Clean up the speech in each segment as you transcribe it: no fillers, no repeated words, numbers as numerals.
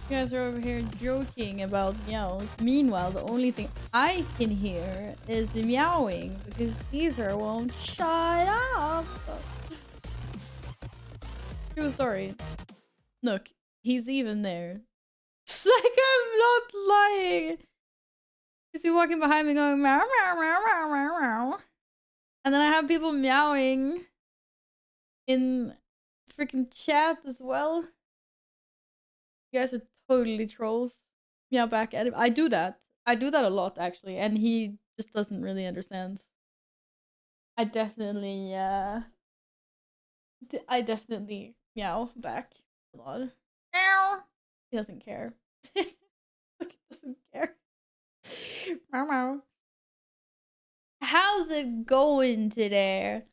You guys are over here joking about meows. Meanwhile, the only thing I can hear is meowing because Caesar won't shut up. True story. Look, he's even there. It's like I'm not lying. He's been walking behind me going meow, meow, meow, meow, meow, meow. And then I have people meowing in freaking chat as well. You guys are totally trolls. Meow back at him. I do that. I do that a lot actually, and he just doesn't really understand. I definitely meow back a lot. Meow. He doesn't care. He doesn't care. Meow meow. How's it going today?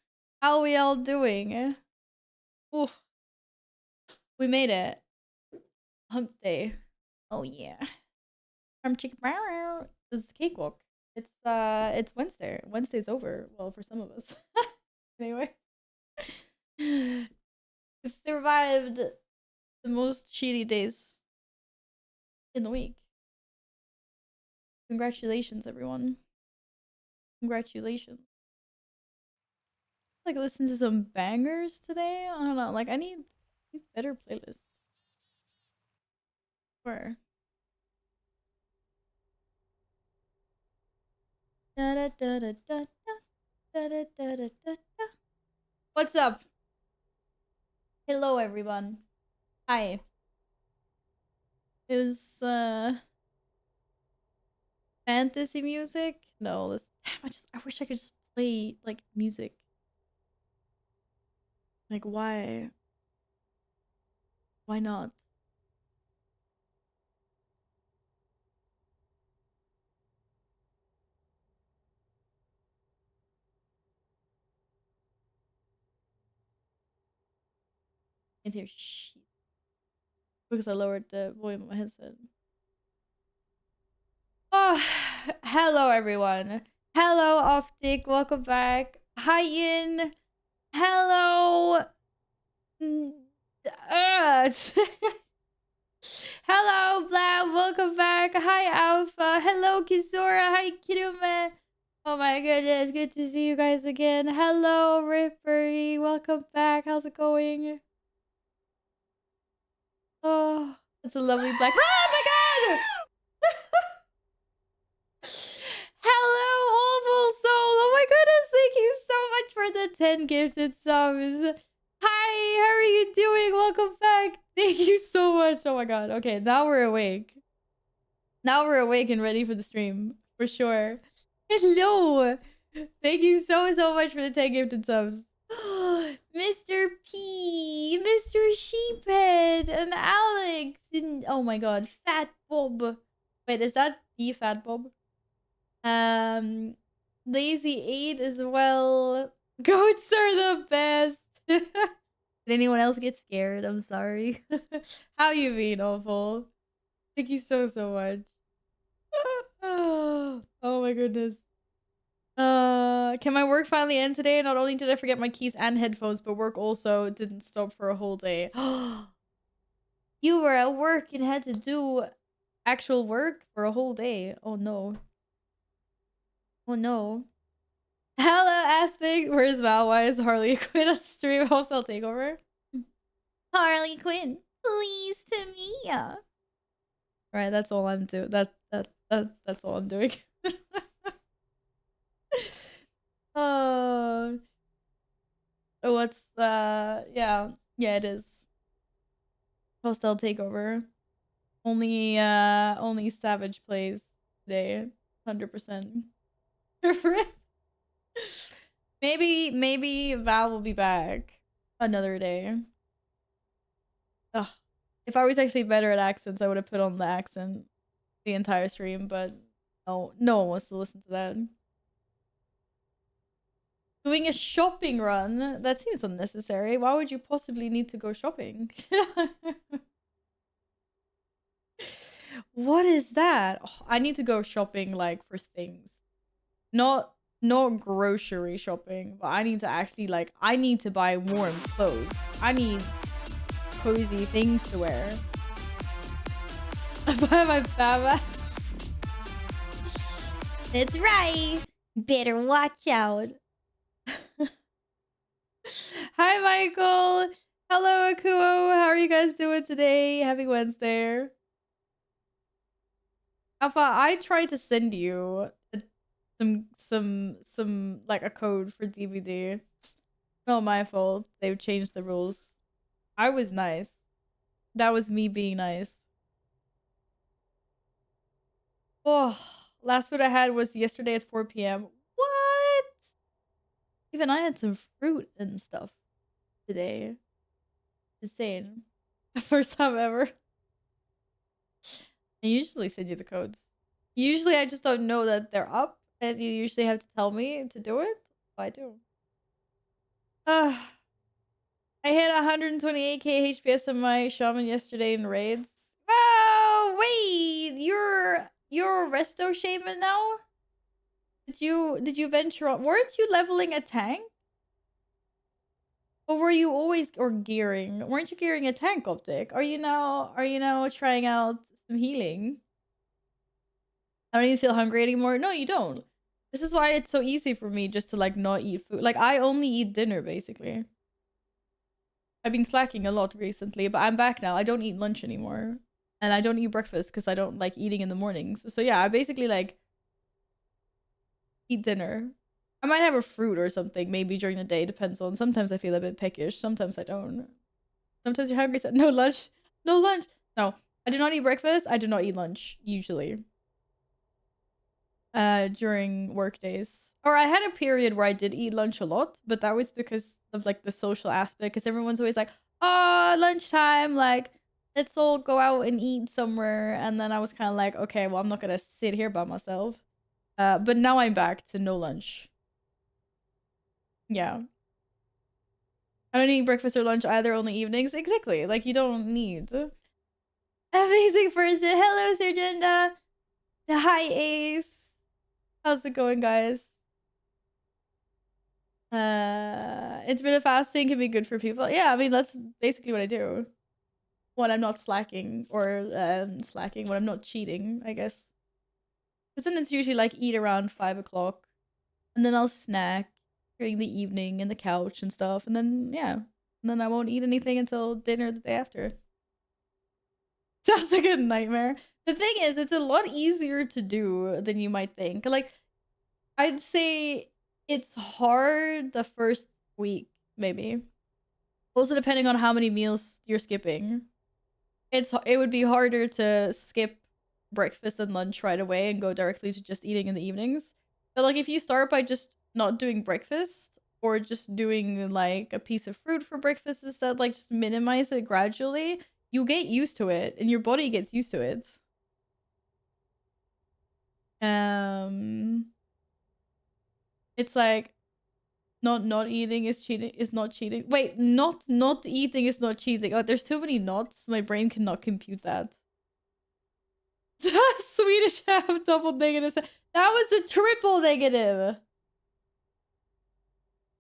How are we all doing? Ooh. We made it. Hump day. Oh yeah. From chicken. This is cakewalk. It's Wednesday. Wednesday's over. Well, for some of us. Anyway. We survived the most shitty days in the week. Congratulations, everyone. Congratulations. Like listen to some bangers today. I don't know. Like I need better playlists. Where? Da da da da da da da da da da. What's up? Hello, everyone. Hi. Is fantasy music? No, this. Damn, I wish I could just play like music. Like why? Why not? Can't hear shit because I lowered the volume of my headset. Oh, hello everyone. Hello Optic, welcome back. Hi Yin. Hello. Hello Blab, welcome back. Hi Alpha. Hello Kizora. Hi Kirume. Oh my goodness, good to see you guys again. Hello Rippery, welcome back. How's it going? Oh, it's a lovely black. Oh my god! Hello, Awful Soul! Oh my goodness, thank you so much for the 10 gifted subs. Hi, how are you doing? Welcome back. Thank you so much. Oh my god. Okay, now we're awake. Now we're awake and ready for the stream. For sure. Hello! Thank you so much for the 10 gifted subs. Mr. P, Mr. Sheephead, and Alex, and oh my god, Fat Bob. Wait, is that the Fat Bob? Lazy 8 as well. Goats are the best. Did anyone else get scared? I'm sorry. How you been, Awful? Thank you so much. Oh my goodness. Can my work finally end today? Not only did I forget my keys and headphones, but work also didn't stop for a whole day. You were at work and had to do actual work for a whole day. Oh no. Oh no. Hello, Aspect. Where's Val? Why is Harley Quinn on stream? Hostile takeover. Harley Quinn, please to me. Alright, that's all I'm doing. That's all I'm doing. What's yeah, it is. Hostile takeover. Only Savage plays today. 100%. Maybe Val will be back another day. Ugh. If I was actually better at accents, I would have put on the accent the entire stream, but no one wants to listen to that. Doing a shopping run? That seems unnecessary. Why would you possibly need to go shopping? What is that? Oh, I need to go shopping like for things. Not grocery shopping, but I need to actually I need to buy warm clothes. I need cozy things to wear. By my fam. That's right. Better watch out. Hi, Michael. Hello, Akuo. How are you guys doing today? Happy Wednesday. Alpha, I tried to send you some like a code for DVD. Not my fault. They've changed the rules. I was nice. That was me being nice. Oh, last food I had was yesterday at 4 p.m. What? Even I had some fruit and stuff today. Insane. First time ever. I usually send you the codes. Usually I just don't know that they're up, and you usually have to tell me to do it. I do. I hit 128k HPS on my shaman yesterday in raids. Oh wait, you're a resto shaman now? Did you venture on? Weren't you leveling a tank? Or were you always or gearing? Weren't you gearing a tank optic? Are you now trying out some healing? I don't even feel hungry anymore. No, you don't. This is why it's so easy for me just to like not eat food. Like I only eat dinner basically. I've been slacking a lot recently, but I'm back now. I don't eat lunch anymore. And I don't eat breakfast because I don't like eating in the mornings. So yeah, I basically like eat dinner. I might have a fruit or something maybe during the day. Depends on. Sometimes I feel a bit peckish. Sometimes I don't. Sometimes you're hungry. So no lunch. No lunch. No. I do not eat breakfast. I do not eat lunch usually. During work days. Or I had a period where I did eat lunch a lot, but that was because of like the social aspect. Because everyone's always like, "Oh, lunchtime! Like, let's all go out and eat somewhere." And then I was kind of like, "Okay, well, I'm not gonna sit here by myself." But now I'm back to no lunch. Yeah. I don't eat breakfast or lunch either, only evenings. Exactly. Like, you don't need. Amazing person. Hello, Sergenda. Hi, Ace. How's it going, guys? Intermittent fasting can be good for people. Yeah, I mean, that's basically what I do. When I'm not slacking or slacking, when I'm not cheating, I guess. Because then it's usually like eat around 5 o'clock. And then I'll snack during the evening in the couch and stuff. And then, yeah. And then I won't eat anything until dinner the day after. Sounds like a nightmare. The thing is, it's a lot easier to do than you might think. Like, I'd say it's hard the first week, maybe. Also, depending on how many meals you're skipping. It would be harder to skip breakfast and lunch right away and go directly to just eating in the evenings. But like if you start by just not doing breakfast or just doing like a piece of fruit for breakfast instead, like just minimize it gradually, you get used to it and your body gets used to it. It's like not eating is cheating is not cheating. Wait, not eating is not cheating. Oh, there's too many knots. My brain cannot compute that. Swedish have double negatives. That was a triple negative.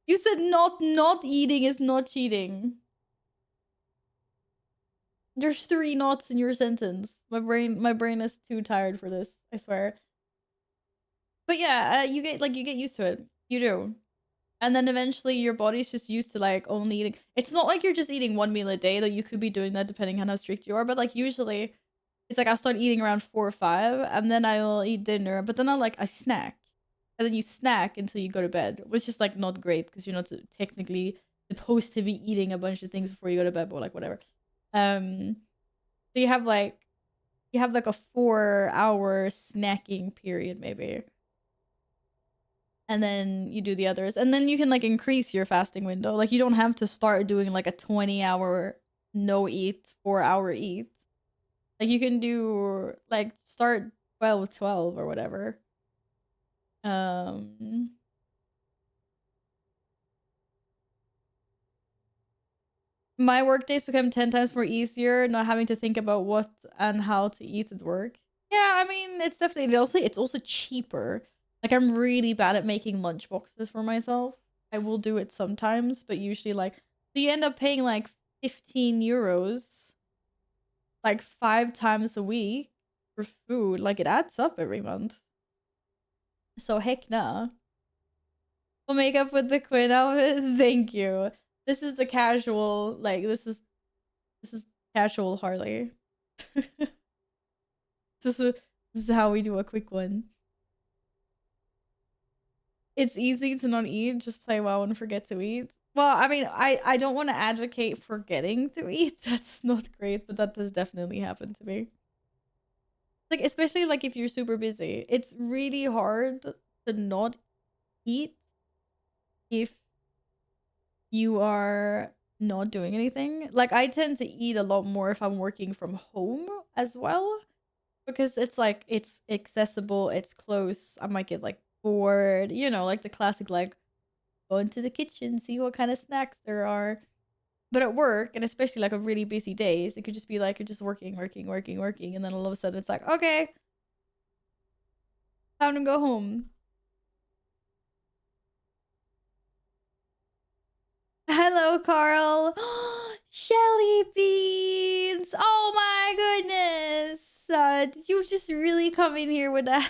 You said not eating is not cheating. There's 3 knots in your sentence. My brain is too tired for this, I swear. But yeah, you get used to it. You do. And then eventually your body's just used to like only eating. It's not like you're just eating 1 meal a day, though you could be doing that depending on how strict you are, but like usually it's like I'll start eating around 4 or 5 and then I will eat dinner, but then I snack. And then you snack until you go to bed, which is like not great because you're not technically supposed to be eating a bunch of things before you go to bed, but like whatever. So you have like a 4-hour snacking period maybe. And then you do the others. And then you can like increase your fasting window. Like you don't have to start doing like a 20-hour no eat, 4-hour eat. Like you can do like start 12 or whatever. My work days become 10 times more easier not having to think about what and how to eat at work. Yeah, I mean, it's definitely it's also cheaper. Like I'm really bad at making lunch boxes for myself. I will do it sometimes, but usually like so you end up paying like 15 euros like 5 times a week for food. Like, it adds up every month. So heck nah. We'll make up with the Quinn outfit. Thank you. This is the casual, like, this is casual Harley. this is how we do a quick one. It's easy to not eat, just play WoW and forget to eat. Well, I mean, I don't want to advocate forgetting to eat. That's not great, but that does definitely happen to me. Like, especially like if you're super busy. It's really hard to not eat if you are not doing anything. Like, I tend to eat a lot more if I'm working from home as well, because it's like it's accessible, it's close. I might get like bored, you know, like the classic, like, go into the kitchen, see what kind of snacks there are. But at work, and especially like on really busy days, it could just be like you're just working, and then all of a sudden it's like, okay, time to go home. Hello, Carl. Shelly beans. Oh my goodness. Did you just really come in here with that?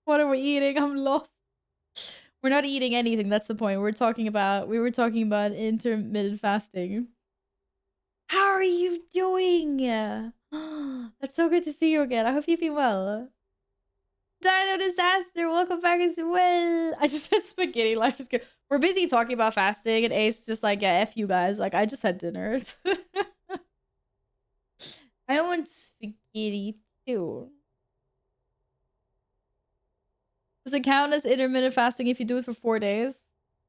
What are we eating? I'm lost. We're not eating anything. That's the point. We were talking about intermittent fasting. How are you doing? That's so good to see you again. I hope you've been well. Dino Disaster, welcome back as well. I just said spaghetti. Life is good. We're busy talking about fasting, and Ace just like, yeah, F you guys. Like, I just had dinner. I want spaghetti too. Does it count as intermittent fasting if you do it for 4 days?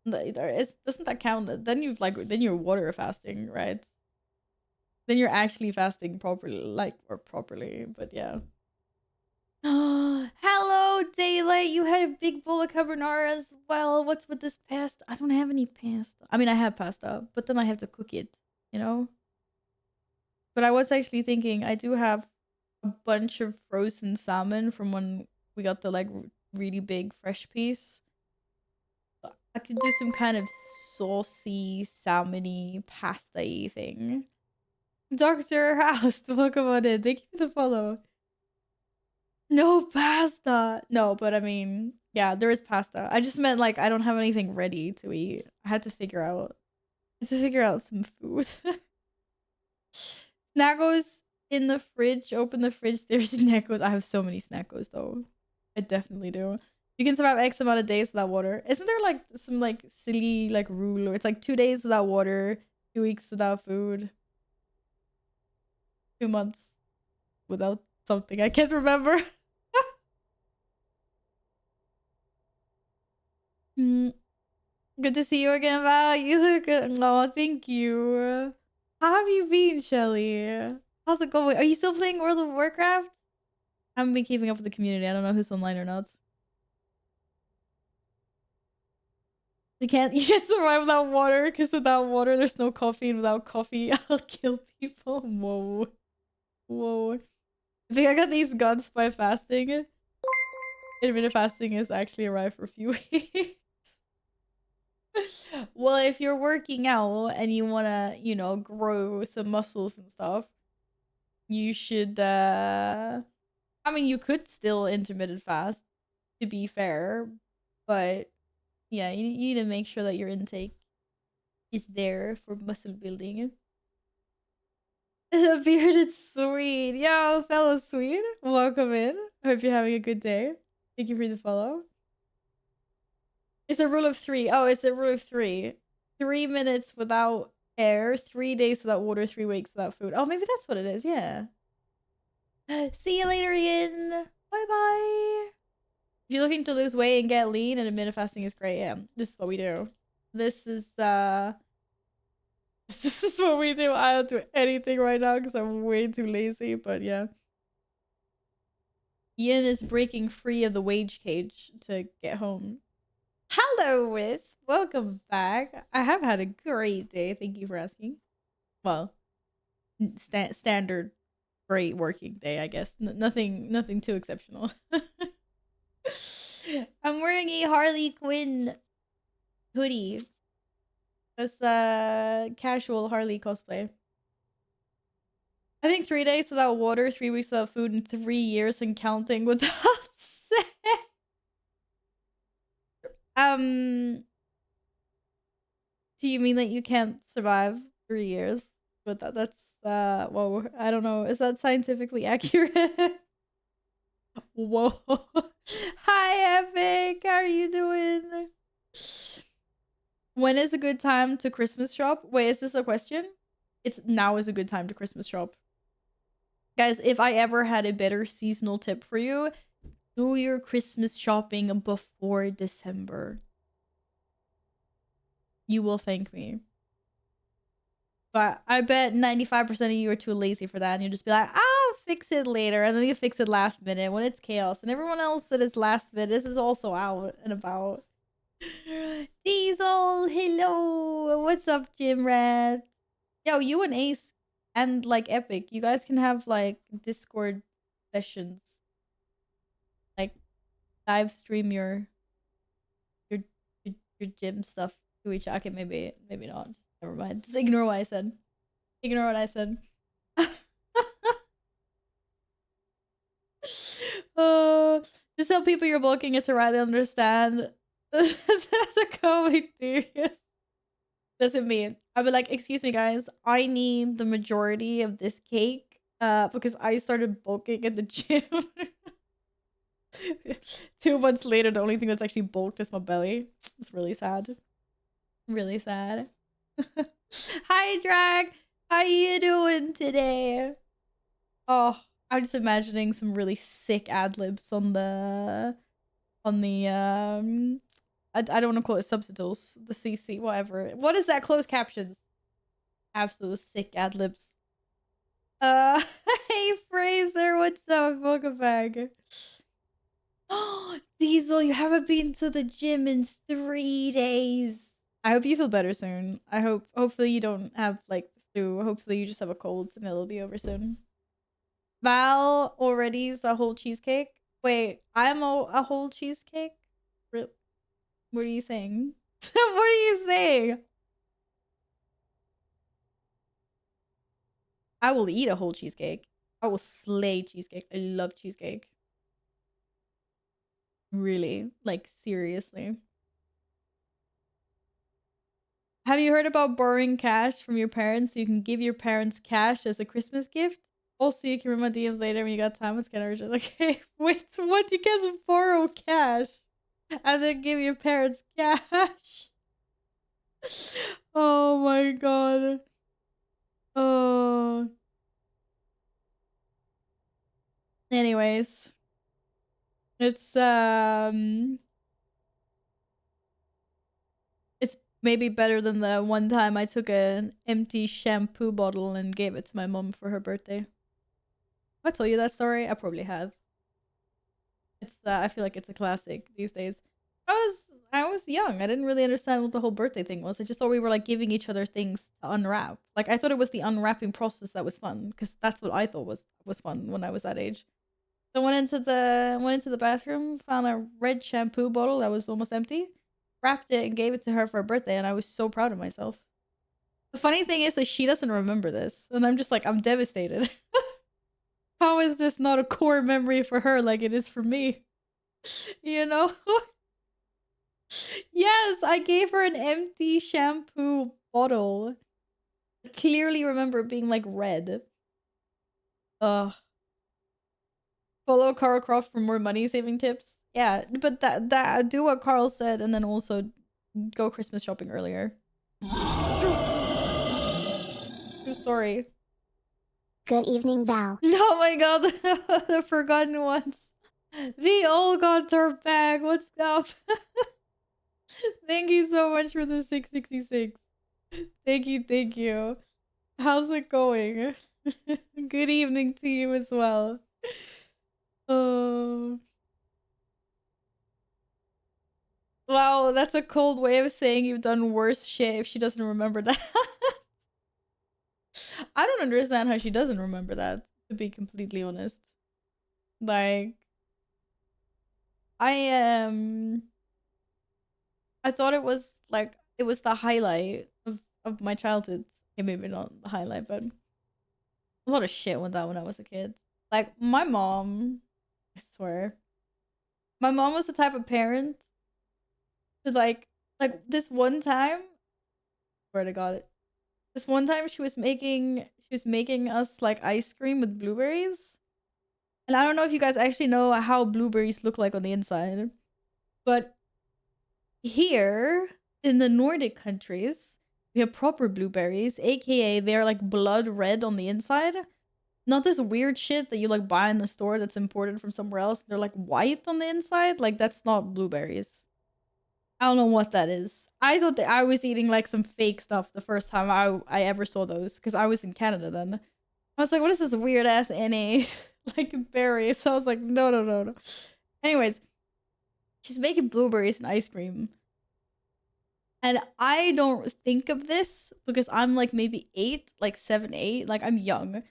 Doesn't that count? Then you're water fasting, right? Then you're actually fasting properly, but yeah. Hello, Daylight. You had a big bowl of carbonara as well. What's with this pasta? I don't have any pasta. I mean, I have pasta, but then I have to cook it, you know? But I was actually thinking I do have a bunch of frozen salmon from when we got the like really big fresh piece. I could do some kind of saucy, salmony, pasta-y thing. Dr. House, welcome on in. Thank you for the follow. No pasta. No, but I mean, yeah, there is pasta. I just meant like I don't have anything ready to eat. I had to figure out some food. Snackos in the fridge. Open the fridge. There's snackos. I have so many snackos though. I definitely do. You can survive X amount of days without water. Isn't there like some like silly like rule, or it's like 2 days without water, 2 weeks without food, 2 months without something? I can't remember. Good to see you again, Val. You look good. Oh, thank you. How have you been, Shelly? How's it going? Are you still playing World of Warcraft? I haven't been keeping up with the community. I don't know who's online or not. You can't survive without water, because without water there's no coffee, and without coffee I'll kill people. Whoa. Whoa. I think I got these guns by fasting. Intermittent fasting is actually arrived for a few weeks. Well, if you're working out and you want to, you know, grow some muscles and stuff, you should I mean, you could still intermittent fast, to be fair, but yeah, you need to make sure that your intake is there for muscle building. The bearded Swede. Yo, fellow Swede, welcome in. Hope you're having a good day. Thank you for the follow. It's a rule of 3. Oh, it's a rule of 3. 3 minutes without air, 3 days without water, 3 weeks without food. Oh, maybe that's what it is. Yeah. See you later, Ian. Bye bye. If you're looking to lose weight and get lean, and intermittent fasting is great. Yeah, this is what we do. This is what we do. I don't do anything right now because I'm way too lazy. But yeah. Ian is breaking free of the wage cage to get home. Hello, Wiz. Welcome back. I have had a great day. Thank you for asking. Well, standard great working day, I guess. Nothing too exceptional. I'm wearing a Harley Quinn hoodie. It's casual Harley cosplay. I think 3 days without water, 3 weeks without food, and 3 years and counting without sex. Do you mean that you can't survive 3 years with that? That's whoa, I don't know. Is that scientifically accurate? Whoa. Hi, Epic. How are you doing? When is a good time to Christmas shop? Wait, is this a question? It's now is a good time to Christmas shop. Guys, if I ever had a better seasonal tip for you, do your Christmas shopping before December. You will thank me. But I bet 95% of you are too lazy for that. And you just be like, I'll fix it later. And then you fix it last minute when it's chaos. And everyone else that is last minute, this is also out and about. Diesel, hello. What's up, Jim Rat? Yo, you and Ace and like Epic, you guys can have like Discord sessions. Like live stream your gym stuff to each other. Okay, maybe not. Never mind. Just ignore what I said. Ignore what I said. Just tell people you're bulking it to rightly understand. That's a comedy serious. Doesn't mean I'd be like, excuse me guys, I need the majority of this cake because I started bulking at the gym. 2 months later, the only thing that's actually bulked is my belly. It's really sad. Really sad. Hi, Drag. How you doing today? Oh, I'm just imagining some really sick ad libs on the I don't want to call it subtitles, the CC, whatever. What is that? Closed captions. Absolute sick ad libs. Hey Fraser, what's up? Welcome back. Oh, Diesel, you haven't been to the gym in 3 days. I hope you feel better soon. Hopefully you don't have like the flu. Hopefully you just have a cold and it'll be over soon. Val already is a whole cheesecake. Wait, I'm a whole cheesecake? What are you saying? What are you saying? I will eat a whole cheesecake. I will slay cheesecake. I love cheesecake. Really? Like, seriously. Have you heard about borrowing cash from your parents so you can give your parents cash as a Christmas gift? Also, you can read my DMs later when you got time. It's kind of urgent. Okay, wait, what? You can't borrow cash and then give your parents cash? Oh my god. Oh. Anyways. It's maybe better than the one time I took an empty shampoo bottle and gave it to my mom for her birthday. Have I told you that story? I probably have. It's I feel like it's a classic these days. I was young. I didn't really understand what the whole birthday thing was. I just thought we were like giving each other things to unwrap. Like I thought it was the unwrapping process that was fun because that's what I thought was fun when I was that age. So went into the bathroom, found a red shampoo bottle that was almost empty, wrapped it and gave it to her for her birthday, and I was so proud of myself. The funny thing is that she doesn't remember this, and I'm just like, I'm devastated. How is this not a core memory for her like it is for me? You know? Yes, I gave her an empty shampoo bottle. I clearly remember it being like red. Ugh. Follow Carl Croft for more money saving tips. Yeah, but that do what Carl said and then also go Christmas shopping earlier. True story. Good evening, Val. Oh my god, the forgotten ones. The old gods are back. What's up? Thank you so much for the 666. Thank you. How's it going? Good evening to you as well. Oh. Wow, that's a cold way of saying you've done worse shit if she doesn't remember that. I don't understand how she doesn't remember that, to be completely honest. Like, I thought it was like it was the highlight of my childhood. Okay, maybe not the highlight, but A lot of shit went down when I was a kid. Like, my mom, I swear. My mom was the type of parent to like this one time, swear to God, this one time she was making us like ice cream with blueberries. And I don't know if you guys actually know how blueberries look like on the inside, but here in the Nordic countries, we have proper blueberries, aka they're like blood red on the inside. Not this weird shit that you like buy in the store that's imported from somewhere else. They're like white on the inside. Like, that's not blueberries. I don't know what that is. I thought that I was eating like some fake stuff the first time I ever saw those, because I was in Canada then. I was like, what is this weird ass NA like berry? So I was like, no, no, no, no. Anyways, she's making blueberries and ice cream. And I don't think of this because I'm like maybe 8, like 7, 8, like I'm young.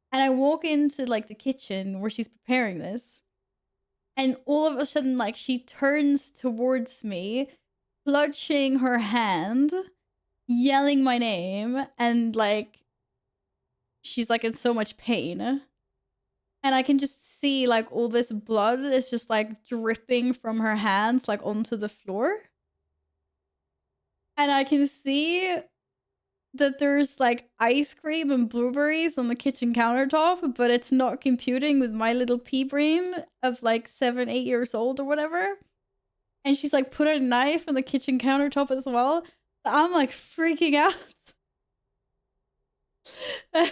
And I walk into like the kitchen where she's preparing this. And all of a sudden, like, she turns towards me, clutching her hand, yelling my name, and like, she's like in so much pain. And I can just see like all this blood is just like dripping from her hands, like onto the floor. And I can see that there's like ice cream and blueberries on the kitchen countertop, but it's not computing with my little pea brain of like 7, 8 years old or whatever. And she's like put a knife on the kitchen countertop as well. I'm like freaking out. Because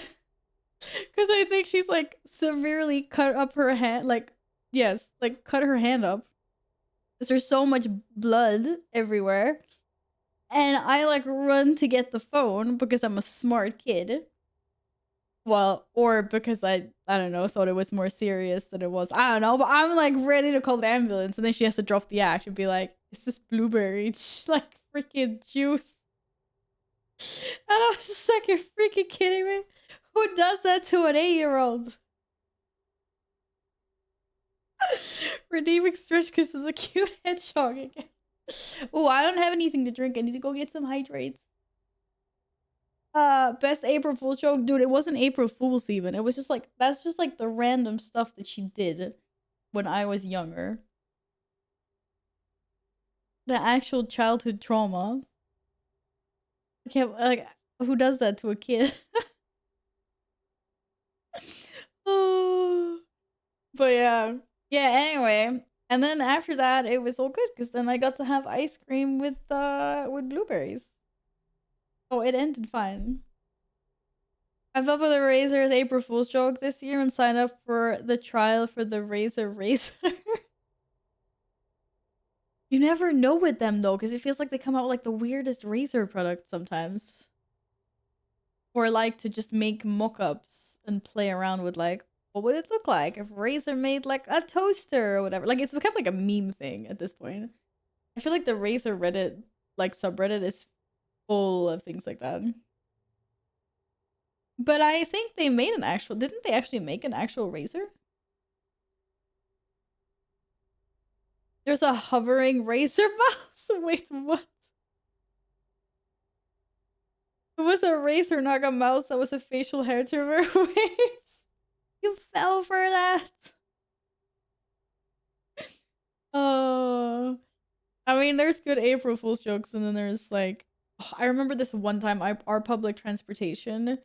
I think she's like severely cut up her hand. Like, yes, like cut her hand up. Because there's so much blood everywhere. And I like run to get the phone because I'm a smart kid. Well, or because I don't know, thought it was more serious than it was. I don't know, but I'm like ready to call the ambulance, and then she has to drop the act and be like, it's just blueberry, like freaking juice. And I was just like, you're freaking kidding me? Who does that to an 8-year-old? Redeeming stretch kiss is a cute hedgehog again. Oh, I don't have anything to drink. I need to go get some hydrates. Best April Fool's joke. Dude, it wasn't April Fool's even. It was just like, that's just like the random stuff that she did when I was younger. The actual childhood trauma. I can't, like, who does that to a kid? Oh. But yeah. Yeah, anyway. And then after that, it was all good because then I got to have ice cream with blueberries. Oh, it ended fine. I fell for the Razor's April Fool's joke this year and signed up for the trial for the Razor. You never know with them though, because it feels like they come out with like the weirdest razor products sometimes. Or like to just make mock-ups and play around with like, what would it look like if Razer made like a toaster or whatever? Like, it's become like a meme thing at this point. I feel like the Razer Reddit, like subreddit, is full of things like that. But I think they made an actual, didn't they actually make an actual Razer? There's a hovering Razer mouse? Wait, what? It was a Razer, not a mouse that was a facial hair trimmer. Wait. You fell for that? Oh. I mean, there's good April Fool's jokes, and then there's like, I remember this one time our public transportation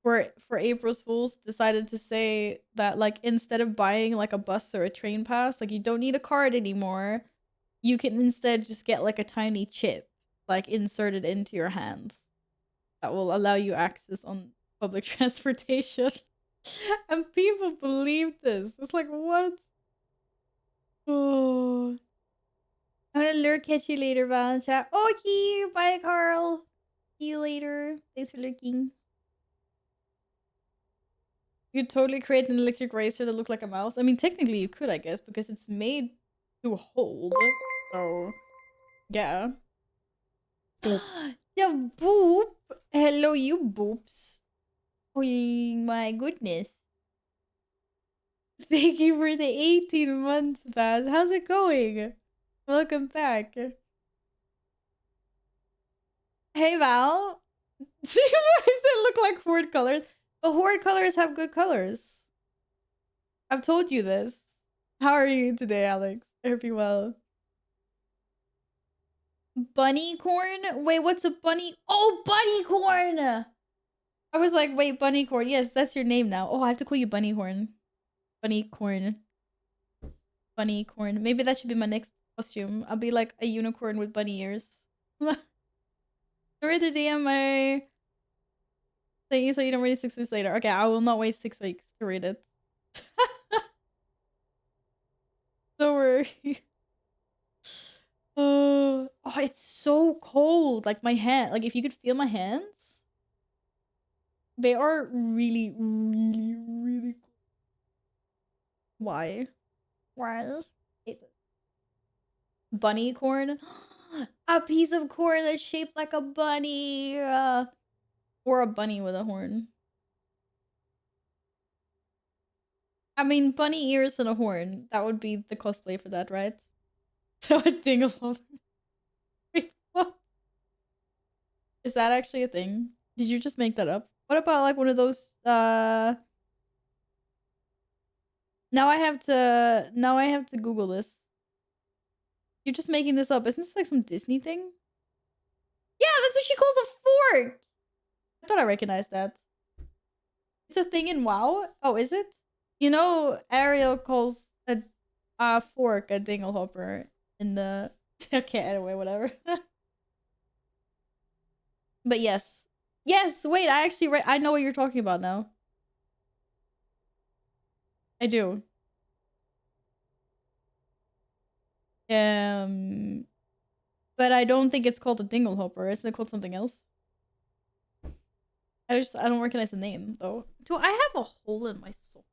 for April Fools decided to say that like instead of buying like a bus or a train pass, like you don't need a card anymore. You can instead just get like a tiny chip like inserted into your hand that will allow you access on public transportation. And people believe this. It's like, what? Oh. I'm gonna lurk at you later, Val, in chat. Okay, bye, Carl. See you later. Thanks for lurking. You could totally create an electric racer that looked like a mouse. I mean, technically you could, I guess, because it's made to hold. So, yeah. Yeah, boop. Hello, you boops. Oh my goodness. Thank you for the 18 months, Baz. How's it going? Welcome back. Hey, Val. See, why does it look like horde colors? But horde colors have good colors. I've told you this. How are you today, Alex? I hope you're well. Bunny corn? Wait, what's a bunny? Oh, bunny corn! I was like, wait, bunny corn. Yes, that's your name now. Oh, I have to call you bunny horn. Bunny corn. Bunny corn. Maybe that should be my next costume. I'll be like a unicorn with bunny ears. Sorry to DM my thing so you don't read it 6 weeks later. Okay, I will not wait 6 weeks to read it. Don't worry. Oh, it's so cold. Like my hand. Like if you could feel my hands, they are really, really, really cold. Why? Why? Bunny corn? A piece of corn that's shaped like a bunny. Or a bunny with a horn. I mean, bunny ears and a horn. That would be the cosplay for that, right? So a dingle. Wait, what? Is that actually a thing? Did you just make that up? What about like one of those now I have to Google this. You're just making this up. Isn't this like some Disney thing? Yeah, that's what she calls a fork. I thought I recognized that. It's a thing in WoW? Oh, is it? You know, Ariel calls a fork a dinglehopper in the okay, anyway, whatever. But yes. Yes, wait, I actually I know what you're talking about now. I do. But I don't think it's called a dinglehopper. Isn't it called something else? I don't recognize the name though. Do I have a hole in my sock?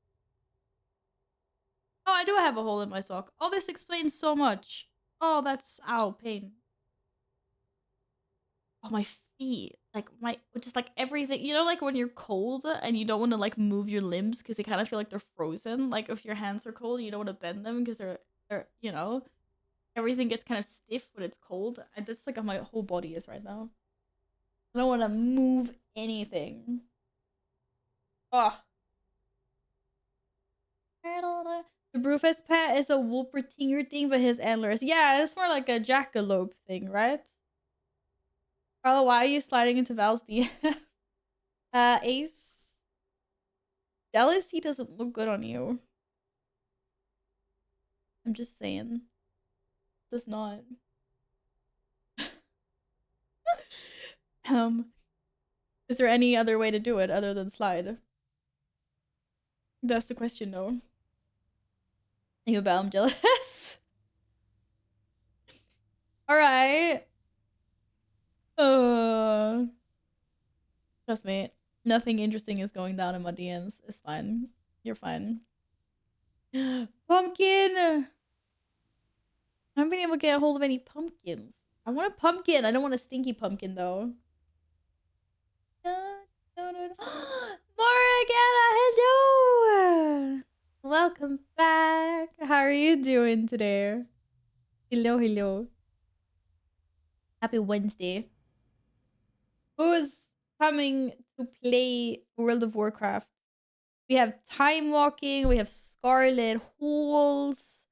Oh, I do have a hole in my sock. Oh, this explains so much. Oh, that's ow, pain. Oh, my feet. Like just like everything. You know, like when you're cold and you don't want to like move your limbs because they kind of feel like they're frozen. Like if your hands are cold, you don't want to bend them because they're you know, everything gets kind of stiff when it's cold. And that's like how my whole body is right now. I don't want to move anything. Oh. The Brewfest pet is a Wolpertinger thing, but his antlers. Yeah, it's more like a jackalope thing, right? Carla, why are you sliding into Val's DM? Ace. Jealousy doesn't look good on you. I'm just saying. It does not. Is there any other way to do it other than slide? That's the question, though. You about I'm jealous? Alright. Trust me, nothing interesting is going down in my DMs. It's fine. You're fine. Pumpkin! I haven't been able to get a hold of any pumpkins. I want a pumpkin. I don't want a stinky pumpkin, though. Morgana, hello! Welcome back. How are you doing today? Hello, hello. Happy Wednesday. Who's coming to play World of Warcraft? We have Time Walking, we have Scarlet Holes,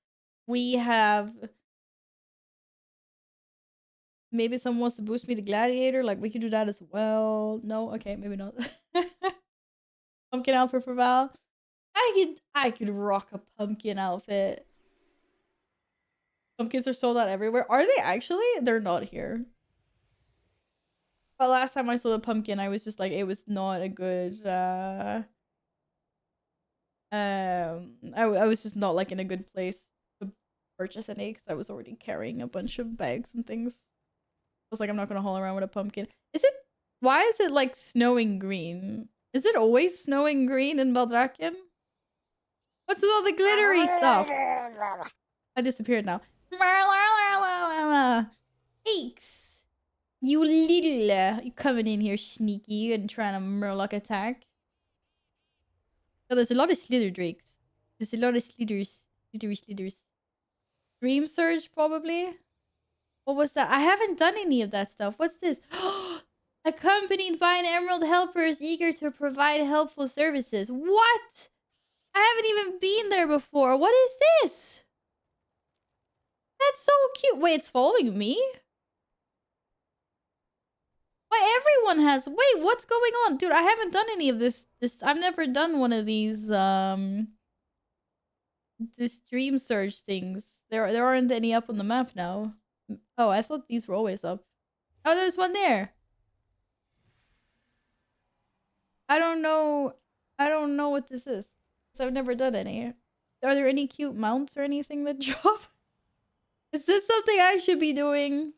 we have maybe someone wants to boost me to Gladiator, like we could do that as well. No, okay, maybe not. Pumpkin outfit for Val. I could rock a pumpkin outfit. Pumpkins are sold out everywhere. Are they actually? They're not here. But last time I saw the pumpkin, I was just like, it was not a good I was just not like in a good place to purchase any because I was already carrying a bunch of bags and things. I was like, I'm not gonna haul around with a pumpkin. Why is it like snowing green? Is it always snowing green in Baldrakian? What's with all the glittery stuff? I disappeared now. Thanks. You little, you coming in here sneaky and trying to murloc attack. Oh, there's a lot of slither drakes. There's a lot of slithers. Slithers. Dream Surge, probably. What was that? I haven't done any of that stuff. What's this? Accompanied by an emerald helper is eager to provide helpful services. What? I haven't even been there before. What is this? That's so cute. Wait, it's following me? Why everyone has... Wait, what's going on? Dude, I haven't done any of this. I've never done one of these, this dream search things. There aren't any up on the map now. Oh, I thought these were always up. Oh, there's one there. I don't know what this is. 'Cause I've never done any. Are there any cute mounts or anything that drop? Is this something I should be doing?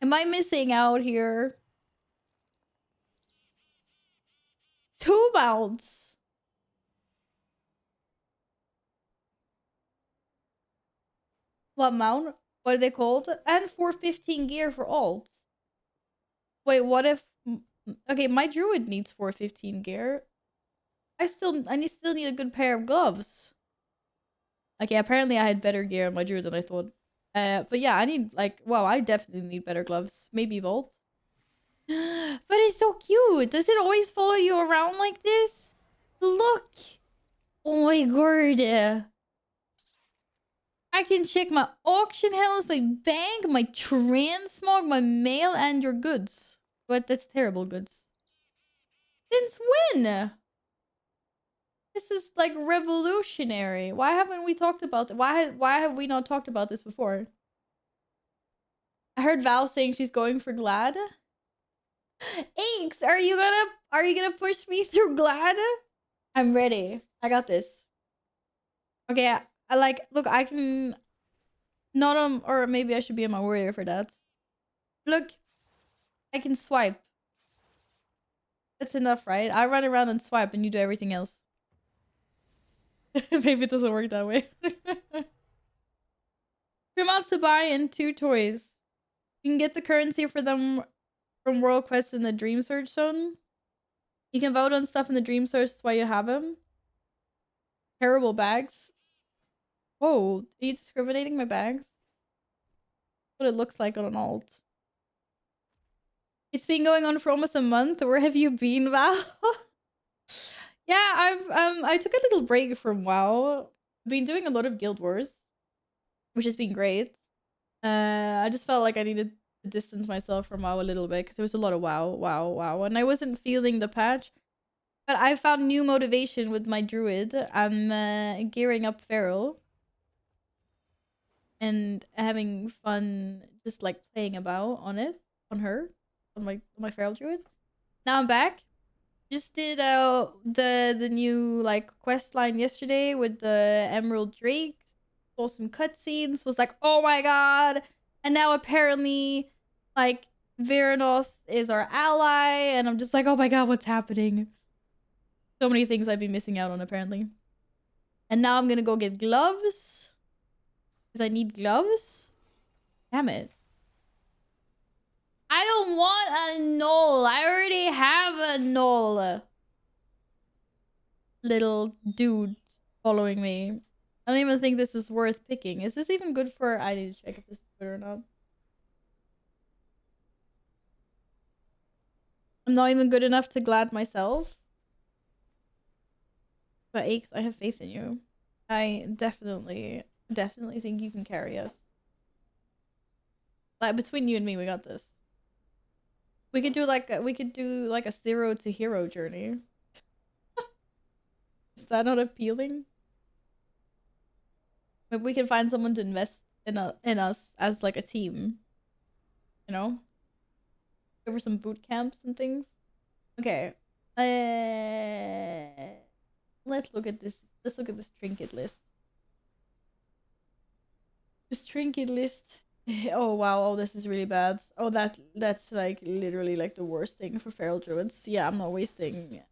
Am I missing out here? 2 mounts. What mount? What are they called? And 415 gear for alts. Wait, what if... Okay, my druid needs 415 gear. I still need a good pair of gloves. Okay, apparently I had better gear on my druid than I thought. But yeah, I need like... Wow, I definitely need better gloves. Maybe Vault. But it's so cute. Does it always follow you around like this? Look. Oh my god. I can check my auction house, my bank, my transmog, my mail, and your goods. But that's terrible goods. Since when? This is like revolutionary. Why haven't we talked about that? Why have we not talked about this before? I heard Val saying she's going for Glad. Inks, are you gonna push me through Glad? I'm ready. I got this. Okay, I like look, I can not or maybe I should be on my warrior for that. Look, I can swipe. That's enough, right? I run around and swipe and you do everything else. Maybe it doesn't work that way. 2 amounts to buy and 2 toys. You can get the currency for them from World Quest in the Dream Search Zone. You can vote on stuff in the Dream Search while you have them. Terrible bags. Whoa, are you discriminating my bags? What it looks like on an alt. It's been going on for almost a month. Where have you been, Val? Yeah, I took a little break from WoW. I've been doing a lot of Guild Wars, which has been great. I just felt like I needed to distance myself from WoW a little bit because there was a lot of WoW, and I wasn't feeling the patch. But I found new motivation with my druid. I'm gearing up Feral and having fun, just like playing about on my Feral druid. Now I'm back. Just did the new like quest line yesterday with the Emerald Drakes. Saw some cutscenes. Was like, oh my god! And now apparently, like Veranoth is our ally, and I'm just like, oh my god, what's happening? So many things I've been missing out on apparently. And now I'm gonna go get gloves because I need gloves. Damn it! I don't want a null. I already have a null. Little dude following me. I don't even think this is worth picking. Is this even good for... I need to check if this is good or not. I'm not even good enough to glad myself. But Aches, I have faith in you. I definitely think you can carry us. Like, between you and me, we got this. We could do like a 0 to hero journey. Is that not appealing? Maybe we can find someone to invest in us as like a team. You know? Go for some boot camps and things. Okay. Let's look at this. Let's look at this trinket list. This trinket list. Oh wow, oh this is really bad. Oh that's like literally like the worst thing for feral druids. Yeah, I'm not wasting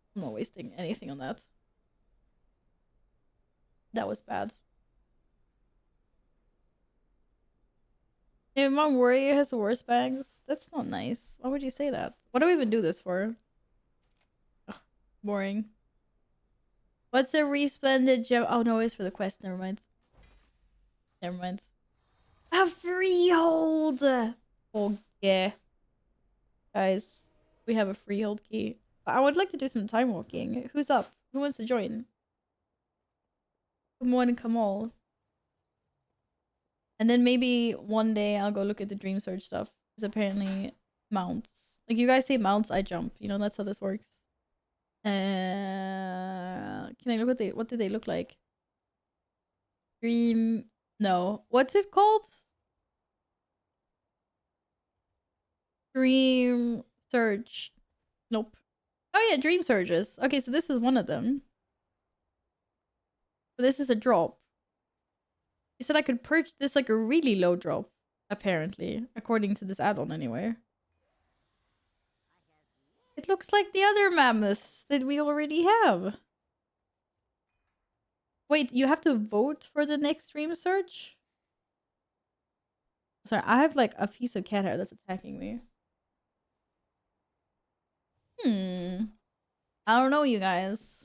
anything on that. That was bad. If my warrior has worse bags, that's not nice. Why would you say that? What do we even do this for? Ugh, boring. What's a resplendid gem? Oh no, it's for the quest. Never mind. Never mind. A freehold! Oh yeah. Guys. we have a freehold key. But I would like to do some time walking. Who's up? Who wants to join? Come on, come all. And then maybe one day I'll go look at the Dream Surge stuff. Because apparently mounts. Like you guys say mounts, I jump. You know, that's how this works. Can I look at what do they look like? Dream... No. What's it called? Dream Surge. Nope. Oh yeah, Dream Surges. Okay, so this is one of them. But this is a drop. You said I could purchase this like a really low drop, apparently. According to this add-on anyway. It looks like the other mammoths that we already have. Wait, you have to vote for the next Dream Search? Sorry, I have like a piece of cat hair that's attacking me. I don't know, you guys.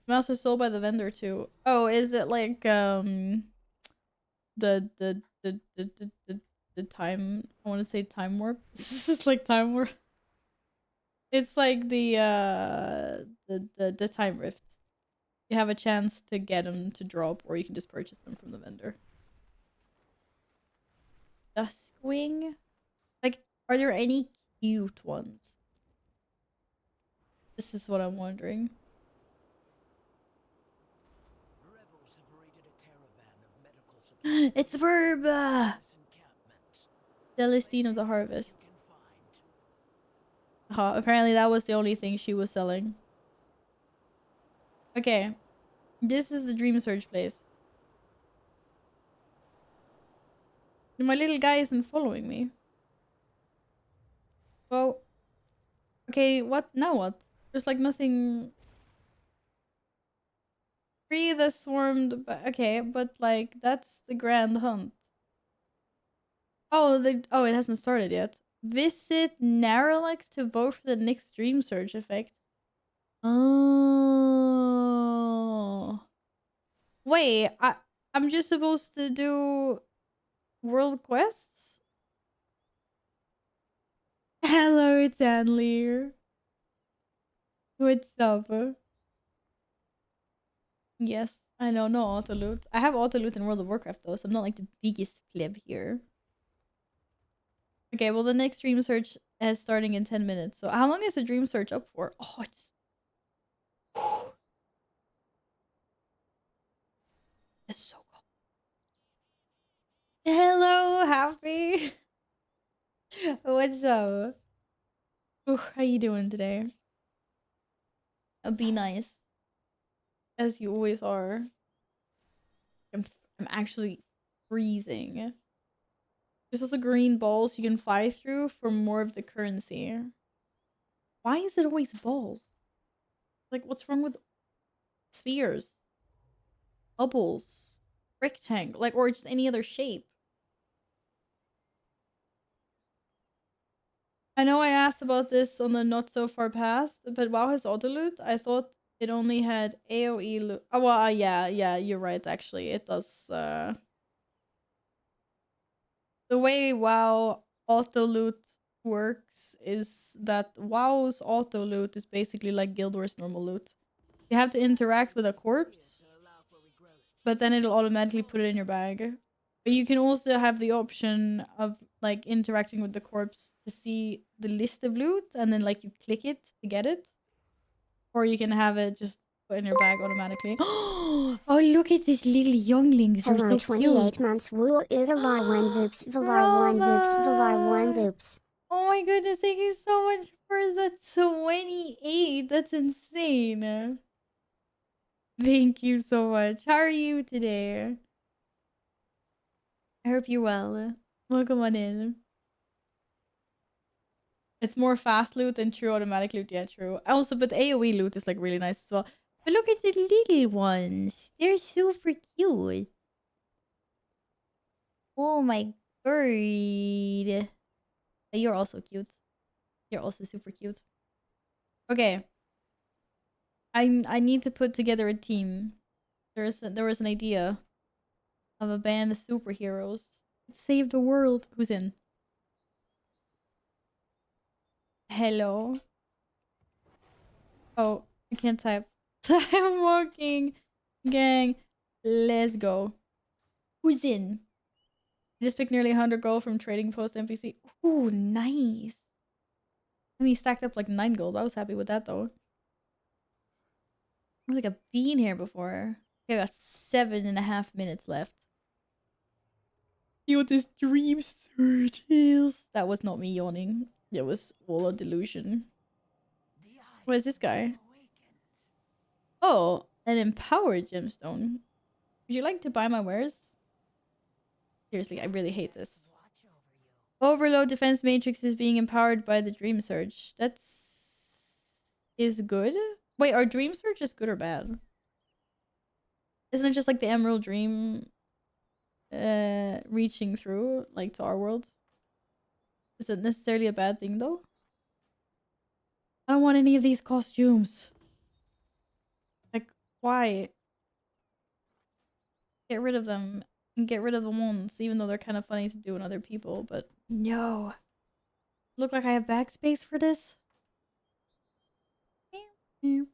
Master sold by the vendor too. Oh, is it like the time, I want to say time warp? It's like time warp. It's like the time rift. You have a chance to get them to drop, or you can just purchase them from the vendor. Duskwing? Like, are there any cute ones? This is what I'm wondering. It's Verb! Celestine of the Harvest. Apparently that was the only thing she was selling. Okay. This is the Dream Surge place. My little guy isn't following me. Well... Okay, what? Now what? There's like nothing... Free the swarmed... Okay, but like, that's the Grand Hunt. Oh, oh, it hasn't started yet. Visit Naralex to vote for the next Dream Surge effect. Oh. Wait, I'm just supposed to do world quests? Hello, it's Anlear. What's up? Yes, I know, no auto loot. I have auto loot in World of Warcraft though, so I'm not like the biggest pleb here. Okay, well the next Dream Search is starting in 10 minutes. So how long is the Dream Search up for? Oh, it's... It's so cold. Hello, Happy. What's up? Ooh, how you doing today? Be nice. As you always are. I'm actually freezing. There's also green balls you can fly through for more of the currency. Why is it always balls? Like, what's wrong with spheres? Bubbles? Rectangle? Like, or just any other shape? I know I asked about this on the not so far past, but WoW has auto loot. I thought it only had AoE loot. Oh, well, yeah, you're right, actually. It does, the way WoW auto loot works is that WoW's auto loot is basically like Guild Wars normal loot. You have to interact with a corpse, but then it'll automatically put it in your bag. But you can also have the option of like interacting with the corpse to see the list of loot, and then like you click it to get it. Or you can have it just put in your bag automatically. Oh, look at these little younglings. They're Hello, so 28 cute. months. Woo, Valar 1 boops, Valar 1 boops, Valar 1 boops. Oh my goodness, thank you so much for the 28. That's insane. Thank you so much. How are you today? I hope you're well. Welcome on in. It's more fast loot than true automatic loot. Yeah, true. Also, but AoE loot is like really nice as well. But look at the little ones. They're super cute. Oh my god. You're also cute. You're also super cute. Okay. I need to put together a team. There was an idea of a band of superheroes. Save the world. Who's in? Hello. Oh, I can't type. I'm walking. Gang. Let's go. Who's in? I just picked nearly 100 gold from trading post NPC. Ooh, nice. I mean, stacked up like 9 gold. I was happy with that though. I was like a bean here before. Okay, I got 7.5 minutes left. See what this dream surge is. That was not me yawning. It was all a delusion. What is this guy? Oh, an empowered gemstone. Would you like to buy my wares? Seriously, I really hate this. Overload defense matrix is being empowered by the dream surge. Is good. Wait, are dream surge is good or bad? Isn't it just like the emerald dream reaching through like to our world? Is it necessarily a bad thing though? I don't want any of these costumes. Like, why? Get rid of them and get rid of the ones, even though they're kind of funny to do in other people, but no. Look like I have backspace for this? Oh,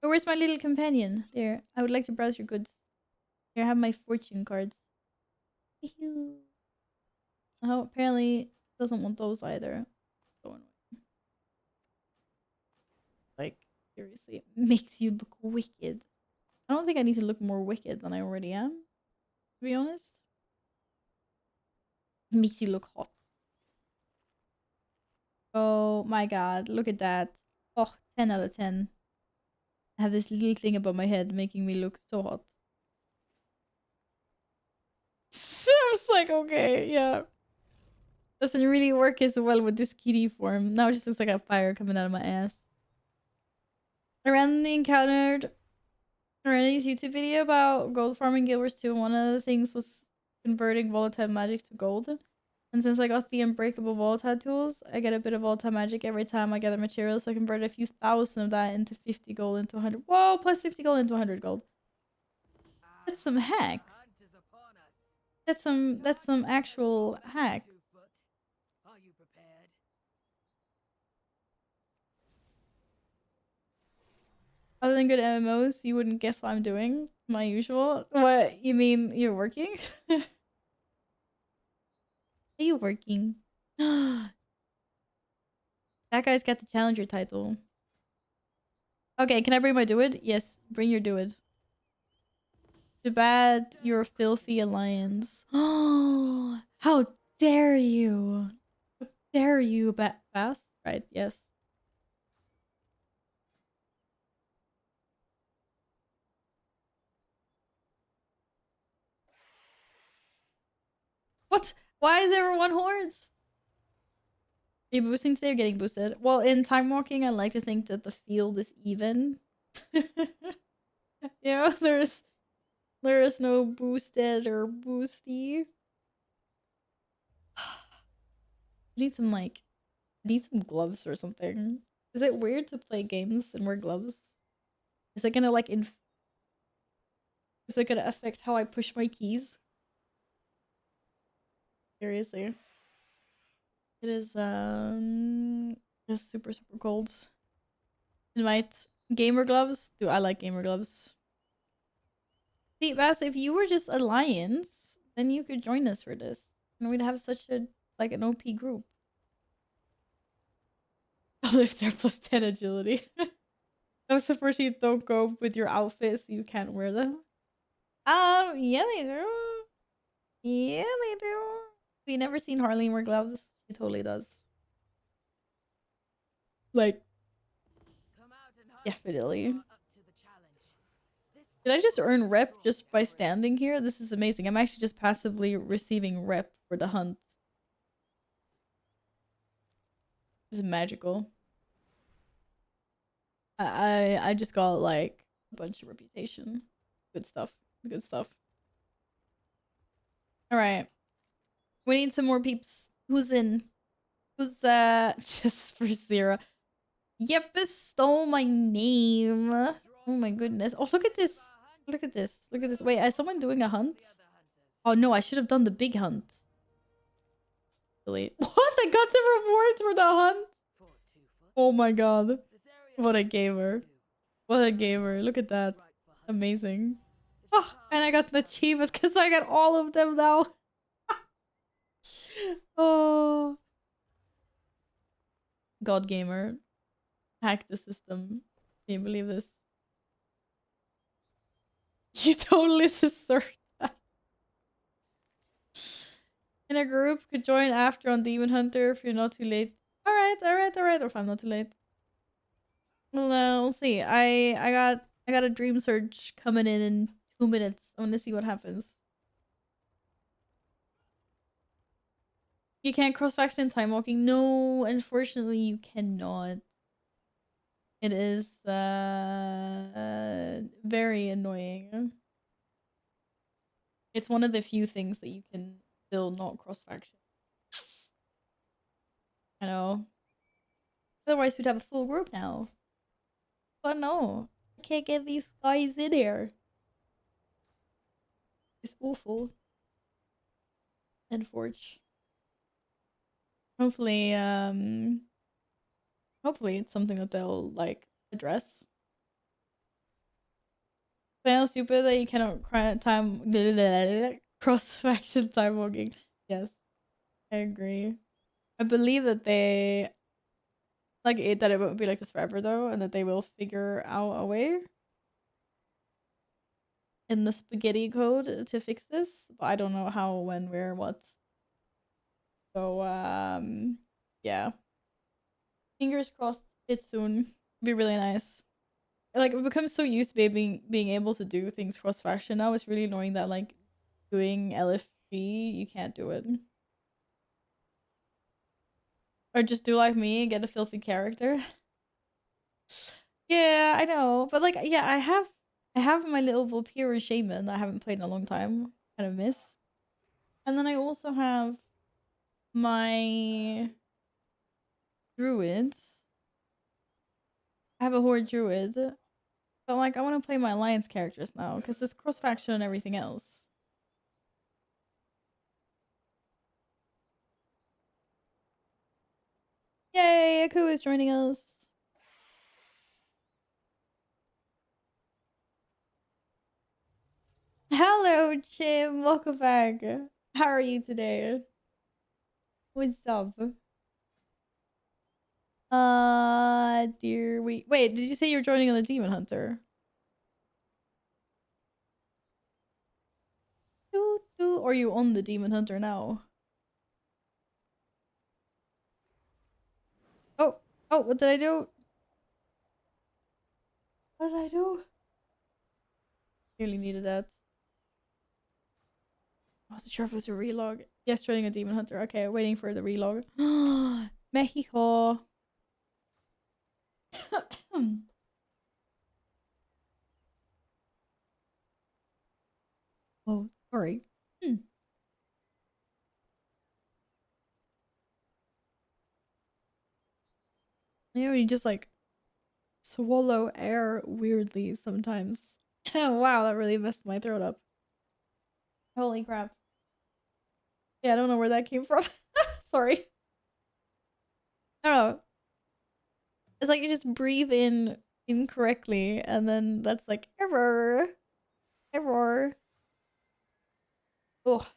where's my little companion? There. I would like to browse your goods. Here, I have my fortune cards. Oh, apparently doesn't want those either. So annoying. Like, seriously, it makes you look wicked. I don't think I need to look more wicked than I already am, to be honest. It makes you look hot. Oh my god, look at that. Oh, 10 out of 10. I have this little thing above my head making me look so hot. I was like, okay, yeah. Doesn't really work as well with this kitty form. Now it just looks like a fire coming out of my ass. I randomly encountered a YouTube video about gold farming Guild Wars 2, and one of the things was converting volatile magic to gold. And since I got the unbreakable volatile tools, I get a bit of volatile magic every time I gather materials, so I convert a few thousand of that into 50 gold into 100. Whoa, plus 50 gold into 100 gold. That's some hacks. That's some actual hacks. Other than good MMOs, you wouldn't guess what I'm doing. My usual. What, you mean you're working? Are you working? That guy's got the challenger title. Okay, can I bring my Duid? Yes, bring your Duid. Too bad you're a filthy alliance. Oh, how dare you? How dare you, Bass? Right, yes. What? Why is everyone hordes? Are you boosting today or getting boosted? Well, in time walking, I like to think that the field is even. Yeah, there is no boosted or boosty. I need some I need some gloves or something. Is it weird to play games and wear gloves? Is it gonna is it gonna affect how I push my keys? Seriously. It's super cold. Invite gamer gloves? Do I like gamer gloves? See, Bass, if you were just Alliance, then you could join us for this. And we'd have such an OP group. I'll live there plus 10 agility. Those first you don't go with your outfit so you can't wear them. Yeah they do. Yeah they do. We never seen Harleen wear gloves. She totally does. Like, definitely. Did I just earn rep just by standing here? This is amazing. I'm actually just passively receiving rep for the hunt. This is magical. I just got like a bunch of reputation. Good stuff. Good stuff. Alright. We need some more peeps. Who's in? Who's just for Zero? Yep, stole my name. Oh my goodness. Oh, look at this. Look at this. Look at this. Wait, is someone doing a hunt? Oh no, I should have done the big hunt. delete. What? I got the rewards for the hunt? Oh my god. What a gamer. What a gamer. Look at that. Amazing. Oh, and I got the achievement because I got all of them now. Oh. God gamer. Hack the system. Can you believe this? You totally deserve that. In a group, could join after on Demon Hunter if you're not too late. Alright. Or if I'm not too late. Well, we'll see. I got a dream search coming in 2 minutes. I'm gonna see what happens. You can't cross faction time walking. No, unfortunately, you cannot. It is very annoying. It's one of the few things that you can still not cross faction. I know. Otherwise, we'd have a full group now. But no, I can't get these guys in here. It's awful. Unfortunate. Hopefully, hopefully it's something that they'll like address. Fail stupid that you cannot cross faction time walking. Yes, I agree. I believe that they like it that it won't be like this forever though, and that they will figure out a way in the spaghetti code to fix this. But I don't know how, when, where, what. So yeah. Fingers crossed it's soon. It'd be really nice. Like I've become so used to being able to do things cross faction now. It's really annoying that like doing LFG you can't do it. Or just do like me and get a filthy character. Yeah, I know. But like yeah, I have my little Volpira shaman that I haven't played in a long time. Kind of miss. And then I also have my druids. I have a horde druid. But like I want to play my alliance characters now because there's cross faction and everything else. Yay, Aku is joining us. Hello, Jim. Welcome back. How are you today? What's up? Dear we wait, did you say you're joining on the Demon Hunter? Or are you on the Demon Hunter now? Oh, what did I do? What did I do? Really needed that. I wasn't sure if it was a relog. Yes, joining a Demon Hunter. Okay, waiting for the relog. Mexico. Oh, sorry. You know, you just like swallow air weirdly sometimes. Wow, that really messed my throat up. Holy crap. Yeah, I don't know where that came from. Sorry. I don't know. It's like you just breathe in incorrectly and then that's like error. Error. Oh.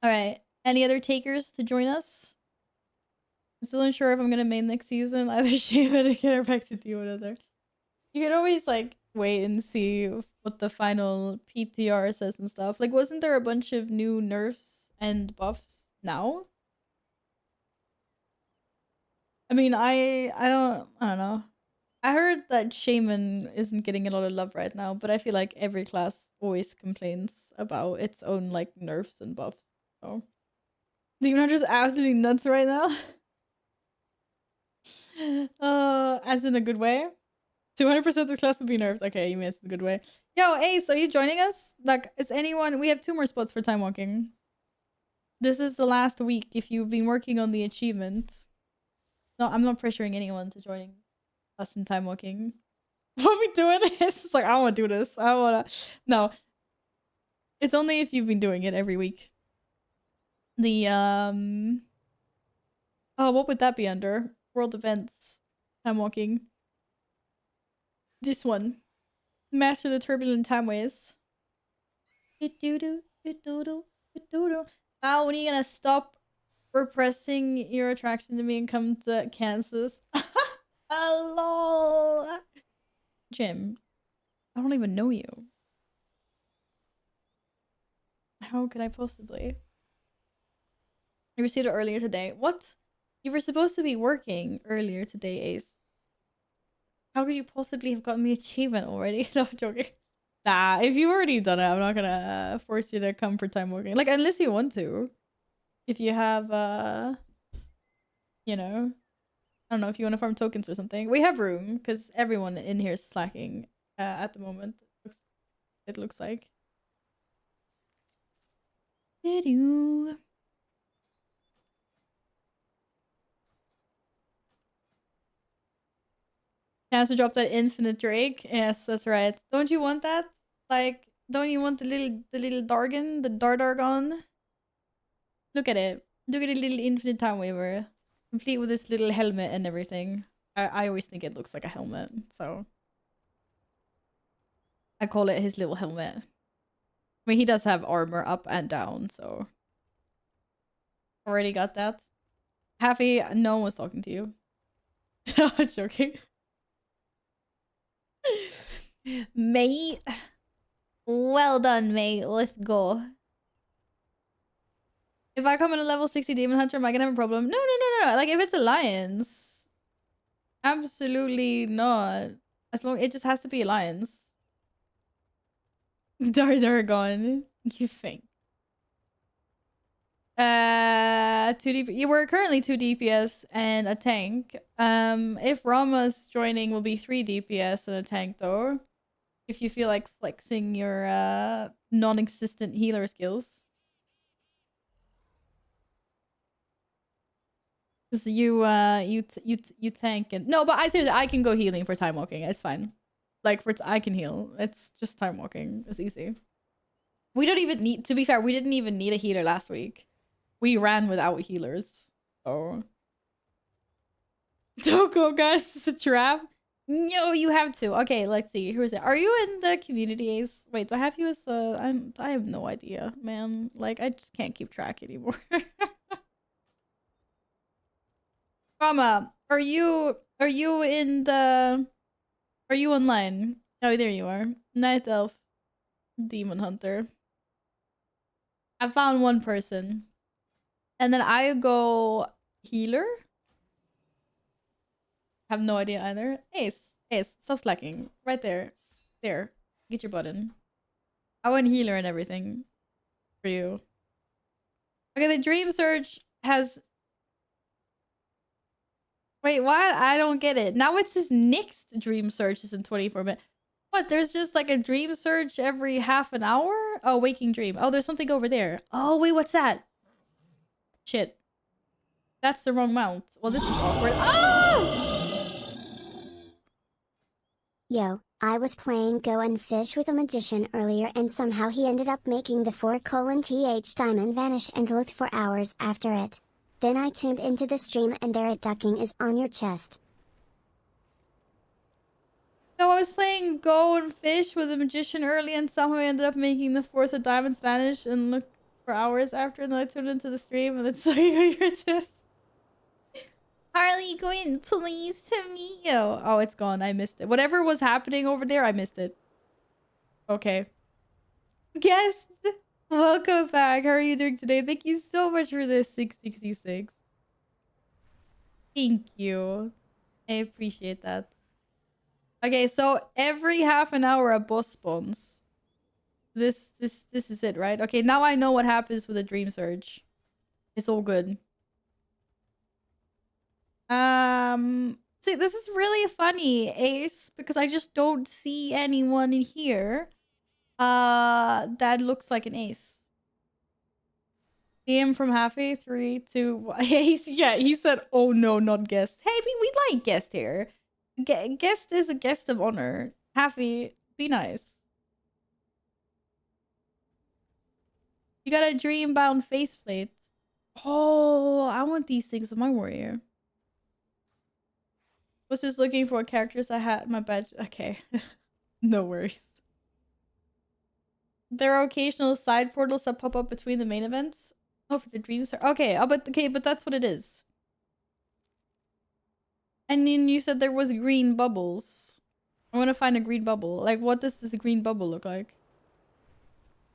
Alright. Any other takers to join us? I'm still unsure if I'm gonna main next season. Either Shiva to get her back to do another. You can always like wait and see what the final PTR says and stuff. Like, wasn't there a bunch of new nerfs and buffs now? I mean, I don't know. I heard that Shaman isn't getting a lot of love right now, but I feel like every class always complains about its own like nerfs and buffs. So Demon Hunter's absolutely nuts right now. As in a good way. 200% this class will be nerfed. Okay, you missed a good way. Yo, Ace, are you joining us? Like, is anyone... We have 2 more spots for time walking. This is the last week if you've been working on the achievement. No, I'm not pressuring anyone to joining us in time walking. What are we doing? It's like, I don't want to do this. I don't want to... No. It's only if you've been doing it every week. The, Oh, what would that be under? World events. Time walking. This one. Master the turbulent timeways. When are you gonna stop repressing your attraction to me and come to Kansas? Hello, Jim. I don't even know you. How could I possibly? I received it earlier today. What? You were supposed to be working earlier today, Ace. How could you possibly have gotten the achievement already? No, I'm joking. Nah, if you've already done it, I'm not gonna force you to come for time working. Like, unless you want to. If you have, you know, I don't know, if you want to farm tokens or something. We have room, because everyone in here is slacking at the moment. It looks like. Did you? Chance to drop that infinite Drake? Yes, that's right. Don't you want that? Like, don't you want the little Dargon? The Dardargon? Look at it. Look at the little infinite time waver. Complete with this little helmet and everything. I always think it looks like a helmet, so I call it his little helmet. I mean, he does have armor up and down, so already got that. Happy, no one was talking to you. Joking. Mate. Well done, mate. Let's go. If I come in a level 60 demon hunter, am I gonna have a problem? No. Like, if it's alliance, absolutely not. As long it just has to be alliance. Dargon, you think? 2 DP. You were currently 2 DPS and a tank. If Rama's joining, will be 3 DPS and a tank though. If you feel like flexing your non-existent healer skills. Because you tank and no, but I seriously, I can go healing for time walking. It's fine. Like I can heal. It's just time walking. It's easy. We don't even need. To be fair, we didn't even need a healer last week. We ran without healers. Oh. Don't go, guys. It's a trap. No, you have to. Okay, let's see. Who is it? Are you in the community, Ace? Wait, do I have you as I have no idea, man. Like, I just can't keep track anymore. Rama, are you in the... Are you online? Oh, there you are. Night Elf. Demon Hunter. I found one person. And then I go healer. Have no idea either. Ace, stop slacking. Right there. There. Get your button. I went healer and everything. For you. Okay, the Dream Surge has... Wait, what? I don't get it. Now it's his next Dream Surge is in 24 minutes. What? There's just like a Dream Surge every half an hour? Oh, Waking Dream. Oh, there's something over there. Oh, wait, what's that? Shit. That's the wrong mount. Well, this is awkward. Oh! Yo, I was playing Go and Fish with a magician earlier and somehow he ended up making the 4:th diamond vanish and looked for hours after it. Then I tuned into the stream and there it ducking is on your chest. No, I was playing Go and Fish with a magician early and somehow I ended up making the 4th of diamonds vanish and look for hours after, and then I tuned into the stream and it's like on your chest. Harley Quinn, please to meet you. Oh, it's gone. I missed it. Whatever was happening over there, I missed it. Okay. Guest, welcome back. How are you doing today? Thank you so much for this 666. Thank you. I appreciate that. Okay, so every half an hour a boss spawns. This is it, right? Okay, now I know what happens with a Dream Surge. It's all good. See, this is really funny, Ace, because I just don't see anyone in here that looks like an Ace. DM from Happy, 3, 2, 1. Yeah, he said, oh no, not guest. Hey, we like guest here. Guest is a guest of honor. Happy, be nice. You got a dream-bound faceplate. Oh, I want these things on my warrior. Was just looking for characters I had my badge. Okay. No worries. There are occasional side portals that pop up between the main events. Oh, for the dreams. Okay, but that's what it is. And then you said there was green bubbles. I want to find a green bubble. Like, what does this green bubble look like?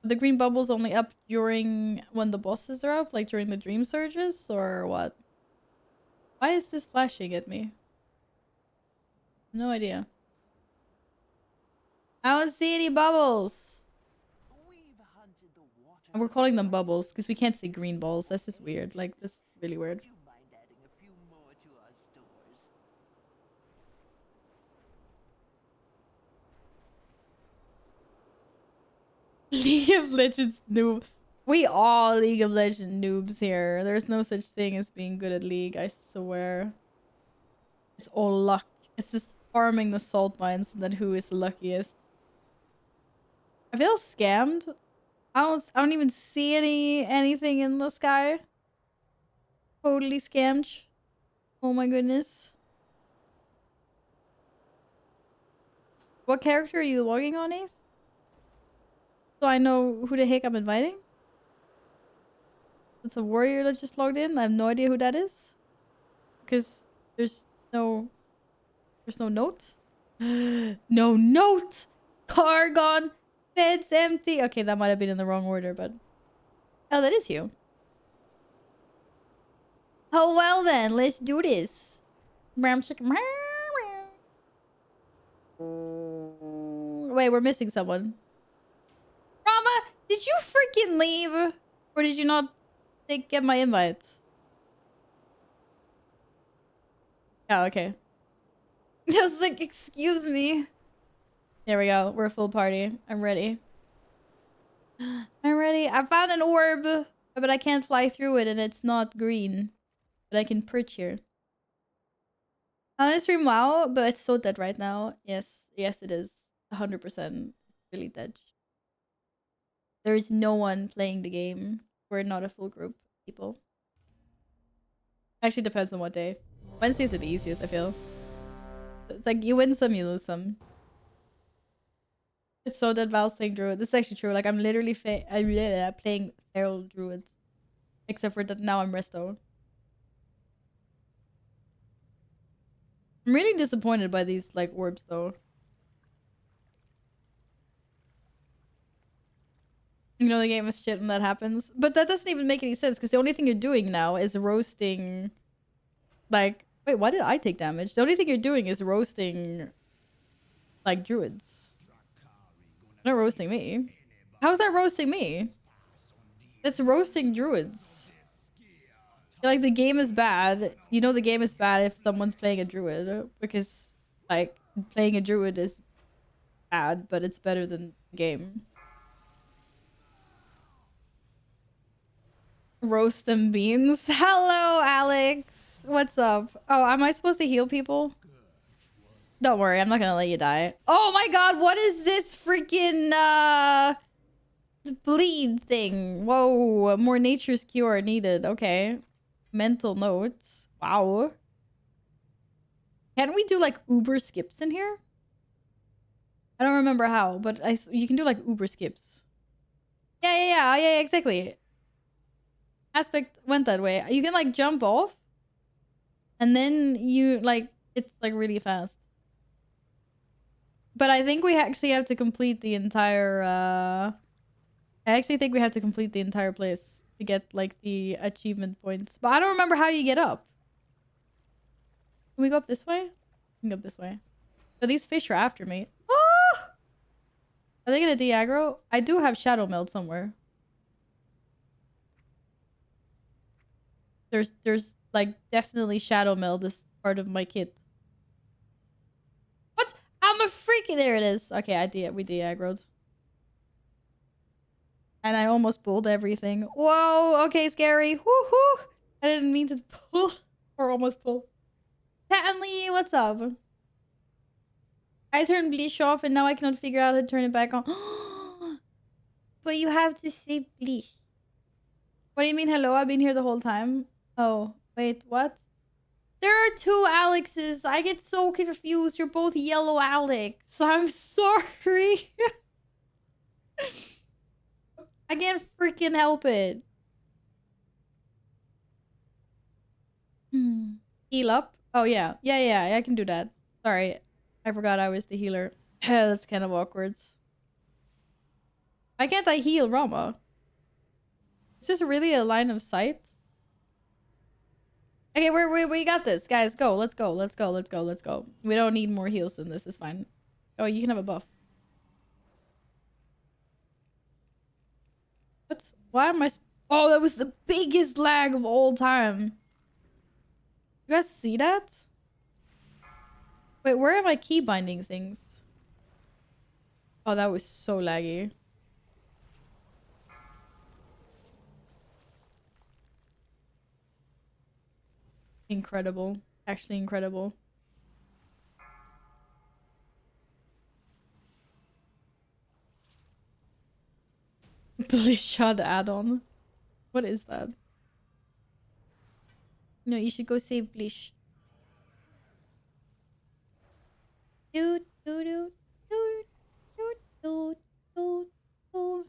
The green bubble's only up during when the bosses are up, like during the dream surges, or what? Why is this flashing at me? No idea. I don't see any bubbles. And we're calling them bubbles because we can't see green balls. That's just weird. Like, this is really weird. League of Legends noob. We all League of Legends noobs here. There's no such thing as being good at League, I swear. It's all luck. It's just farming the salt mines and then who is the luckiest. I feel scammed. I don't even see anything in the sky. Totally scammed. Oh my goodness. What character are you logging on, Ace? So I know who the heck I'm inviting? It's a warrior that just logged in. I have no idea who that is. Because there's no note. No note! Car gone. Bed's empty. Okay, that might have been in the wrong order, but... Oh, that is you. Oh, well then. Let's do this. Wait, we're missing someone. Rama, did you freaking leave? Or did you not get my invite? Oh, okay. I was like, excuse me. There we go. We're a full party. I'm ready. I'm ready. I found an orb, but I can't fly through it and it's not green. But I can perch here. I want to stream WoW, but it's so dead right now. Yes, it is. 100%. It's really dead. There is no one playing the game. We're not a full group of people. Actually, depends on what day. Wednesdays are the easiest, I feel. It's like you win some, you lose some. It's so dead. Val's playing Druid. This is actually true. Like, I'm literally playing Feral Druids. Except for that now I'm Resto. I'm really disappointed by these, like, orbs, though. You know, the game is shit when that happens. But that doesn't even make any sense, because the only thing you're doing now is roasting... Like... Wait, why did I take damage? The only thing you're doing is roasting... Like, druids. Not roasting me. How's that roasting me? That's roasting druids. Like, the game is bad. You know the game is bad if someone's playing a druid. Because, like, playing a druid is bad, but it's better than the game. Roast them beans. Hello, Alex. What's up? Oh, am I supposed to heal people? Don't worry, I'm not gonna let you die. Oh my god, what is this freaking bleed thing? Whoa, more nature's cure needed. Okay. Mental notes. Wow. Can we do like Uber skips in here? I don't remember how, but you can do like Uber skips. Yeah, exactly. Aspect went that way. You can like jump off and then you like it's like really fast. But I think we actually have to complete the entire I actually think we have to complete the entire place to get like the achievement points. But I don't remember how you get up. Can we go up this way? We can go up this way. But these fish are after me. Oh! Are they gonna de-aggro? I do have shadow meld somewhere. There's like definitely shadow meld as part of my kit. I'm a freaking. There it is. Okay, we de-aggroed. And I almost pulled everything. Whoa, okay, scary. Woohoo! I didn't mean to pull or almost pull. Stanley, what's up? I turned bleach off and now I cannot figure out how to turn it back on. But you have to say bleach. What do you mean hello? I've been here the whole time. Oh, wait, what? There are two Alexes. I get so confused. You're both yellow Alex. I'm sorry. I can't freaking help it. Heal up? Oh, yeah. Yeah, I can do that. Sorry. I forgot I was the healer. That's kind of awkward. Why can't I heal Rama? Is this really a line of sight? Okay, we got this. Guys, go. Let's go. We don't need more heals than this. It's fine. Oh, you can have a buff. What? Why am I... Oh, that was the biggest lag of all time. You guys see that? Wait, where am I key binding things? Oh, that was so laggy. Incredible. Actually incredible. Blishad add-on. What is that? No, you should go save Blish. Doot, doot, doot, doot, doot, doot, doot, doot.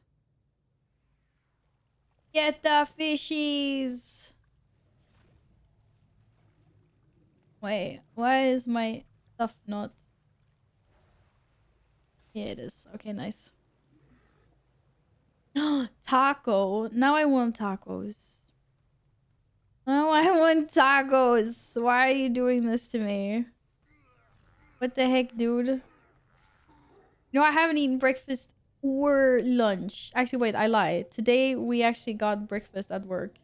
Get the fishies! Wait, why is my stuff not... Yeah, it is. Okay, nice. Taco. Now I want tacos. Oh, I want tacos. Why are you doing this to me? What the heck, dude? You know, I haven't eaten breakfast or lunch. Actually, wait, I lie. Today, we actually got breakfast at work.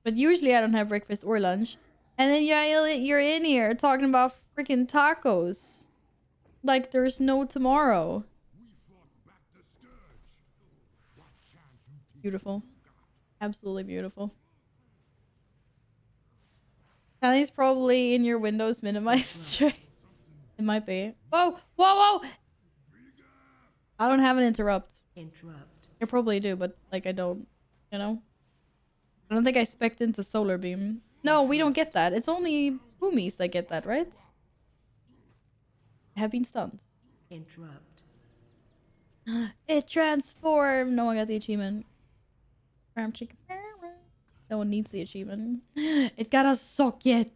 But usually, I don't have breakfast or lunch. And then you're in here talking about freaking tacos. Like there's no tomorrow. Beautiful. Absolutely beautiful. Kelly's probably in your Windows minimized tray. It might be. Whoa! Whoa! Whoa! I don't have an interrupt. I probably do, but like I don't. You know? I don't think I spec'd into Solar Beam. No, we don't get that. It's only boomies that get that, right? I have been stunned. Interrupt. It transformed! No one got the achievement. Chicken. No one needs the achievement. It got a socket!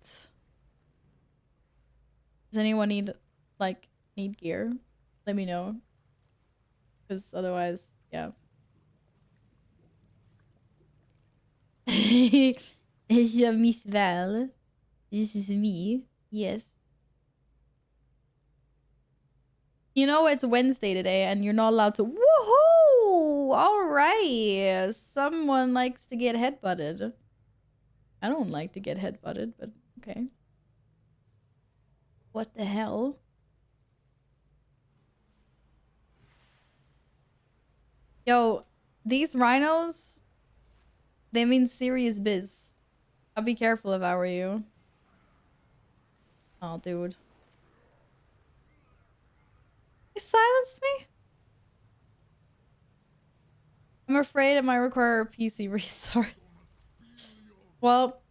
Does anyone need gear? Let me know. Because otherwise, yeah. Miss Val. This is me. Yes. You know it's Wednesday today and you're not allowed to... Woohoo! Alright! Someone likes to get headbutted. I don't like to get headbutted, but okay. What the hell? Yo, these rhinos... They mean serious biz. I'll be careful if I were you. Oh, dude. He silenced me? I'm afraid it might require a PC restart. Well,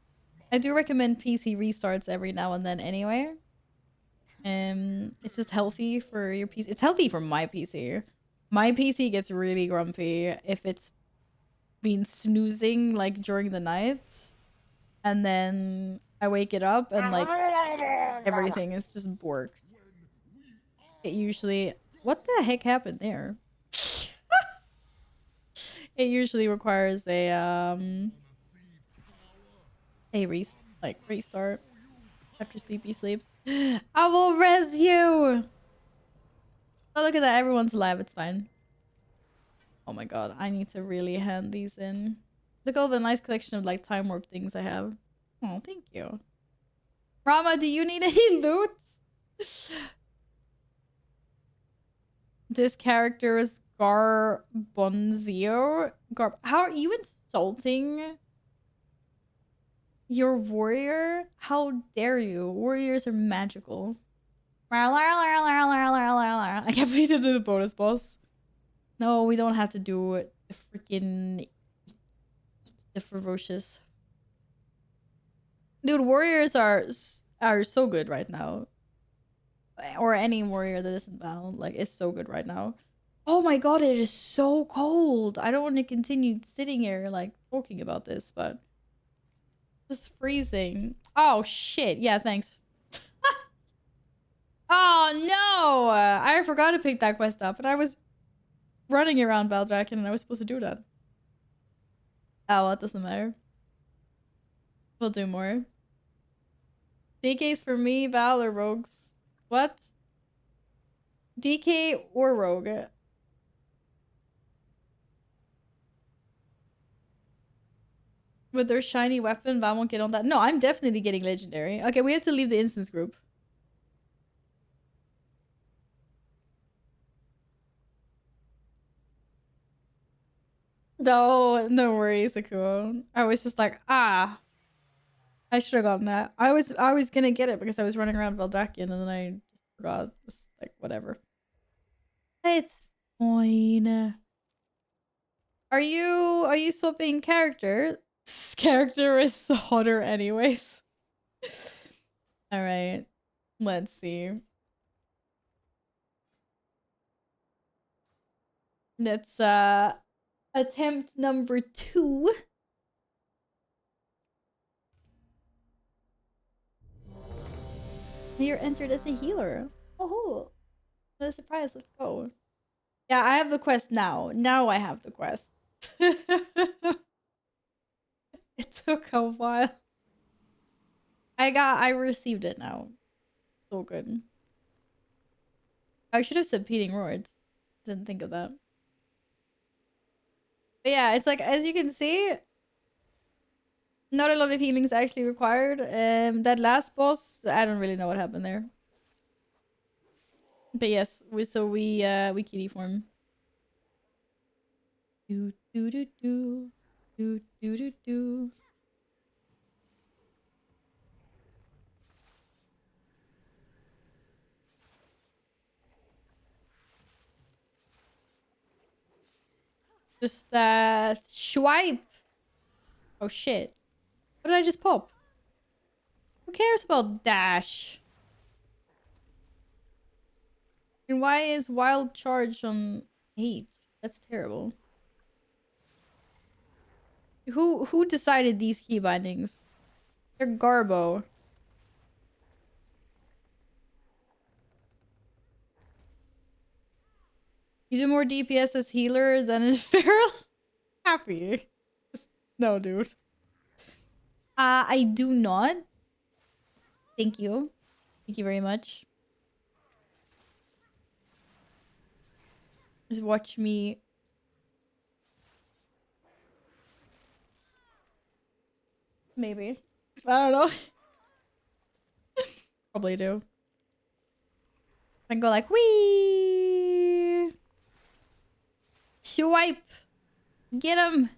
I do recommend PC restarts every now and then anyway. It's just healthy for your PC. It's healthy for my PC. My PC gets really grumpy if it's been snoozing like during the night. And then I wake it up and like everything is just borked. It usually... What the heck happened there? It usually requires a restart after Sleepy sleeps. I will res you! Oh, look at that. Everyone's alive. It's fine. Oh my god. I need to really hand these in. Look at all the nice collection of like time warp things I have. Oh, thank you. Rama, do you need any loot? This character is Garbonzio. How are you insulting your warrior? How dare you? Warriors are magical. I can't believe to do the bonus boss. No, we don't have to do it. The ferocious. Dude, warriors are so good right now. Or any warrior that isn't bound, like, is so good right now. Oh my god, it is so cold. I don't want to continue sitting here, like, talking about this, but it's freezing. Oh shit. Yeah, thanks. Oh no! I forgot to pick that quest up, and I was running around Valdraken, and I was supposed to do that. Oh, well, it doesn't matter. We'll do more. DK's for me, Val, or Rogues. What? DK or Rogue? With their shiny weapon, Val won't get on that. No, I'm definitely getting legendary. Okay, we have to leave the instance group. No, no worries, Akuo. I was just like, I should have gotten that. I was gonna get it because I was running around Valdakian and then I just forgot. Just like whatever. It's fine. Are you swapping character? This character is hotter anyways. Alright. Let's see. Let's attempt number 2. You're entered as a healer. Oh, what a surprise. Let's go. Yeah, I have the quest now. Now I have the quest. It took a while. I received it now. So good. I should have said Peating Roared. Didn't think of that. But yeah, it's like, as you can see, not a lot of healing is actually required. That last boss, I don't really know what happened there. But yes, we kitty form. Do do do do do do do do. Just swipe. Oh shit. What did I just pop? Who cares about dash? And why is wild charge on H? That's terrible. Who decided these key bindings? They're Garbo. You do more DPS as healer than as feral? Happy. No, dude. I do not. Thank you. Thank you very much. Just watch me. Maybe. I don't know. Probably do. I can go like, wee. Swipe. Get him.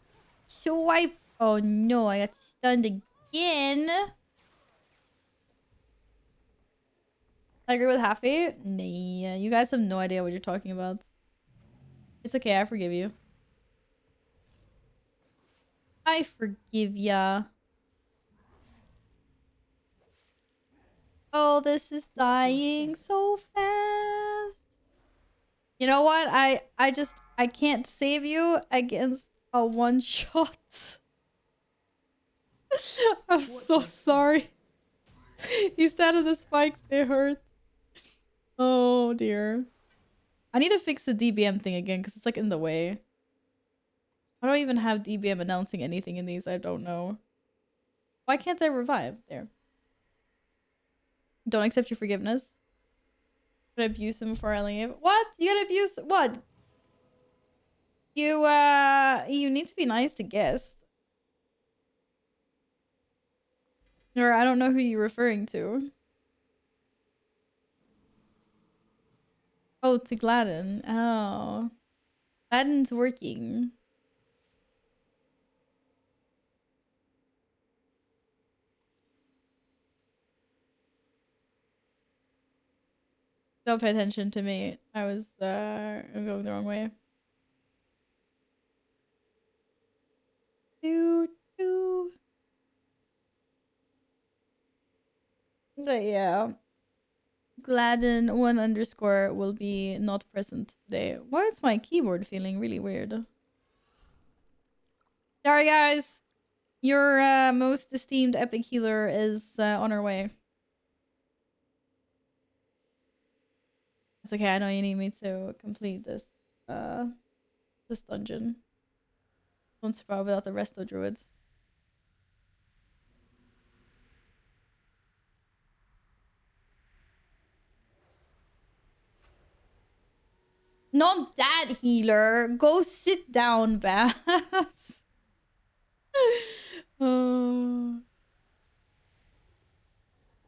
Swipe. Oh no, I got stunned again. I agree with Happy. Nah, you guys have no idea what you're talking about. It's okay, I forgive you. I forgive ya. Oh, this is dying so fast. You know what? I can't save you against a one shot. I'm so sorry. You started the spikes, they hurt. Oh dear. I need to fix the DBM thing again because it's like in the way. I don't even have DBM announcing anything in these. I don't know. Why can't I revive? There. Don't accept your forgiveness. Gonna abuse him before I leave. What? You gonna abuse what? You need to be nice to guests. Or I don't know who you're referring to. Oh, to Gladden. Oh. Gladden's working. Don't pay attention to me. I was going the wrong way. Doo doo. But yeah. Gladden 1 underscore will be not present today. Why is my keyboard feeling really weird? Sorry guys. Your most esteemed epic healer is on her way. It's okay, I know you need me to complete this this dungeon. Won't survive without the resto druids. Not that healer. Go sit down, Bass.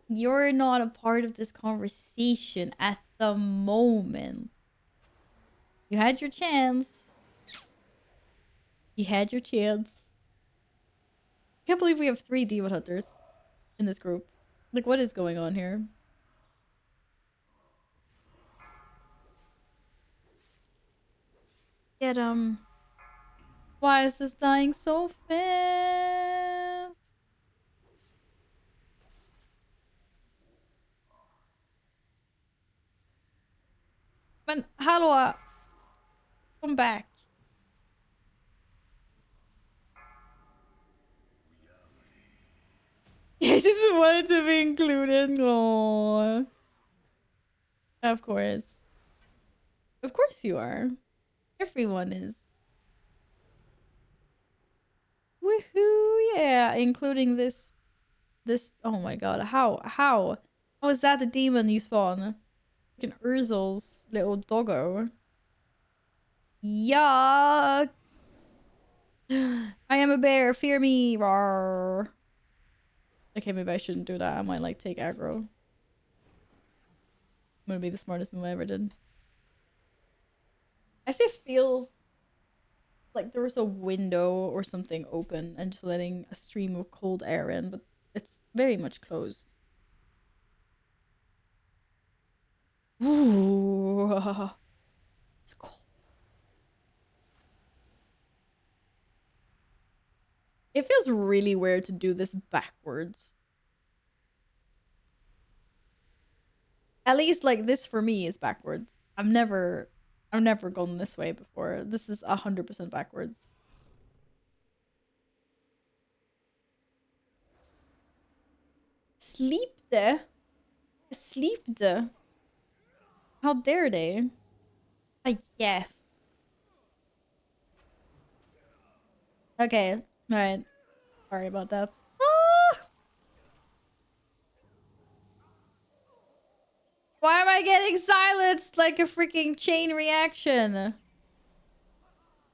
You're not a part of this conversation at the moment. You had your chance. You had your chance. I can't believe we have 3 Demon Hunters in this group. Like, what is going on here? Get Why is this dying so fast? Men hallå! Come back. I just wanted to be included. Aww. Of course. Of course you are. Everyone is. Woohoo! Yeah, including this. Oh my god! How is that the demon you spawn? Fucking Urzel's little doggo. Yuck! I am a bear. Fear me! Rawr. Okay, maybe I shouldn't do that. I might like take aggro. I'm gonna be the smartest move I ever did. Actually feels like there was a window or something open and just letting a stream of cold air in, but it's very much closed. Ooh. It's cold. It feels really weird to do this backwards. At least like this for me is backwards. I've never gone this way before. This is 100% backwards. Sleepte? Sleepte? How dare they? Yeah. Okay. Alright. Sorry about that. Ah! Why am I getting silenced like a freaking chain reaction?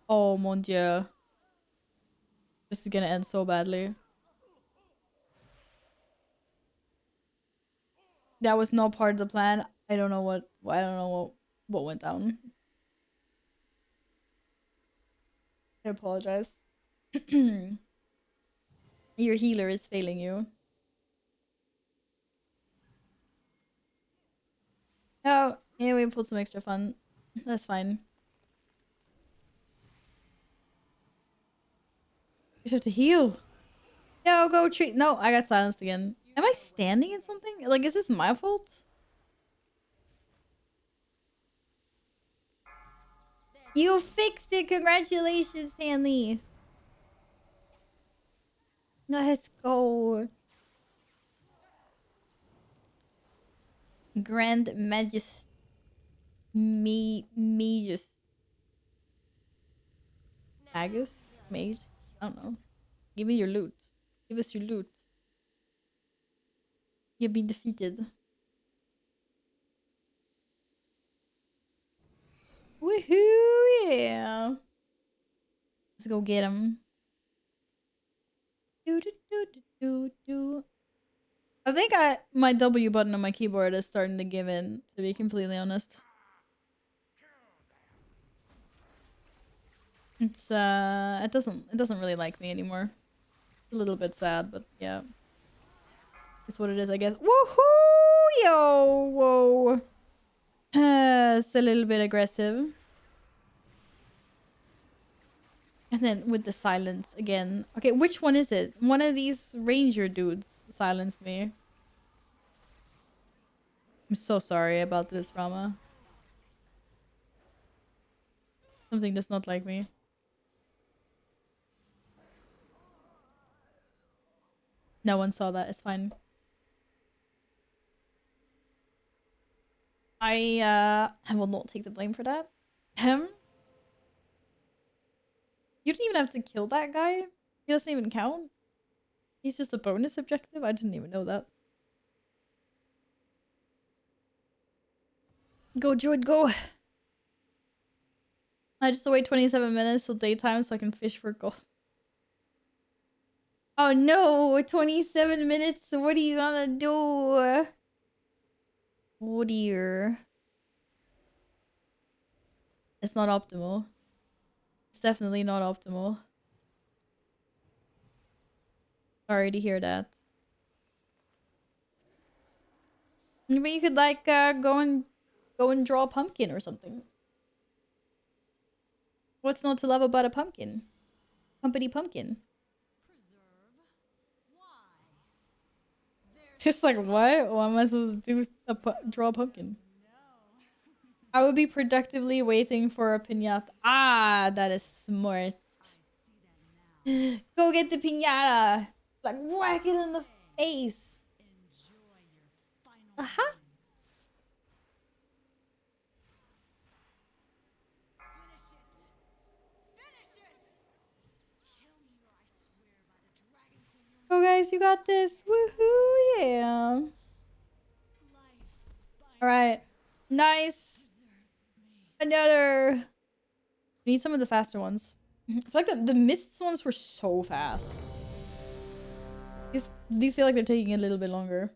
Oh mon dieu. This is gonna end so badly. That was not part of the plan. I don't know what went down. I apologize. Your healer is failing you. Oh, yeah, we pulled some extra fun. That's fine. You have to heal. No, go treat. No, I got silenced again. Am I standing in something? Like, is this my fault? You fixed it! Congratulations, Stanley! Let's go. Grand Magus. Magus. Magus? Mage? I don't know. Give me your loot. Give us your loot. You've been defeated. Woohoo! Yeah. Let's go get him. Do, do, do, do, do, do. I think my W button on my keyboard is starting to give in, to be completely honest. It doesn't really like me anymore. A little bit sad, but yeah. It's what it is, I guess. Woohoo! Yo! Whoa. It's a little bit aggressive. And then with the silence again. Okay, which one is it? One of these ranger dudes silenced me. I'm so sorry about this, Rama. Something does not like me. No one saw that. It's fine. I will not take the blame for that. Him? You didn't even have to kill that guy? He doesn't even count? He's just a bonus objective? I didn't even know that. Go, Druid, go! I just wait 27 minutes till daytime so I can fish for gold. Oh no! 27 minutes? What are you gonna do? Oh dear. It's not optimal. It's definitely not optimal. Sorry to hear that. Maybe you could like go and draw a pumpkin or something. What's not to love about a pumpkin? Pumpity pumpkin. Just like what? Why am I supposed to do draw a pumpkin? I would be productively waiting for a piñata. Ah, that is smart. Go get the piñata. Like whack it in the face. Uh-huh. Go guys, you got this. Woohoo, yeah. Alright. Nice. Another. We need some of the faster ones. I feel like the mists ones were so fast. These feel like they're taking a little bit longer.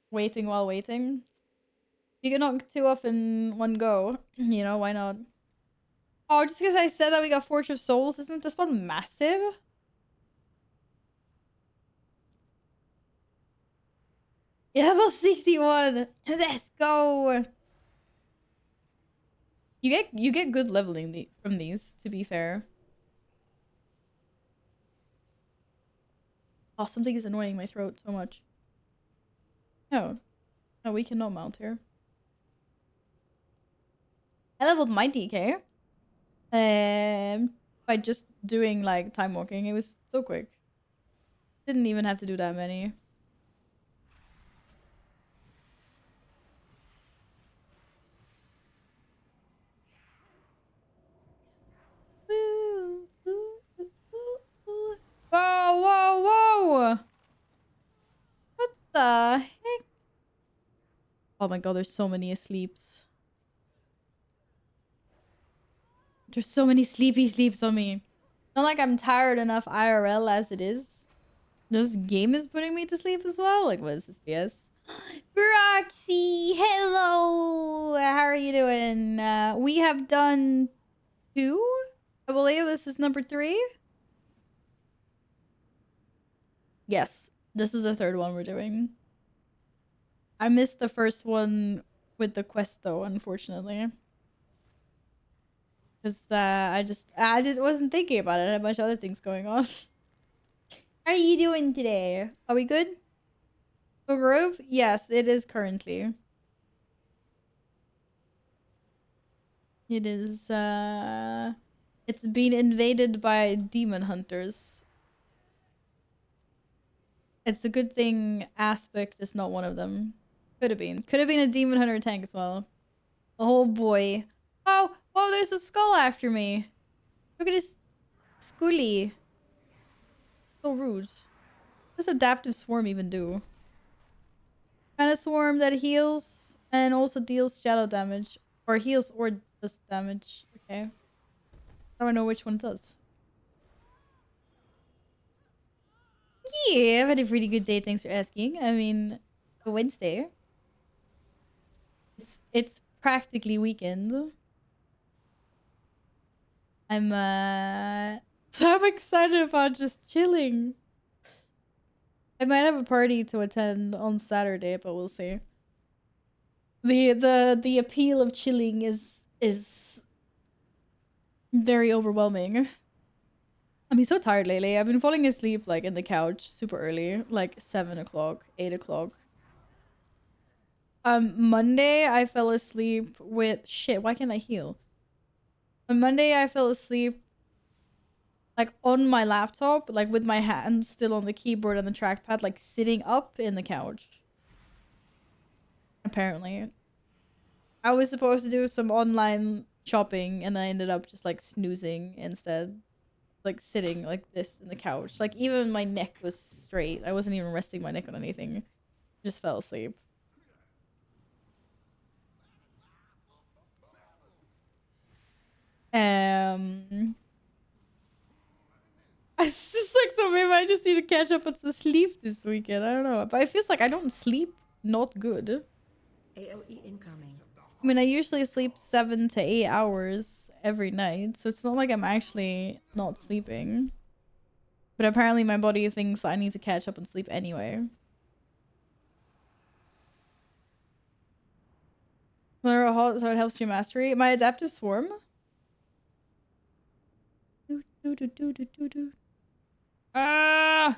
Waiting while waiting. You can knock 2 off in one go. You know, why not? Oh, just because I said that we got Forge of Souls, isn't this one massive? Yeah, level 61. Let's go. You get good leveling from these, to be fair. Oh, something is annoying my throat so much. No. No, we cannot mount here. I leveled my DK. By just doing like time walking. It was so quick. Didn't even have to do that many. Whoa, whoa, whoa! What the heck? Oh my god, there's so many sleeps. There's so many sleepy sleeps on me. Not like I'm tired enough IRL as it is. This game is putting me to sleep as well? Like, what is this BS? Broxy, hello! How are you doing? We have done 2? I believe this is number 3? Yes, this is the 3rd one we're doing. I missed the first one with the quest though, unfortunately. Because I just wasn't thinking about it. I had a bunch of other things going on. How are you doing today? Are we good? The grove? Yes, it is currently. It is, it's been invaded by demon hunters. It's a good thing Aspect is not one of them. Could have been. Could have been a demon hunter tank as well. Oh boy. Oh, oh, there's a skull after me. Look at this schoolie. So rude. What does adaptive swarm even do? Kind of swarm that heals and also deals shadow damage. Or heals or does damage. Okay. I don't know which one it does. Yeah, I've had a pretty good day, thanks for asking. I mean, a Wednesday. It's practically weekend. I'm so I'm excited about just chilling. I might have a party to attend on Saturday, but we'll see. The appeal of chilling is very overwhelming. I'm so tired lately. I've been falling asleep like in the couch super early, like 7 o'clock, 8 o'clock. Monday I fell asleep with shit. Why can't I heal? On Monday I fell asleep like on my laptop, like with my hand still on the keyboard and the trackpad, like sitting up in the couch. Apparently, I was supposed to do some online shopping and I ended up just like snoozing instead, like sitting like this in the couch. Like even my neck was straight. I wasn't even resting my neck on anything. Just fell asleep. It's just like, so maybe I just need to catch up on some sleep this weekend. I don't know, but it feels like I don't sleep not good. AOE incoming. I mean, I usually sleep 7 to 8 hours every night, so it's not like I'm actually not sleeping. But apparently my body thinks I need to catch up and sleep anyway. So it helps your mastery. My adaptive swarm? Ah!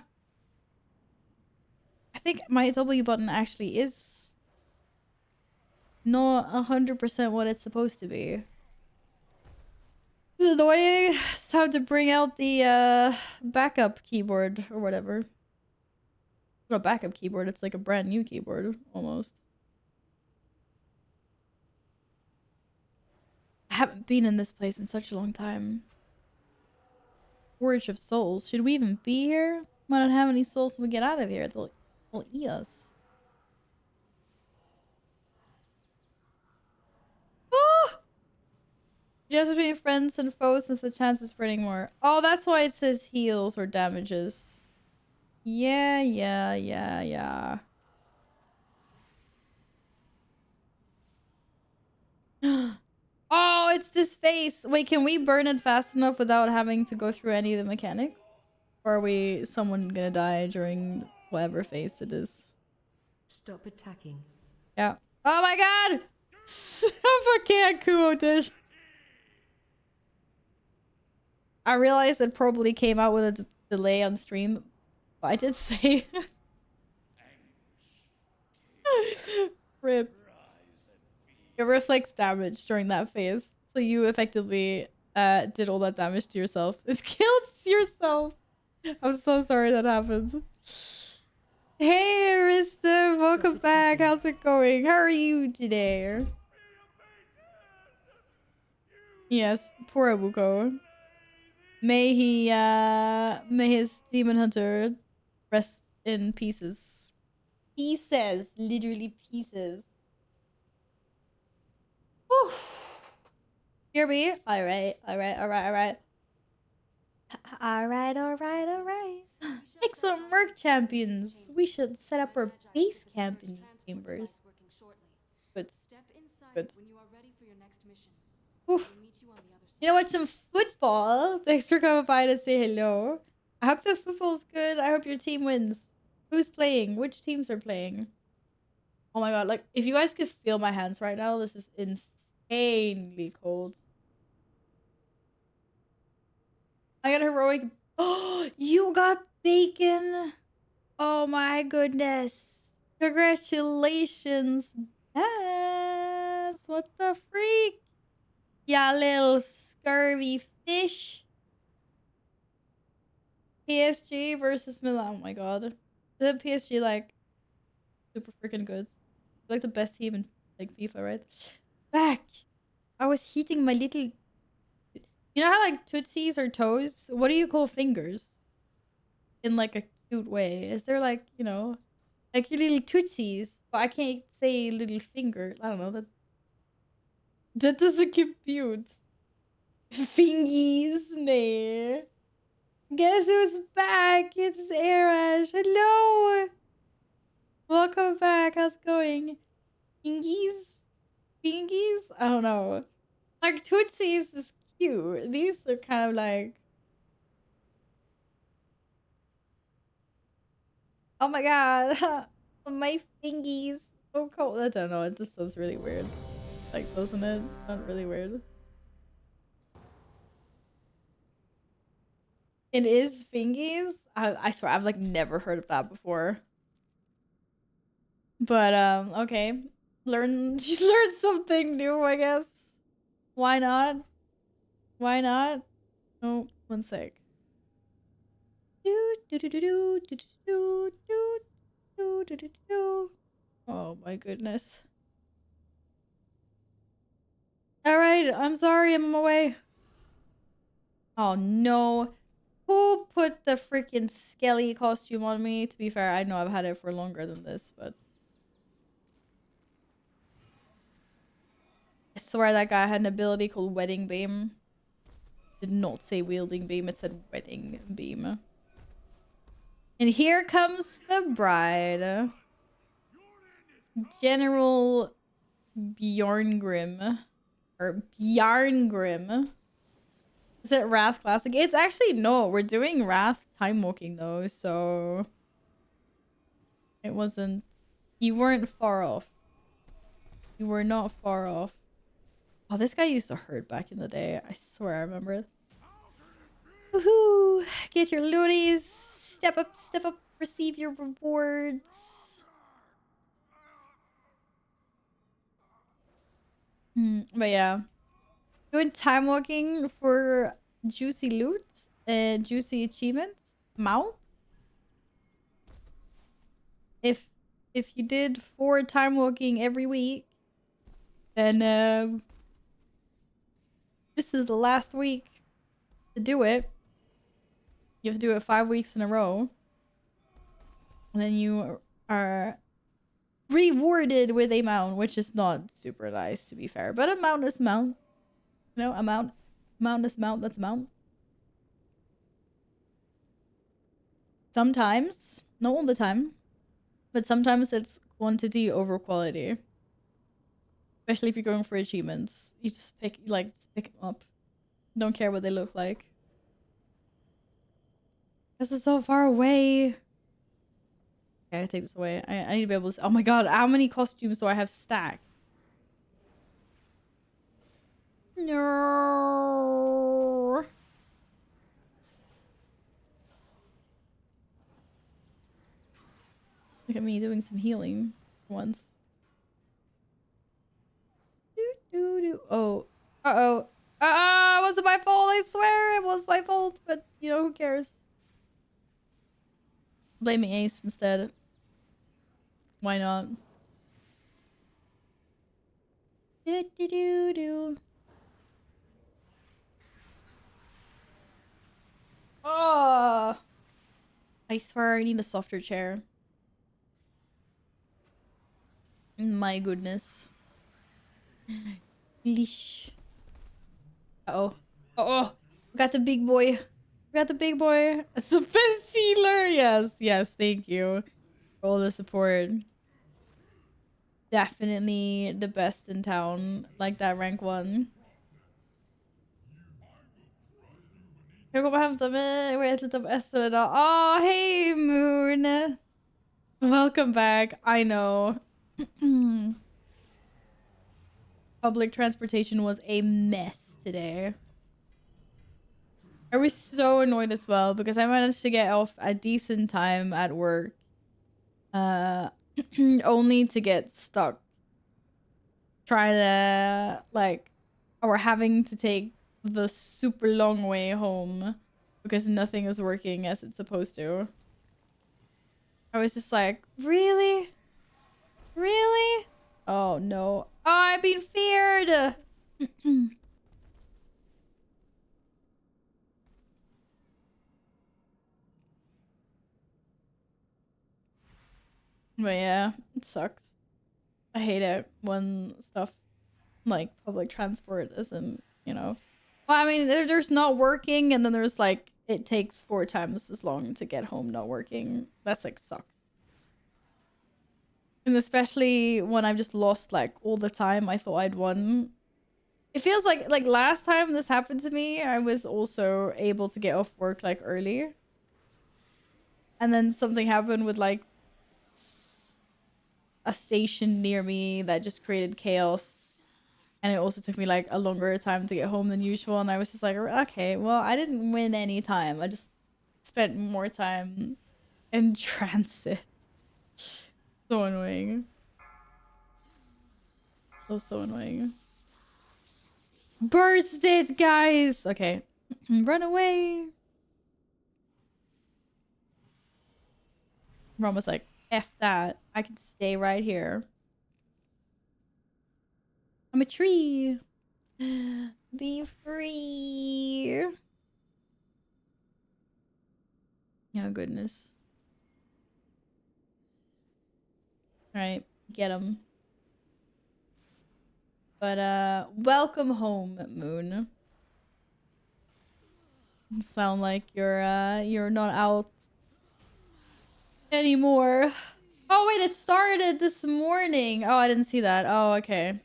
I think my W button actually is not 100% what it's supposed to be. This is annoying. It's time to bring out the backup keyboard or whatever. It's not a backup keyboard, it's like a brand new keyboard almost. I haven't been in this place in such a long time. Forge of Souls. Should we even be here? Might not have any souls when we get out of here. They'll eat us. Oh! Just between friends and foes since the chance of spreading more. Oh, that's why it says heals or damages. Yeah. Oh, it's this face. Wait, can we burn it fast enough without having to go through any of the mechanics? Or are someone gonna die during whatever phase it is? Stop attacking. Yeah. Oh my god! I can't quote it. I realized it probably came out with a delay on stream, but I did say RIP. It reflects damage during that phase. So you effectively did all that damage to yourself. It killed yourself. I'm so sorry that happened. Hey Arista, welcome back. How's it going? How are you today? Yes, poor Abuko. May his demon hunter rest in pieces. Pieces, literally pieces. Whew. Hear me? Alright. Excellent work, champions. We should set up our base camp in these chambers. Good. Oof. You know what? Some football. Thanks for coming by to say hello. I hope the football's good. I hope your team wins. Who's playing? Which teams are playing? Oh my god, like, if you guys could feel my hands right now, this is insanely cold. I got heroic. Oh, you got bacon. Oh my goodness. Congratulations. Yes. What the freak? Yeah, little scurvy fish. PSG versus Milan. Oh my god. The PSG like super freaking good. Like the best team in like FIFA, right? Back. I was heating my little. You know how like tootsies or toes? What do you call fingers? In like a cute way. Is there like, you know, like your little tootsies? But I can't say little finger. I don't know. That doesn't compute. Fingies, nee. Guess who's back? It's Arash. Hello. Welcome back. How's it going? Fingies? fingies? I don't know. Like Tootsies is cute. These are kind of like, oh my god, my fingies. So cold. I don't know. It just sounds really weird. Like, doesn't it? Sound really weird. It is fingies. I swear I've like never heard of that before. But okay. Learn something new, I guess. Why not? Why not? Oh, one sec. Oh my goodness. Alright, I'm sorry, I'm away. Oh no. Who put the freaking Skelly costume on me? To be fair, I know I've had it for longer than this, but I swear that guy had an ability called Wedding Beam. Did not say wielding beam, it said wedding beam. And here comes the bride. General Bjorngrim. Or Bjarngrim. Is it Wrath Classic? It's actually no, we're doing Wrath Time Walking though, so it wasn't, you weren't far off. You were not far off. Oh, this guy used to hurt back in the day. I swear I remember. Woohoo! Get your looties. Step up, receive your rewards. But yeah. Doing time walking for juicy loot and juicy achievements. Mount. If you did 4 time walking every week, then this is the last week to do it. You have to do it 5 weeks in a row. And then you are rewarded with a mount, which is not super nice to be fair. But a mount is mount. You know, a mount is mount, that's mount. Sometimes, not all the time, but sometimes it's quantity over quality. Especially if you're going for achievements. You just pick them up. Don't care what they look like. This is so far away. Okay, I take this away. I need to be able to... Oh my god, how many costumes do I have stacked? No. Look at me doing some healing once. Oh. Uh-oh. It wasn't my fault, I swear. It was my fault, but, you know, who cares? Blaming Ace instead. Why not? Oh! I swear I need a softer chair. My goodness. Leash. Uh-oh. Uh-oh! We got the big boy. We got the big boy. A Sophisticated Sealer! Yes, yes, thank you for all the support. Definitely the best in town. Like that rank 1. Jag kommer hämta mig och äta lite av Ester idag. Oh, hey Moon! Welcome back. I know. Public transportation was a mess today. I was so annoyed as well because I managed to get off a decent time at work. Only to get stuck. Trying to, like, or having to take the super long way home because nothing is working as it's supposed to. I was just like, really? Really? Oh no. Oh, I've been feared! But yeah, it sucks. I hate it when stuff like public transport isn't, you know. Well, I mean, there's not working, and then there's like, it takes 4 times as long to get home not working. That's like sucks. And especially when I've just lost like all the time I thought I'd won. It feels like last time this happened to me, I was also able to get off work like early. And then something happened with like a station near me that just created chaos. And it also took me like a longer time to get home than usual. And I was just like, okay, well, I didn't win any time. I just spent more time in transit. So annoying. So annoying. Burst it, guys! Okay. Run away. Ron was like, F that. I can stay right here. I'm a tree. Be free. Oh, goodness. Alright, get him. But, welcome home, Moon. Sound like you're not out anymore. Oh, wait, it started this morning. Oh, I didn't see that. Oh, okay.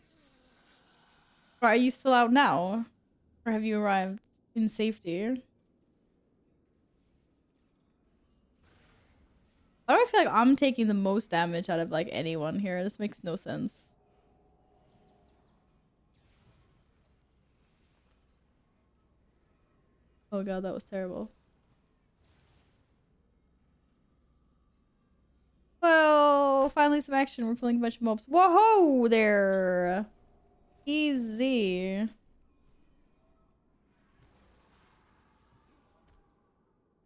Are you still out now? Or have you arrived in safety? Why do I feel like I'm taking the most damage out of like anyone here? This makes no sense. Oh god, that was terrible. Well, finally some action. We're pulling a bunch of mobs. Whoa there! Easy.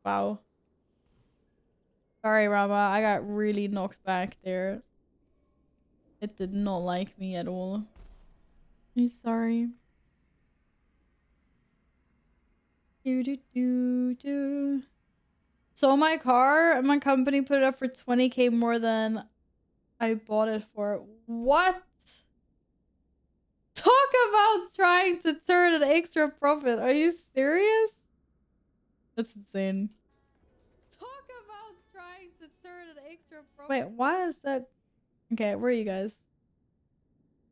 Wow. Sorry, Rama. I got really knocked back there. It did not like me at all. I'm sorry. Do do do do. So my car, my company put it up for 20k more than I bought it for. What? Talk about trying to turn an extra profit. Are you serious? That's insane. Talk about trying to turn an extra profit. Wait, why is that? Okay, where are you guys?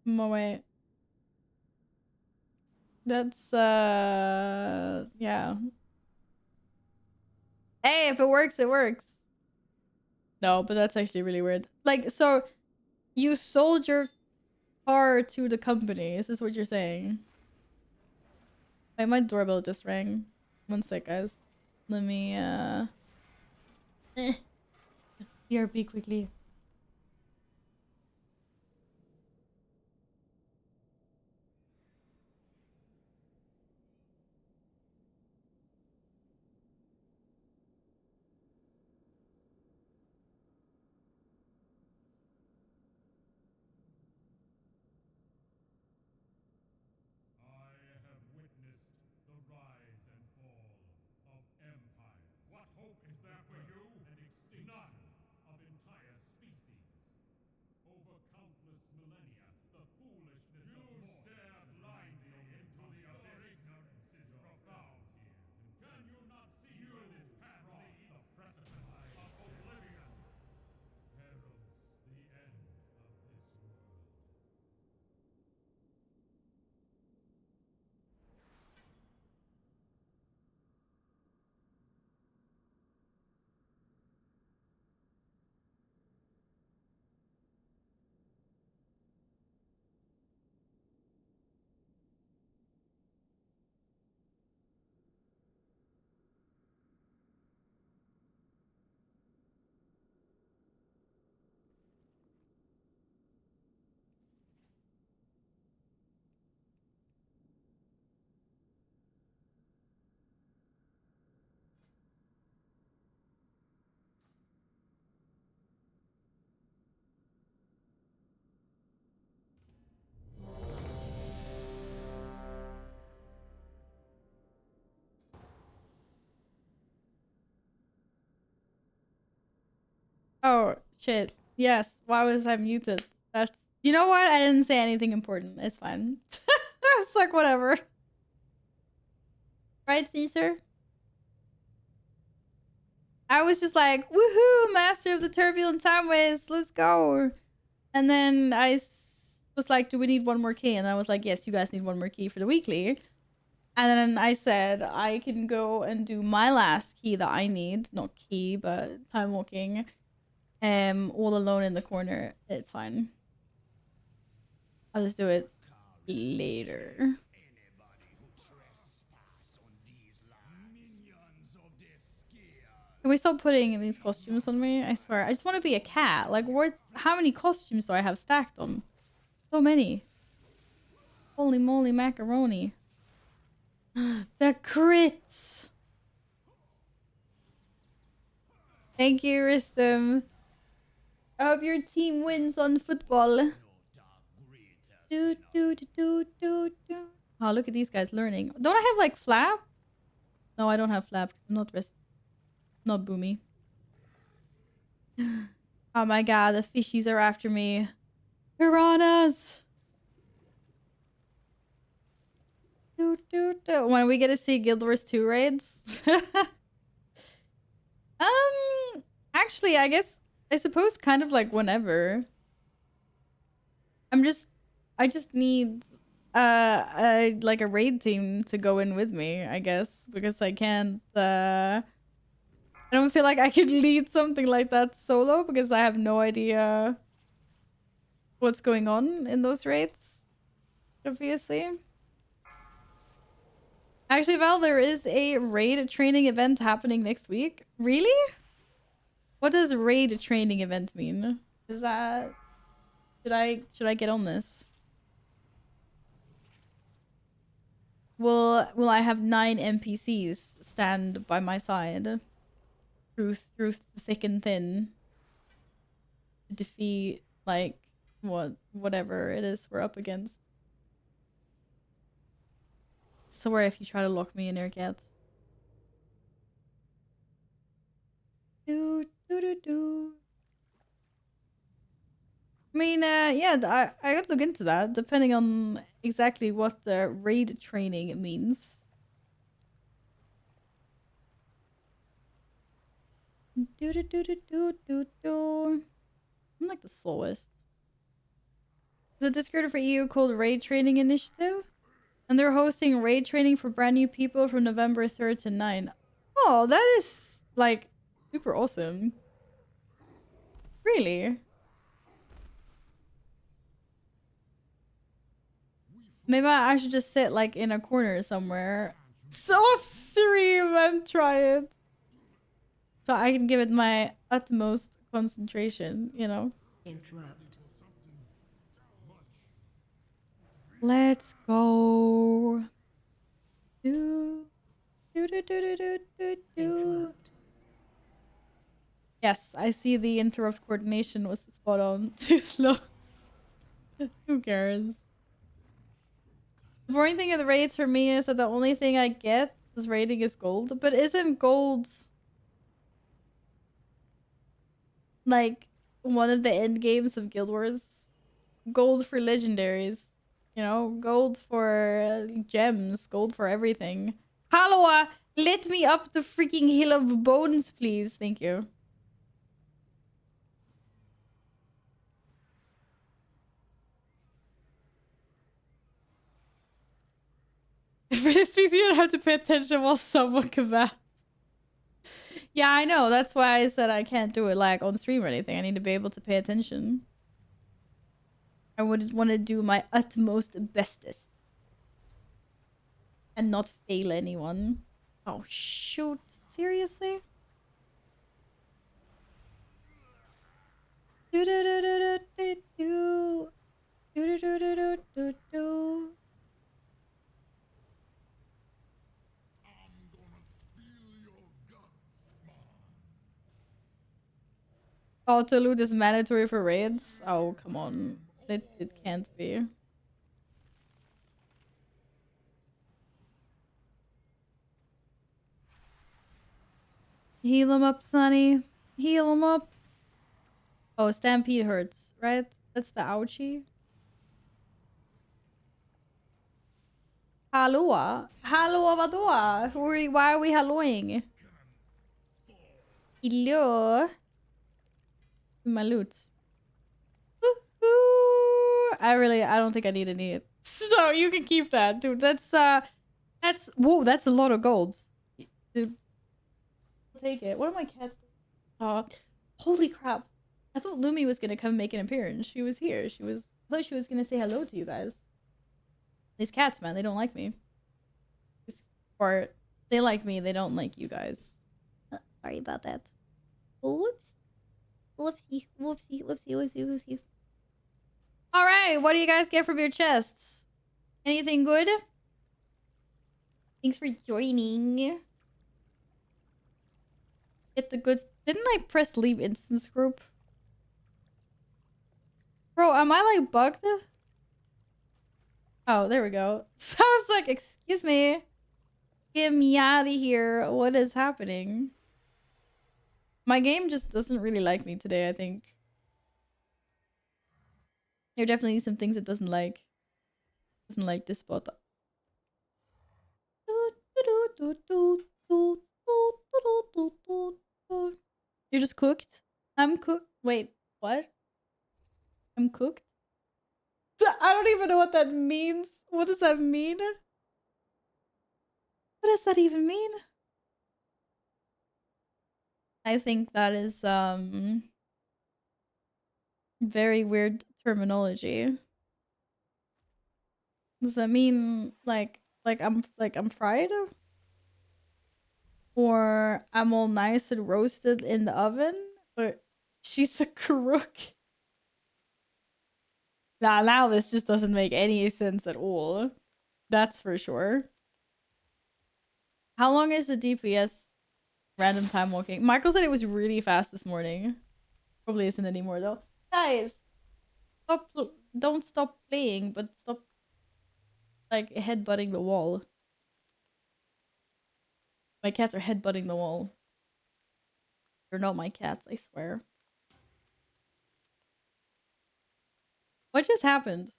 Oh, wait. That's, yeah. Hey, if it works, it works. No, but that's actually really weird. Like, so you sold your car to the company. Is this what you're saying? Wait, my doorbell just rang. One sec, guys. Let me, BRB quickly. Oh, shit. Yes. Why was I muted? That's... You know what? I didn't say anything important. It's fine. It's like, whatever. Right, Caesar? I was just like, woohoo, master of the turbulent timeways. Let's go. And then was like, do we need one more key? And I was like, yes, you guys need one more key for the weekly. And then I said, I can go and do my last key that I need. Not key, but time walking. All alone in the corner. It's fine. I'll just do it later. Can we stop putting these costumes on me? I swear. I just want to be a cat. Like, how many costumes do I have stacked on? So many. Holy moly macaroni. The crits. Thank you, Ristum. I hope your team wins on football. Do, do, do, do, do, do. Oh, look at these guys learning. Don't I have like flap? No, I don't have flap because I'm not boomy. Oh my god, the fishies are after me. Piranhas! When we get to see Guild Wars 2 raids? Actually, I suppose kind of like whenever. I just need like a raid team to go in with me, I guess, because I can't I don't feel like I could lead something like that solo because I have no idea what's going on in those raids, obviously. Actually, Val, there is a raid training event happening next week. Really? What does raid training event mean? Is that... Should I get on this? Will I have 9 NPCs stand by my side through thick and thin to defeat like whatever it is we're up against? Swear if you try to lock me in here, cat. Do do do do. I mean, yeah, I could look into that, depending on exactly what the raid training means. Do do do do do do do. I'm like the slowest. There's a Discord for EU called Raid Training Initiative, and they're hosting raid training for brand new people from November 3rd to 9th. Oh, that is like super awesome. Really? Maybe I should just sit like in a corner somewhere, off stream and try it. So I can give it my utmost concentration, you know? Interrupt. Let's go. Do, do, do, do, do, do, do, do. Interrupt. Yes, I see the interrupt coordination was spot on. Too slow. Who cares? The boring thing of the raids for me is that the only thing I get is rating is gold. But isn't gold like one of the end games of Guild Wars? Gold for legendaries. You know, gold for gems, gold for everything. Halloa, let me up the freaking hill of bones, please. Thank you. For this piece, you don't have to pay attention while someone combats. Yeah, I know. That's why I said I can't do it like on stream or anything. I need to be able to pay attention. I would want to do my utmost bestest. And not fail anyone. Oh, shoot. Seriously? Do do do do do do do do do do do do do. Auto loot is mandatory for raids? Oh, come on. It can't be. Heal him up, Sonny. Heal him up. Oh, Stampede hurts, right? That's the ouchie. Hallå? Hallå vadå? Why are we hallåing? Hello? My loot. I don't think I need any. So you can keep that, dude. Whoa, that's a lot of golds. Dude, I'll take it. What are my cats doing? Holy crap. I thought Lumi was gonna come make an appearance. She was here. I thought she was gonna say hello to you guys. These cats, man, they don't like me. Or they like me, they don't like you guys. Sorry about that. Whoops. Whoopsie. Whoopsie. Whoopsie. Whoopsie. Whoopsie. Alright, what do you guys get from your chests? Anything good? Thanks for joining. Get the goods. Didn't I press leave instance group? Bro, am I like bugged? Oh, there we go. So I was like, excuse me. Get me out of here. What is happening? My game just doesn't really like me today, I think. There are definitely some things it doesn't like. Doesn't like this spot. You're just cooked? I'm cooked. Wait, what? I'm cooked? I don't even know what that means. What does that mean? What does that even mean? I think that is very weird terminology. Does that mean like I'm fried? Or I'm all nice and roasted in the oven? Or she's a crook? Now this just doesn't make any sense at all. That's for sure. How long is the DPS random time walking? Michael said it was really fast this morning. Probably isn't anymore though. Guys, don't stop playing, but stop like headbutting the wall. My cats are headbutting the wall. They're not my cats, I swear. What just happened?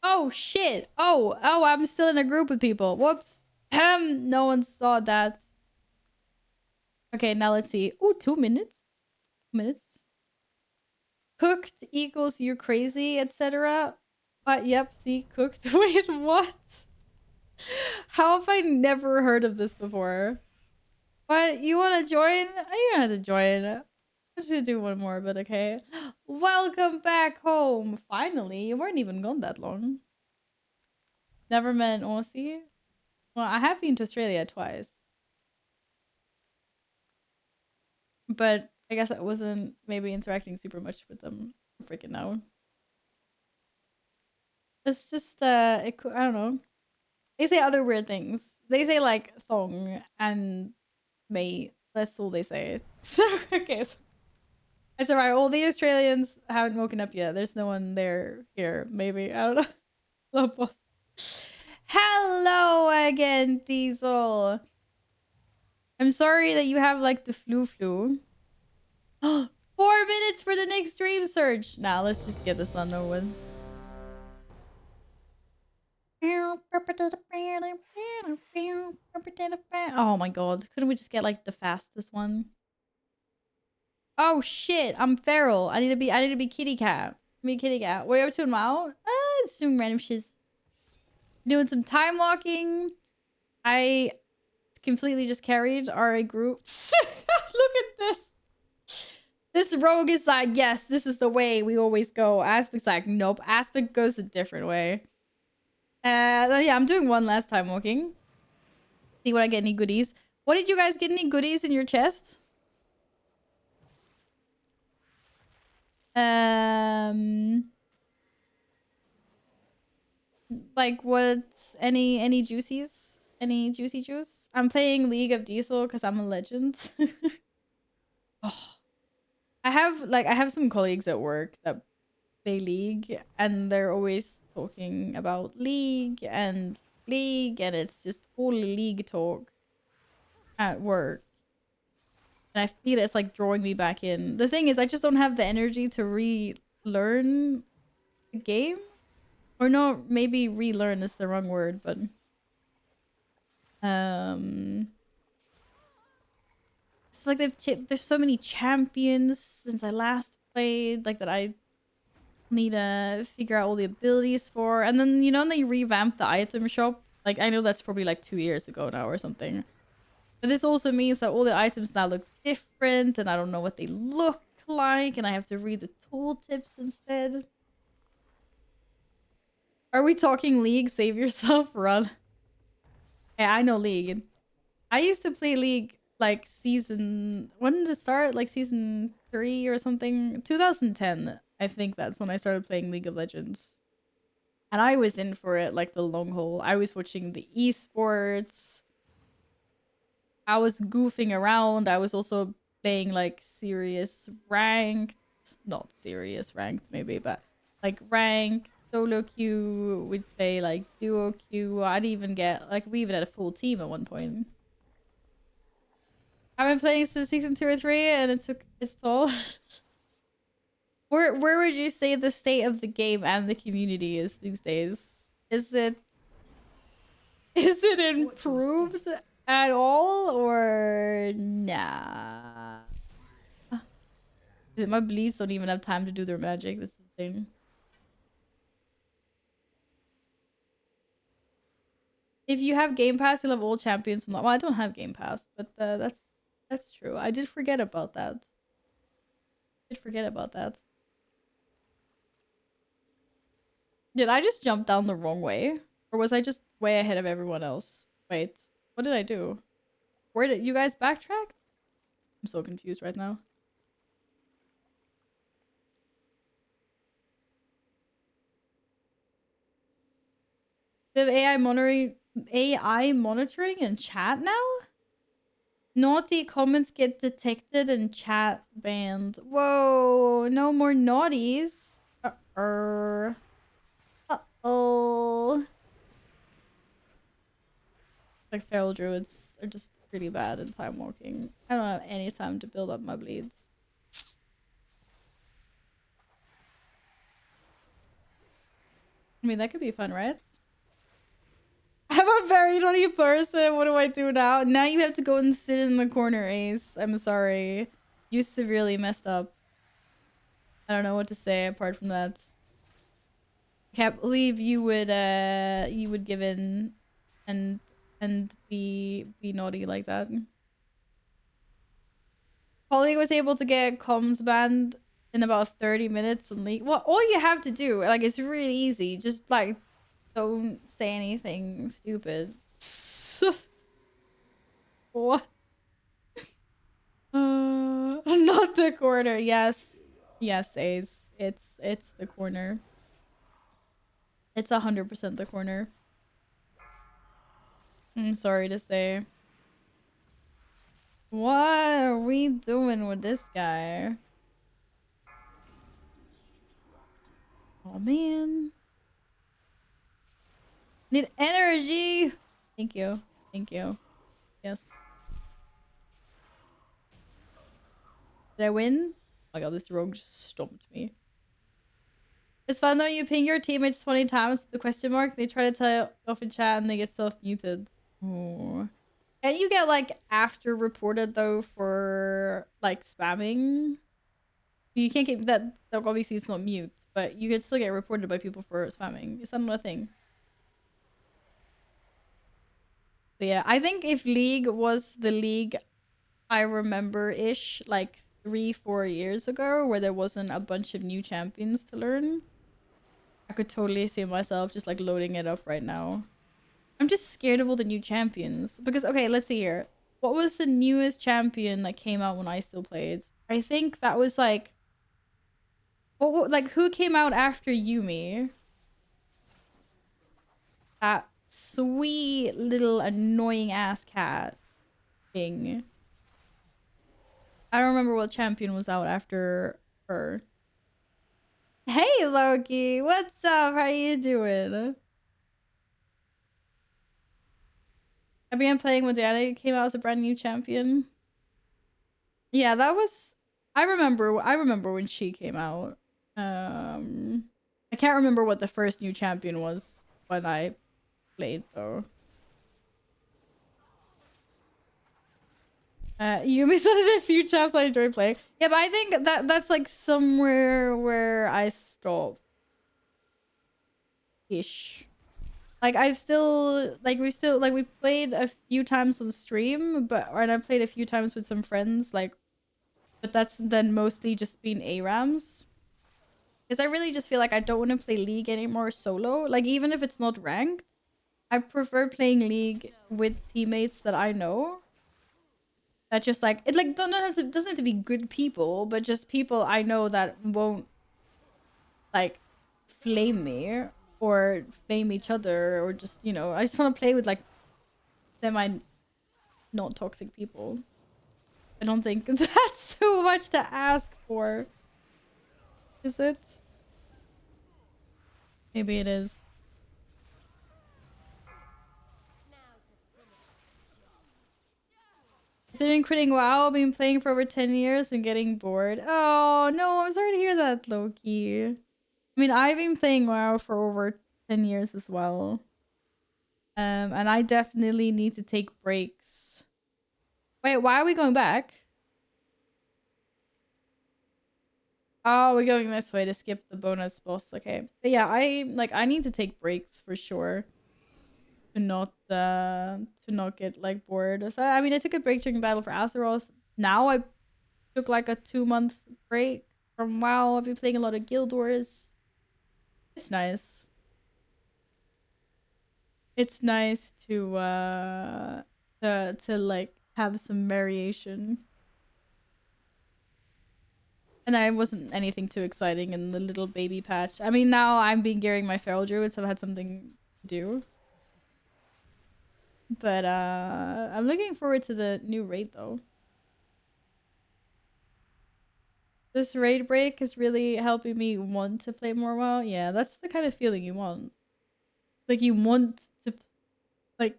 Oh shit! Oh, I'm still in a group with people. Whoops. No one saw that. Okay, now let's see. Ooh, 2 minutes. 2 minutes. Cooked equals you're crazy, etc. Yep, see, cooked. Wait, what? How have I never heard of this before? What, you want to join? You don't have to join. I should do one more, but okay. Welcome back home. Finally, you weren't even gone that long. Never met an Aussie. Well, I have been to Australia twice. But I guess I wasn't maybe interacting super much with them. Freaking now. It's just, I don't know. They say other weird things. They say like thong and mate. That's all they say. So, okay. So it's alright. All the Australians haven't woken up yet. There's no one there here. Maybe. I don't know. Hello, boss. Hello again, Diesel. I'm sorry that you have like the flu. 4 minutes for the next stream search. Nah, let's just get this done over with. Oh my god. Couldn't we just get like the fastest one? Oh shit, I'm feral. I need to be kitty cat. Me kitty cat. What are you up to now? It's doing random shiz. Doing some time walking. I completely just carried our group. Look at this. This rogue is like, yes, this is the way we always go. Aspect's like, nope. Aspect goes a different way. Yeah, I'm doing one last time walking. See what I get any goodies. What did you guys get any goodies in your chest? Like what's any juicies? Any juicy juice? I'm playing League of Diesel because I'm a legend. Oh. I have some colleagues at work that play League and they're always talking about League and it's just all League talk at work. And I feel it's like drawing me back in. The thing is, I just don't have the energy to relearn the game. Or no, maybe relearn is the wrong word, but it's like there's so many champions since I last played, like that I need to figure out all the abilities for. And then, you know, they revamped the item shop. Like, I know that's probably like 2 years ago now or something. But this also means that all the items now look different and I don't know what they look like and I have to read the tooltips instead. Are we talking League? Save yourself, run. Yeah, I know League. I used to play League like season... When did it start? Like season 3 or something? 2010. I think that's when I started playing League of Legends. And I was in for it like the long haul. I was watching the esports. I was goofing around. I was also playing like serious ranked. Not serious ranked maybe, but like ranked. Solo queue. We'd play like duo queue. I'd even get like we even had a full team at one point. I've been playing since season 2 or 3 and it took its toll. Where would you say the state of the game and the community is these days? Is it improved at all or nah? My bleeds don't even have time to do their magic. That's the thing. If you have Game Pass, you'll have all champions. Well, I don't have Game Pass, but that's true. I did forget about that. Did I just jump down the wrong way? Or was I just way ahead of everyone else? Wait, what did I do? Where did you guys backtracked? I'm so confused right now. They have AI monitoring in chat now? Naughty comments get detected and chat banned. Whoa, no more naughties. Uh-oh. Like feral druids are just pretty bad in time walking. I don't have any time to build up my bleeds. I mean, that could be fun, right? I'm a very naughty person. What do I do now? Now you have to go and sit in the corner, Ace. I'm sorry. You severely messed up. I don't know what to say apart from that. I can't believe you would give in and be naughty like that. Polly was able to get comms banned in about 30 minutes and leak. Well, all you have to do, like, it's really easy. Just like don't say anything stupid. What? Not the corner. Yes. Yes, Ace. It's the corner. It's 100% the corner. I'm sorry to say. What are we doing with this guy? Oh man. Need energy. Thank you. Thank you. Yes. Did I win? Oh my god, this rogue just stomped me. It's fun though, you ping your teammates 20 times with the question mark. They try to tell you off in chat and they get self-muted. Oh. Can't you get like after reported though for like spamming? You can't get that obviously it's not mute, but you could still get reported by people for spamming. Is that not a thing? But yeah, I think if League was the League I remember-ish, like 3-4 years ago, where there wasn't a bunch of new champions to learn, I could totally see myself just like loading it up right now. I'm just scared of all the new champions. Because, okay, let's see here. What was the newest champion that came out when I still played? I think that was like... What, like, who came out after Yumi? That sweet little annoying ass cat thing. I don't remember what champion was out after her. Hey Loki, what's up? How you doing? I began playing when Diana came out as a brand new champion. Yeah, that was... I remember when she came out. I can't remember what the first new champion was when I played though. You missed a few chats I enjoy playing. Yeah, but I think that's like somewhere where I stop. Ish. Like I've still like we played a few times on stream, and I played a few times with some friends, like, but that's then mostly just been ARAMs. Because I really just feel like I don't want to play League anymore solo. Like even if it's not ranked, I prefer playing League with teammates that I know. That just like it like doesn't have to be good people, but just people I know that won't like flame me or flame each other, or just, you know, I just want to play with like semi not toxic people. I don't think that's too much to ask for. Is it? Maybe it is. Considering quitting WoW, I've been playing for over 10 years and getting bored. Oh no, I'm sorry to hear that, Loki. I mean, I've been playing WoW for over 10 years as well. And I definitely need to take breaks. Wait, why are we going back? Oh, we're going this way to skip the bonus boss. Okay. But yeah, I need to take breaks for sure. To not get like bored. So I mean, I took a break during Battle for Azeroth. Now I took like a 2-month break from WoW. I've been playing a lot of Guild Wars. It's nice. It's nice to like have some variation. And I wasn't anything too exciting in the little baby patch. I mean, now I'm being gearing my Feral Druid, so I've had something to do. But I'm looking forward to the new raid though. This raid break is really helping me want to play more WoW. Yeah, that's the kind of feeling you want. Like you want to, like,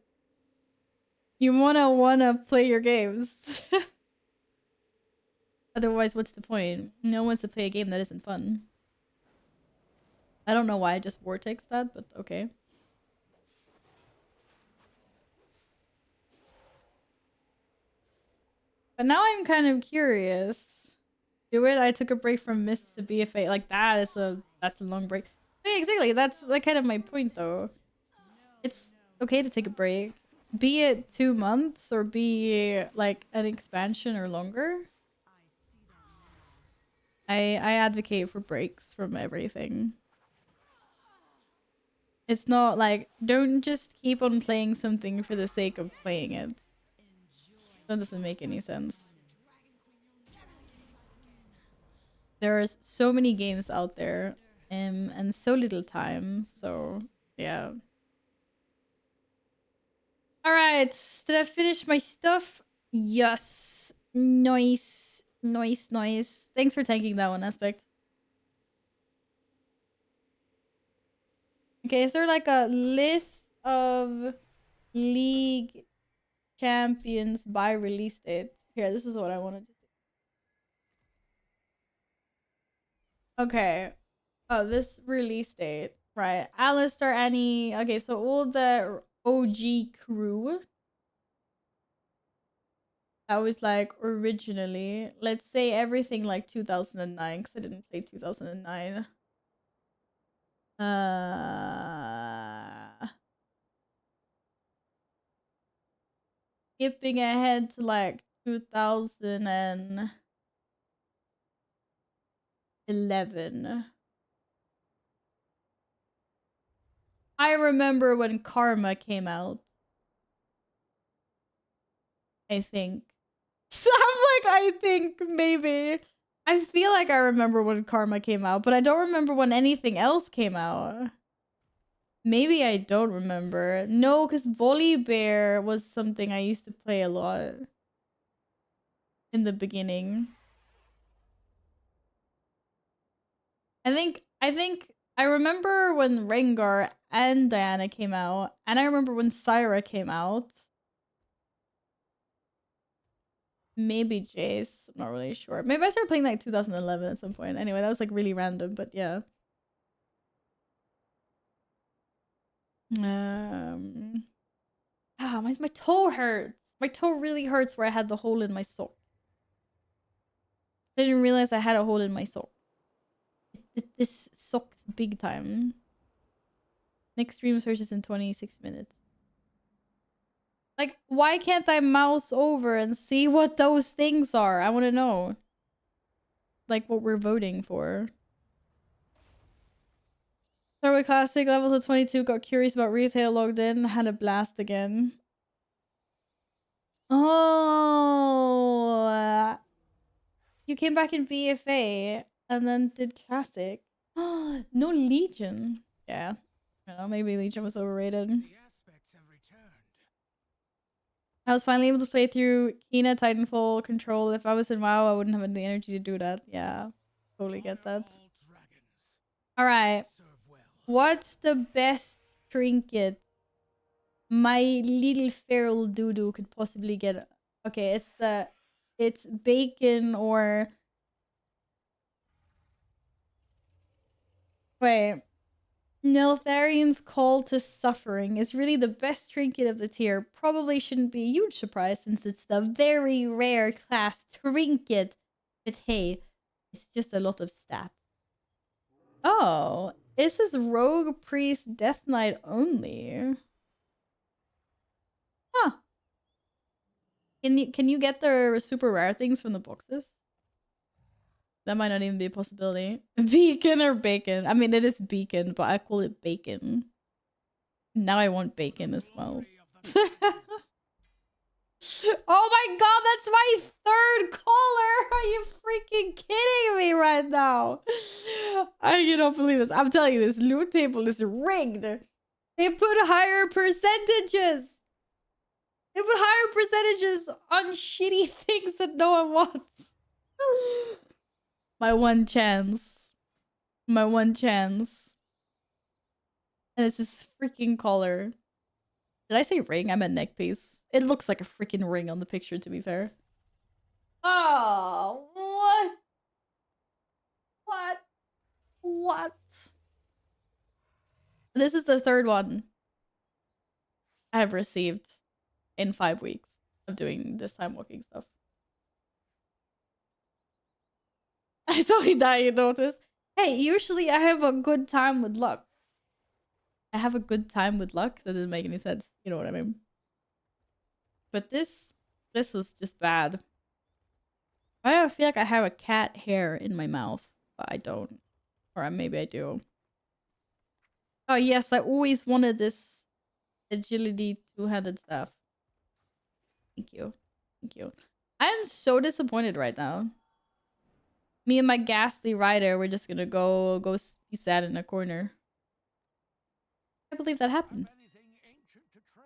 you wanna play your games. Otherwise, what's the point? No one wants to play a game that isn't fun. I don't know why I just vortex that, but okay. But now I'm kind of curious. Do it. I took a break from Miss to BFA. Like that's a long break. Yeah, exactly. That's like kind of my point though. It's okay to take a break. Be it 2 months or be like an expansion or longer. I advocate for breaks from everything. It's not like, don't just keep on playing something for the sake of playing it. That doesn't make any sense. There's so many games out there, and so little time, so yeah. Alright, did I finish my stuff? Yes. Nice. Nice, nice. Thanks for taking that one, Aspect. Okay, is there like a list of League champions by release date? Here, this is what I wanted to see. Okay. Oh, this release date. Right. Alistair, Annie. Okay, so all the OG crew. That was like originally. Let's say everything like 2009, because I didn't play 2009. Skipping ahead to like 2011. I remember when Karma came out. I think. So I'm like, I think maybe. I feel like I remember when Karma came out, but I don't remember when anything else came out. Maybe I don't remember. No, because Volibear was something I used to play a lot in the beginning. I think I remember when Rengar and Diana came out, and I remember when Syra came out. Maybe Jace. I'm not really sure. Maybe I started playing like 2011 at some point. Anyway, that was like really random, but yeah. My toe hurts. My toe really hurts where I had the hole in my sock. I didn't realize I had a hole in my sock. This sucks big time. Next stream searches in 26 minutes. Like, why can't I mouse over and see what those things are? I want to know. Like, what we're voting for. Started with Classic, level to 22, got curious about retail, logged in, had a blast again. Oh, you came back in VFA and then did Classic. No Legion. Yeah, I don't know, maybe Legion was overrated. I was finally able to play through Kina, Titanfall, Control. If I was in WoW, I wouldn't have the energy to do that. Yeah, totally get that. Alright. What's the best trinket my little feral doodoo could possibly get? Okay, it's bacon or... Wait. Neltharian's Call to Suffering is really the best trinket of the tier. Probably shouldn't be a huge surprise since it's the very rare class trinket. But hey, it's just a lot of stats. Oh, this is Rogue Priest Death Knight only. Huh. Can you get the super rare things from the boxes? That might not even be a possibility. Beacon or bacon? I mean, it is beacon, but I call it bacon. Now I want bacon as well. Oh my god, that's my third caller! Are you freaking kidding me right now? I cannot believe this. I'm telling you, this loot table is rigged. They put higher percentages. They put higher percentages on shitty things that no one wants. My one chance. My one chance. And it's this freaking collar. Did I say ring? I meant neck piece. It looks like a freaking ring on the picture, to be fair. Oh, what? What? What? This is the third one I have received in 5 weeks of doing this time walking stuff. I totally die, you noticed. Hey, usually I have a good time with luck. I have a good time with luck. That doesn't make any sense. You know what I mean? But this was just bad. I feel like I have a cat hair in my mouth, but I don't. Or maybe I do. Oh yes, I always wanted this agility two-handed staff. Thank you. Thank you. I am so disappointed right now. Me and my ghastly rider, we're just gonna go be sad in a corner. I can't believe that happened.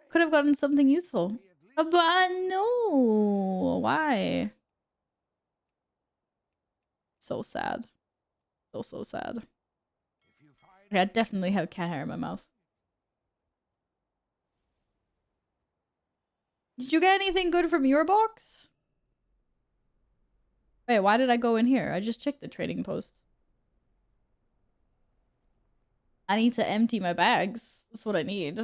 Could have gotten something useful. But no. Why? So sad. So sad. Okay, I definitely have cat hair in my mouth. Did you get anything good from your box? Wait, why did I go in here? I just checked the trading post. I need to empty my bags. That's what I need.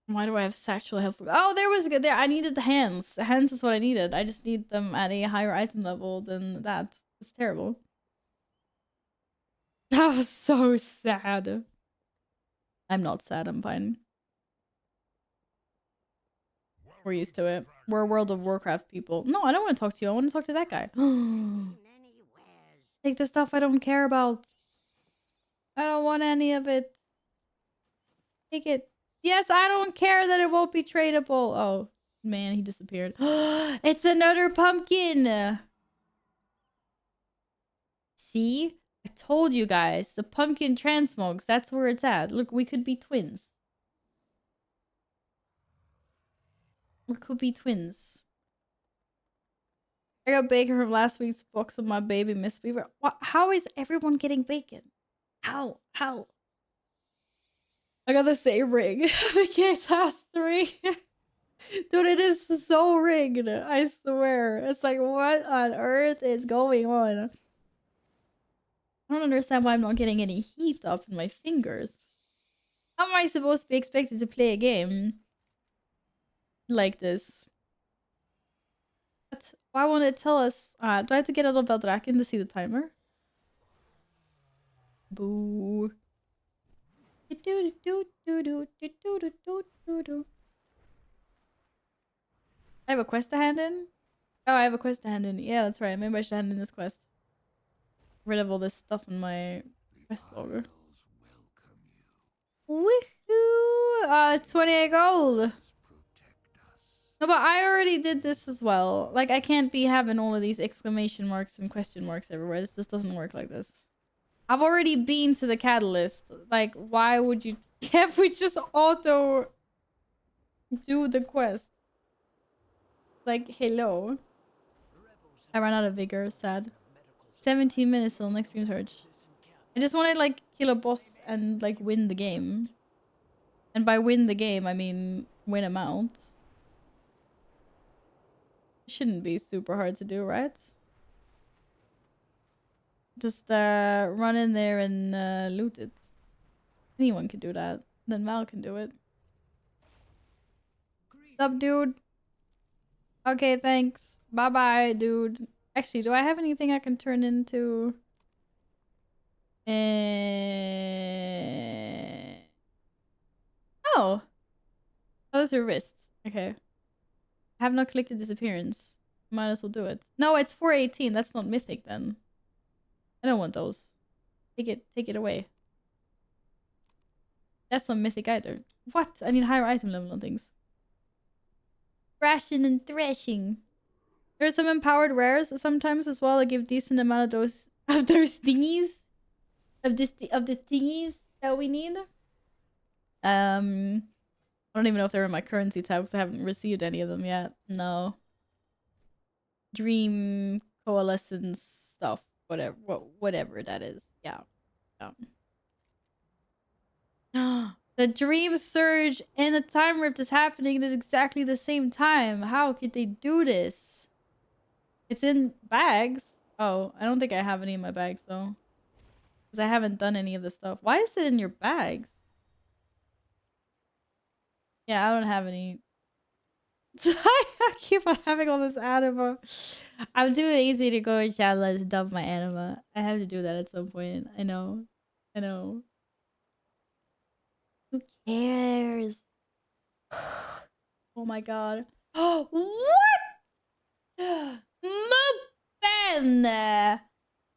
Why do I have sexual health? Oh, there was good. There, I needed the hands. Hands is what I needed. I just need them at a higher item level than that. It's terrible. That was so sad. I'm not sad. I'm fine. We're used to it. We're World of Warcraft people. No, I don't want to talk to you. I want to talk to that guy. Take the stuff I don't care about. I don't want any of it. Take it. Yes, I don't care that it won't be tradable. Oh, man, he disappeared. It's another pumpkin. See? I told you guys. The pumpkin transmogs. That's where it's at. Look, we could be twins. We could be twins. I got bacon from last week's box of my baby Miss Beaver. What? How is everyone getting bacon? How? I got the same ring. The kids has 3. Dude, it is so rigged. I swear. It's like, what on earth is going on? I don't understand why I'm not getting any heat up in my fingers. How am I supposed to be expected to play a game like this? What? Why won't it tell us? Do I have to get out of Valdraken to see the timer? Boo. I have a quest to hand in? Oh, I have a quest to hand in. Yeah, that's right. Maybe I should hand in this quest. Get rid of all this stuff in my quest logger. Woohoo! 28 gold! No, but I already did this as well. Like, I can't be having all of these exclamation marks and question marks everywhere. This just doesn't work like this. I've already been to the catalyst. Like, why would you... Can't we just auto... do the quest? Like, hello. I ran out of vigor. Sad. 17 minutes till next stream search. I just want to, like, kill a boss and, like, win the game. And by win the game, I mean win a mount. Shouldn't be super hard to do, right? Just run in there and loot it. Anyone can do that. Then Val can do it. What's up, dude? Okay, thanks. Bye-bye, dude. Actually, do I have anything I can turn into? Oh! Those are wrists. Okay. I have not collected disappearance. Might as well do it. No, it's 418. That's not mythic then. I don't want those. Take it away. That's not mythic either. What? I need higher item level on things. Thrashing and thrashing. There's some empowered rares sometimes as well that give decent amount of those thingies. Of the thingies that we need. I don't even know if they're in my currency tab because I haven't received any of them yet. No. Dream coalescence stuff. Whatever that is. Yeah. The dream surge and the time rift is happening at exactly the same time. How could they do this? It's in bags. Oh, I don't think I have any in my bags though. Because I haven't done any of the stuff. Why is it in your bags? Yeah, I don't have any. I keep on having all this anima. I'm too lazy to go and channel to dump my anima. I have to do that at some point. I know. Who cares? Oh my god. Oh, what? Mupen! I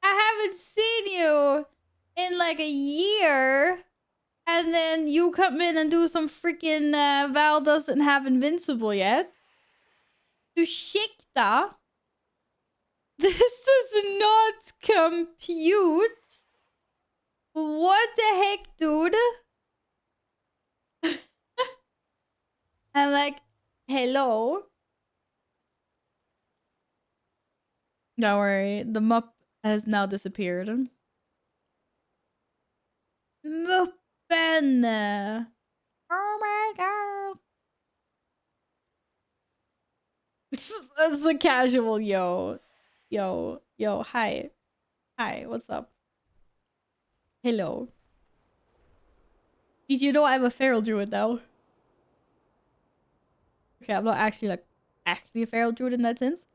haven't seen you in like a year. And then you come in and do some freaking Val doesn't have invincible yet. Ursäkta? This does not compute. What the heck, dude? I'm like, hello? Don't worry, the mup has now disappeared. Muppen! Oh my god. It's a casual yo. Yo, hi. Hi, what's up? Hello. Did you know I'm a feral druid now? Okay, I'm not actually a feral druid in that sense.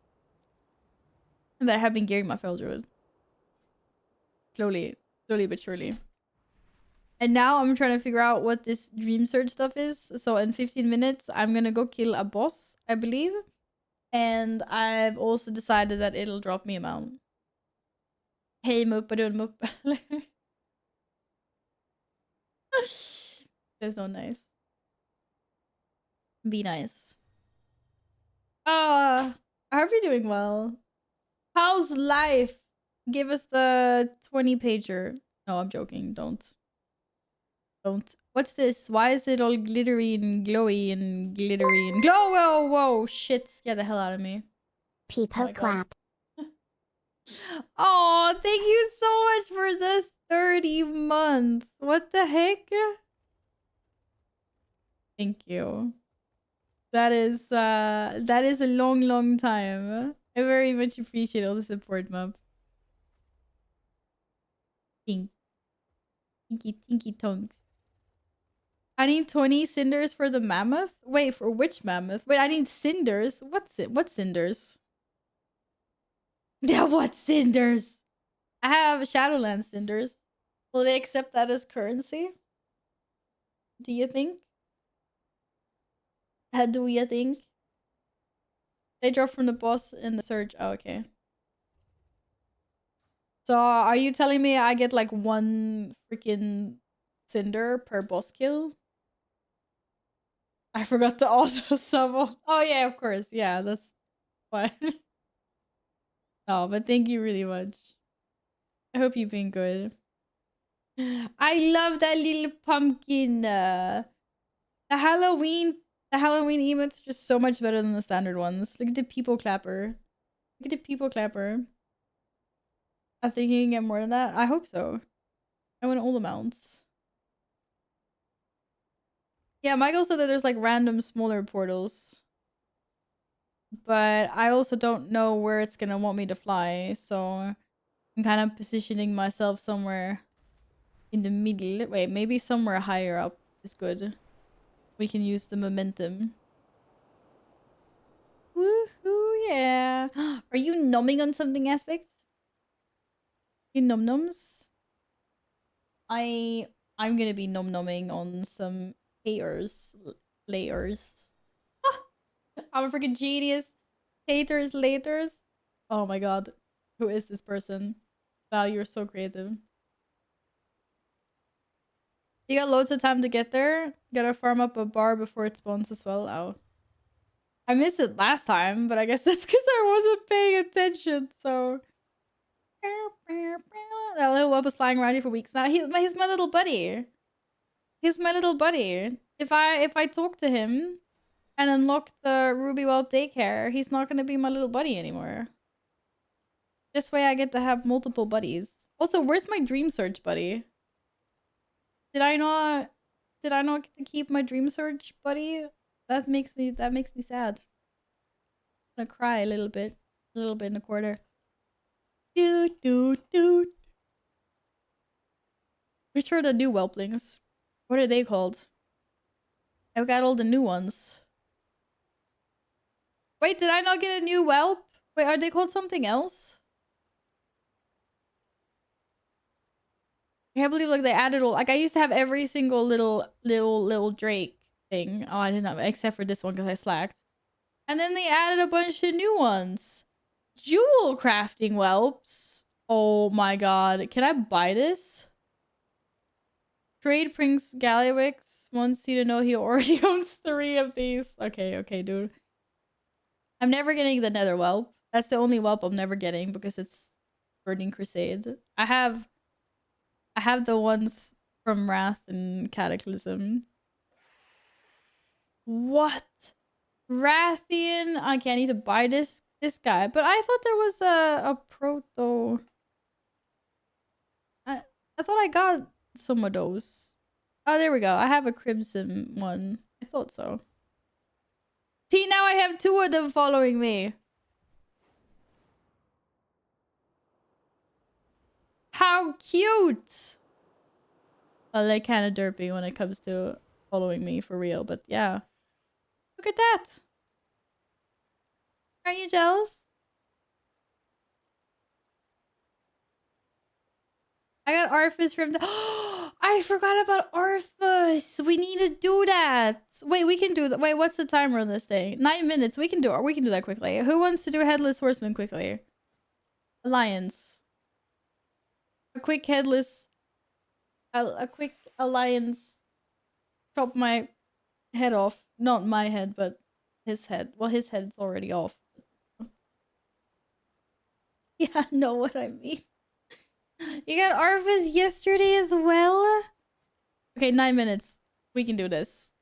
But I have been gearing my feral druid. Slowly but surely. And now I'm trying to figure out what this dream surge stuff is. So in 15 minutes, I'm gonna go kill a boss, I believe. And I've also decided that it'll drop me a mount. Hey, Muppadun Mupp. That's not nice. Be nice. I hope you're doing well. How's life? Give us the 20 pager. No, I'm joking. Don't. What's this? Why is it all glittery and glowy and glittery and glow? Whoa, shit. Scare the hell out of me. Peepo clap. Oh, thank you so much for the 30 months. What the heck? Thank you. That is a long time. I very much appreciate all the support, Mub. Tinky tonks. I need 20 cinders for the mammoth? Wait, for which mammoth? Wait, I need cinders? What's it? What cinders? Yeah, what cinders? I have Shadowland cinders. Will they accept that as currency? Do you think? Do you think? They drop from the boss in the surge. Oh, okay. So are you telling me I get like one freaking cinder per boss kill? I forgot the auto summon. Oh yeah, of course. Yeah, that's fine. Oh, but thank you really much. I hope you've been good. I love that little pumpkin. The Halloween emotes are just so much better than the standard ones. Look at the people clapper. Look at the people clapper. I think you can get more than that. I hope so. I want all the mounts. Yeah, Michael said that there's like random smaller portals. But I also don't know where it's gonna want me to fly, so I'm kind of positioning myself somewhere in the middle. Wait, maybe somewhere higher up is good. We can use the momentum. Woohoo, yeah. Are you numbing on something, Aspect? You num nums? I'm gonna be num numbing on some layers. I'm a freaking genius. Haters, laters. Oh my god. Who is this person? Wow, you're so creative. You got loads of time to get there. Gotta farm up a bar before it spawns as well. Oh. I missed it last time, but I guess that's because I wasn't paying attention, so... That little whelp is flying around here for weeks now. He's my little buddy. He's my little buddy. If I talk to him and unlock the Ruby Whelp daycare, he's not gonna be my little buddy anymore. This way I get to have multiple buddies. Also, where's my Dream Search buddy? Did I not get to keep my Dream Search buddy? That makes me sad. I'm gonna cry a little bit in the corner. Doot doot doot. Which are the new whelplings? What are they called? I've got all the new ones. Wait, did I not get a new whelp? Wait, are they called something else? I can't believe like they added all, like I used to have every single little Drake thing. Oh, I didn't have, except for this one because I slacked. And then they added a bunch of new ones. Jewel crafting whelps. Oh my god. Can I buy this? Trade Prince Gallywix wants you to know he already owns 3 of these. Okay, dude. I'm never getting the Nether whelp. That's the only whelp I'm never getting because it's Burning Crusade. I have the ones from Wrath and Cataclysm. What? Rathian? Okay, I need to buy this guy. But I thought there was a proto. I thought I got some of those. Oh, there we go. I have a crimson one. I thought so. See, now I have 2 of them following me. How cute! Well, they're kind of derpy when it comes to following me for real, but yeah. Look at that! Aren't you jealous? I got Arthas from the... I forgot about Arthas! We need to do that! Wait, we can do that. Wait, what's the timer on this thing? 9 minutes. We can do that quickly. Who wants to do Headless Horseman quickly? Alliance. A quick headless... A quick alliance. Chop my head off. Not my head, but his head. Well, his head's already off. Yeah, know what I mean. You got Arthas yesterday as well? Okay, 9 minutes. We can do this.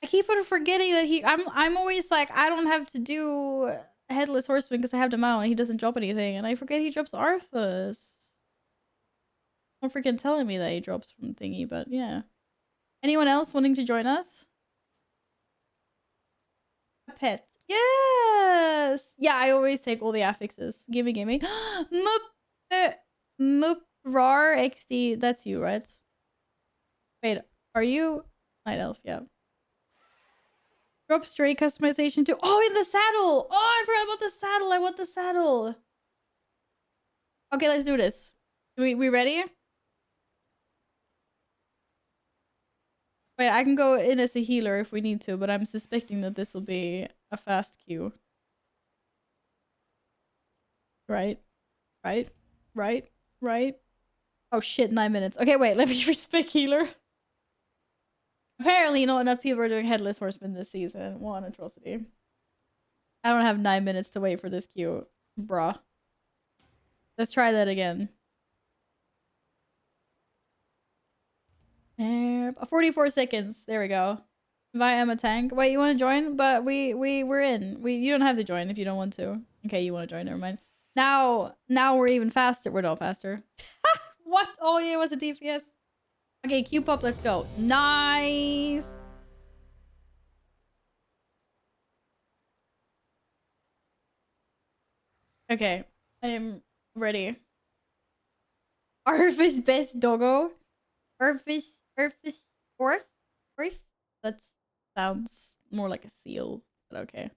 I keep on forgetting that I'm always like, I don't have to do Headless Horseman because I have the mount and he doesn't drop anything. And I forget he drops Arthas. Don't freaking telling me that he drops from thingy, but yeah. Anyone else wanting to join us? A pet. Yes! Yeah, I always take all the affixes. Gimme. Muprar XD. That's you, right? Wait, are you? Night Elf, yeah. Drop straight customization too. Oh, in the saddle. Oh, I forgot about the saddle. I want the saddle. Okay, let's do this. We ready? Wait, I can go in as a healer if we need to, but I'm suspecting that this will be a fast queue. Right. Oh shit, 9 minutes. Okay, wait, let me respec healer. Apparently not enough people are doing Headless Horseman this season. What an atrocity. I don't have 9 minutes to wait for this queue. Bruh. Let's try that again. 44 seconds. There we go. Invite Emma Tank. Wait, you want to join? But we're in. You don't have to join if you don't want to. Okay, you want to join. Never mind. Now we're even faster. We're not faster. What? Oh yeah, it was a DPS. Okay, queue up. Let's go. Nice. Okay, I am ready. Arf is best doggo. Orf. That sounds more like a seal, but okay.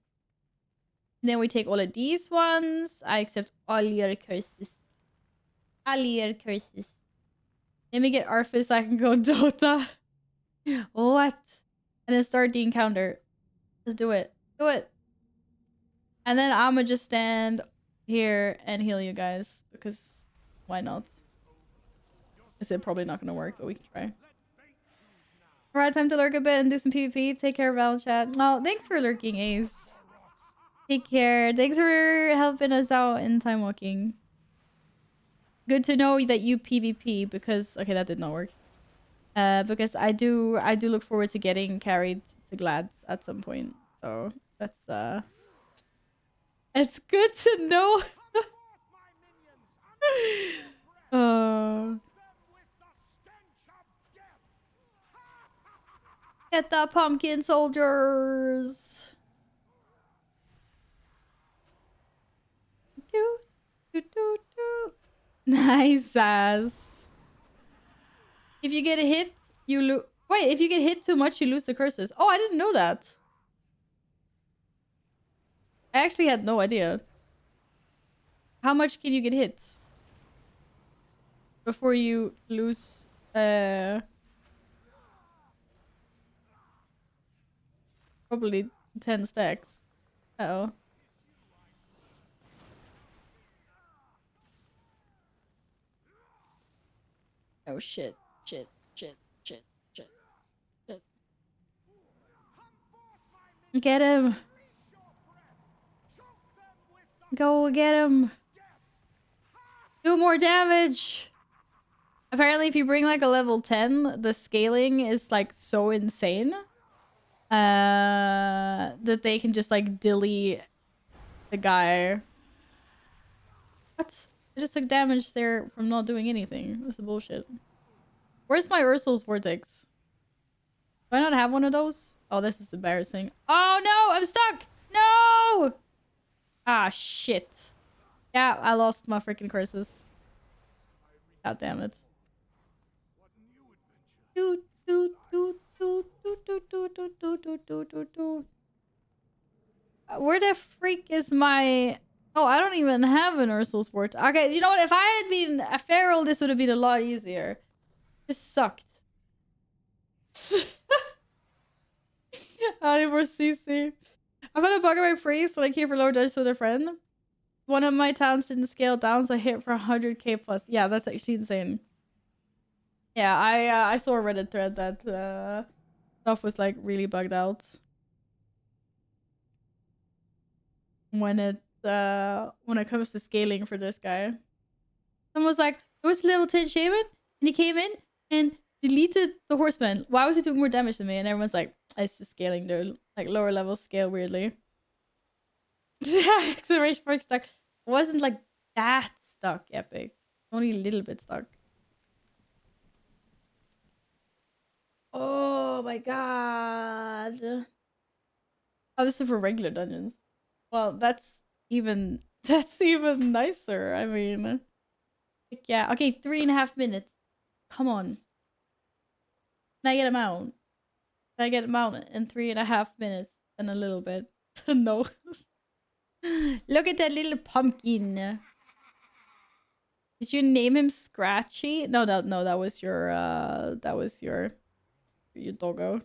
Then we take all of these ones. I accept all your curses. All your curses. Let me get Arfis so I can go Dota. What? And then start the encounter. Let's do it. Do it. And then I'ma just stand here and heal you guys. Because why not? It's probably not gonna work, but we can try. Alright, time to lurk a bit and do some PvP. Take care, Val chat. Oh, thanks for lurking, Ace. Take care. Thanks for helping us out in time walking. Good to know that you PvP because okay, that did not work. Because I do look forward to getting carried to Glad at some point. So that's it's good to know. Get the pumpkin soldiers. Do. Nice ass. If you get a hit, you lose. Wait, if you get hit too much, you lose the curses. Oh, I didn't know that. I actually had no idea. How much can you get hit before you lose? Probably 10 stacks. Uh-oh. Oh shit. Shit. Get him. Go get him. Do more damage. Apparently if you bring like a level 10, the scaling is like so insane. That they can just like delete the guy. What? I just took damage there from not doing anything. This is bullshit. Where's my Ursul's Vortex? Do I not have one of those? Oh, this is embarrassing. Oh no, I'm stuck! No! Ah, shit. Yeah, I lost my freaking curses. God damn it. Where the freak is my... Oh, I don't even have an Ursul's Vortex. Okay, you know what? If I had been a feral, this would have been a lot easier. This sucked. I need more CC. I found a bug in my priest when I came for lower dodge with a friend. One of my towns didn't scale down, so I hit for 100k plus. Yeah, that's actually insane. Yeah, I saw a Reddit thread that stuff was like really bugged out when it comes to scaling for this guy. Someone was like, "There was a level 10 shaman, and he came in and deleted the horseman. Why was he doing more damage than me?" And everyone's like, "It's just scaling their like lower level scale weirdly." Acceleration mark stuck. It wasn't like that stuck, epic. Only a little bit stuck. Oh my god. Oh, this is for regular dungeons. Well, that's even nicer. I mean, yeah. Okay, 3.5 minutes. Come on. Can I get him out? Can I get him out in 3.5 minutes? than a little bit. No. Look at that little pumpkin. Did you name him Scratchy? No, that was your doggo.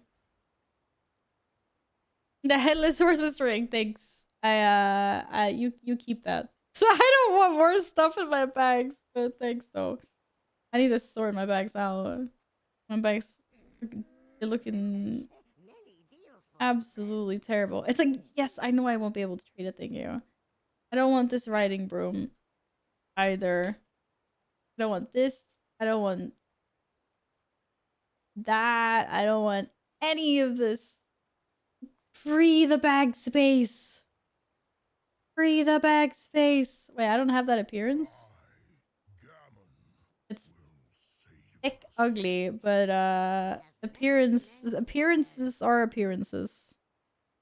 The headless horse was string. Thanks. You keep that. So I don't want more stuff in my bags, but thanks though. I need to sort my bags out. My bags, they're looking absolutely terrible. It's like, yes, I know I won't be able to treat it. Thank you. I don't want this riding broom either. I don't want this. I don't want that. I don't want any of this. Free the bag space. Free the bag space. Wait, I don't have that appearance. It's thick, ugly, but appearances are appearances.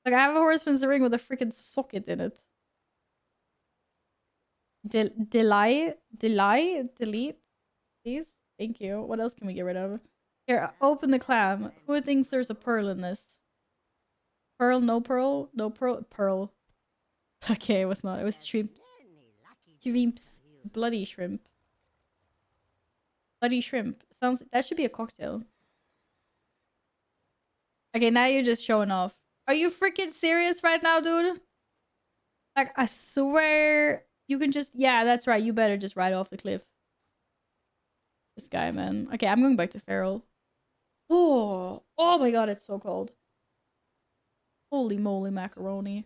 Like I have a horseman's ring with a freaking socket in it. Delete, please. Thank you. What else can we get rid of? Here, open the clam. Who thinks there's a pearl in this? Pearl, no pearl, no pearl, pearl. Okay, it was not. It was shrimps. Shrimps. Bloody shrimp. Bloody shrimp. Sounds. That should be a cocktail. Okay, now you're just showing off. Are you freaking serious right now, dude? Like, I swear you can just... Yeah, that's right. You better just ride off the cliff. This guy, man. Okay, I'm going back to Feral. Oh my god, it's so cold. Holy moly macaroni.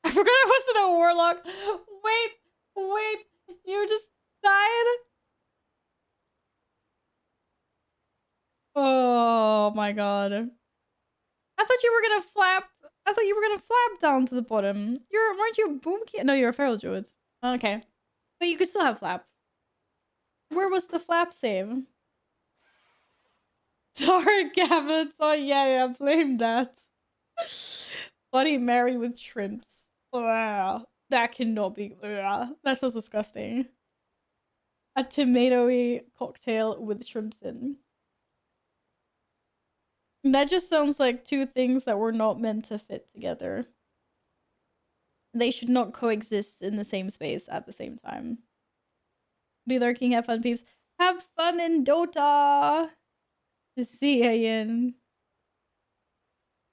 I forgot I wasn't a warlock. Wait. You just died? Oh my god. I thought you were gonna flap. I thought you were gonna flap down to the bottom. Weren't you a boom kid? No, you're a feral druid. Okay. But you could still have flap. Where was the flap save? Dark Gavin. Oh yeah, blame that. Bloody Mary with shrimps. Wow. That cannot be. That sounds disgusting. A tomatoey cocktail with shrimps in. That just sounds like two things that were not meant to fit together. They should not coexist in the same space at the same time. Be lurking, have fun, peeps. Have fun in Dota! To see ya, Ian.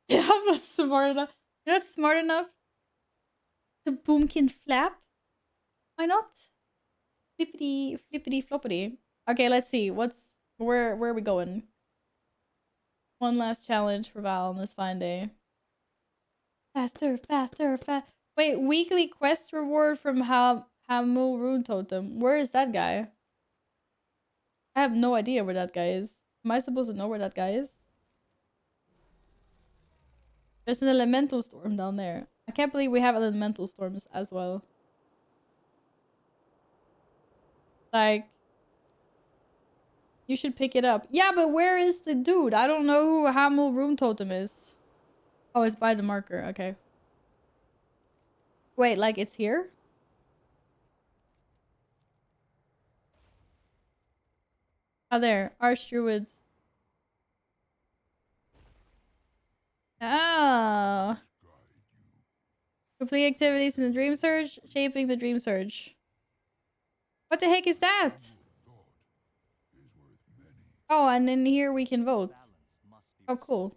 Yeah, I'm not smart enough. You're not smart enough to boomkin flap? Why not? Flippity, flippity, floppity. Okay, let's see. Where are we going? One last challenge for Val on this fine day. Faster. Wait, weekly quest reward from Hamul Rune Totem. Where is that guy? I have no idea where that guy is. Am I supposed to know where that guy is? There's an elemental storm down there. I can't believe we have elemental storms as well. Like, you should pick it up. Yeah, but where is the dude? I don't know who Hamul Rune Totem is. Oh, it's by the marker. Okay. Wait, like it's here? Oh, there. Archdruid. Oh. Complete activities in the Dream Surge. Shaping the Dream Surge. What the heck is that? Oh, and in here we can vote. Oh, cool.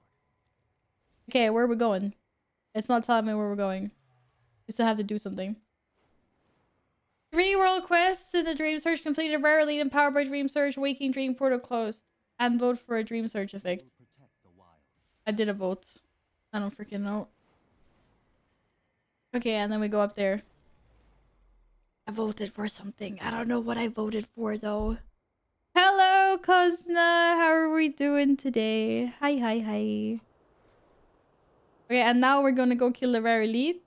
Okay, where are we going? It's not telling me where we're going. We still have to do something. 3 world quests in the Dream Surge completed. Rare elite empowered by Dream Surge. Waking Dream Portal closed. And vote for a Dream Surge effect. I did a vote. I don't freaking know. Okay, and then we go up there. I voted for something. I don't know what I voted for though. Hello, Kozna. How are we doing today? Hi. Okay, and now we're gonna go kill the rare elite.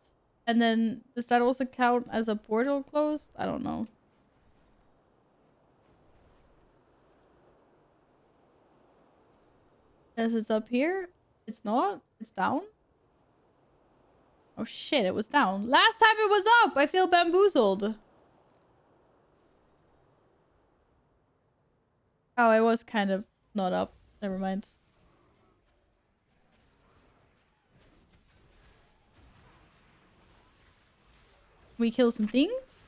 And then, does that also count as a portal closed? I don't know. As it's up here? It's not? It's down? Oh shit, it was down. Last time it was up! I feel bamboozled. Oh, it was kind of not up. Never mind. We kill some things.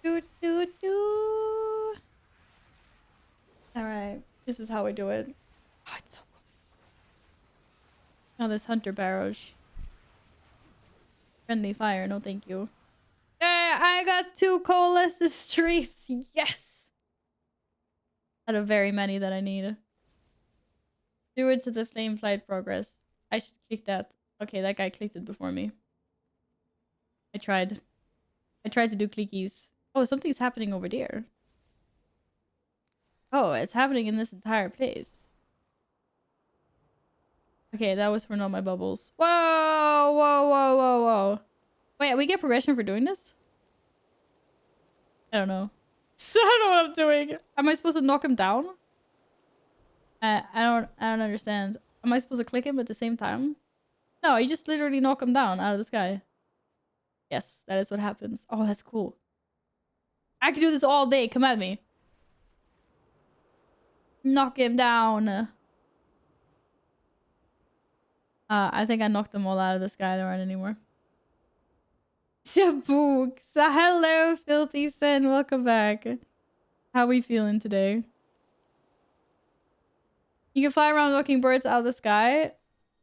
Do do do. All right, this is how we do it. Oh, it's so cool. Oh, this hunter barrage. Friendly fire, no thank you. I got 2 coalesced streams. Yes. Out of very many that I need. Stewards of the flame flight progress. I should click that. Okay, that guy clicked it before me. I tried to do clickies. Oh, something's happening over there. Oh, it's happening in this entire place. Okay, that was for not my bubbles. Whoa, whoa, whoa, whoa, whoa. Wait, we get progression for doing this? I don't know. I don't know what I'm doing. Am I supposed to knock him down? I don't understand. Am I supposed to click him at the same time? No, you just literally knock him down out of the sky. Yes, that is what happens. Oh, that's cool. I could do this all day. Come at me. Knock him down. I think I knocked them all out of the sky. There aren't anymore. Book. So hello, Filthy Sin. Welcome back. How we feeling today? You can fly around knocking birds out of the sky,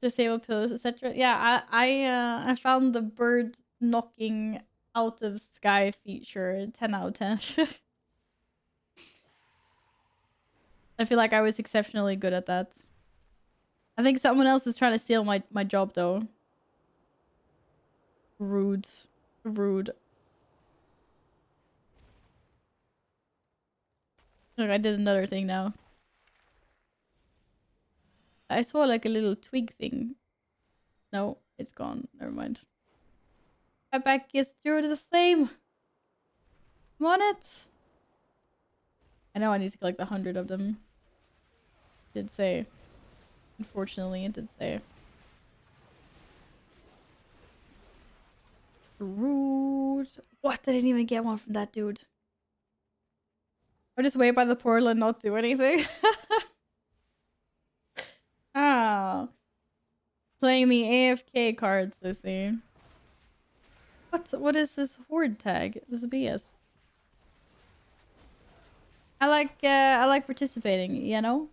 disable pillows, etc. Yeah, I found the bird knocking out of sky feature 10 out of 10. I feel like I was exceptionally good at that. I think someone else is trying to steal my job though. Rude. Rude. Look, I did another thing now. I saw like a little twig thing. No, it's gone. Never mind. My back gets through to the flame. I'm on it. I know I need to collect 100 of them. It did say. Unfortunately, it did say. Rude. What? I didn't even get one from that dude. I'll just wait by the portal and not do anything. Oh. Playing the AFK cards, I see. What is this horde tag? This is BS. I like participating, you know?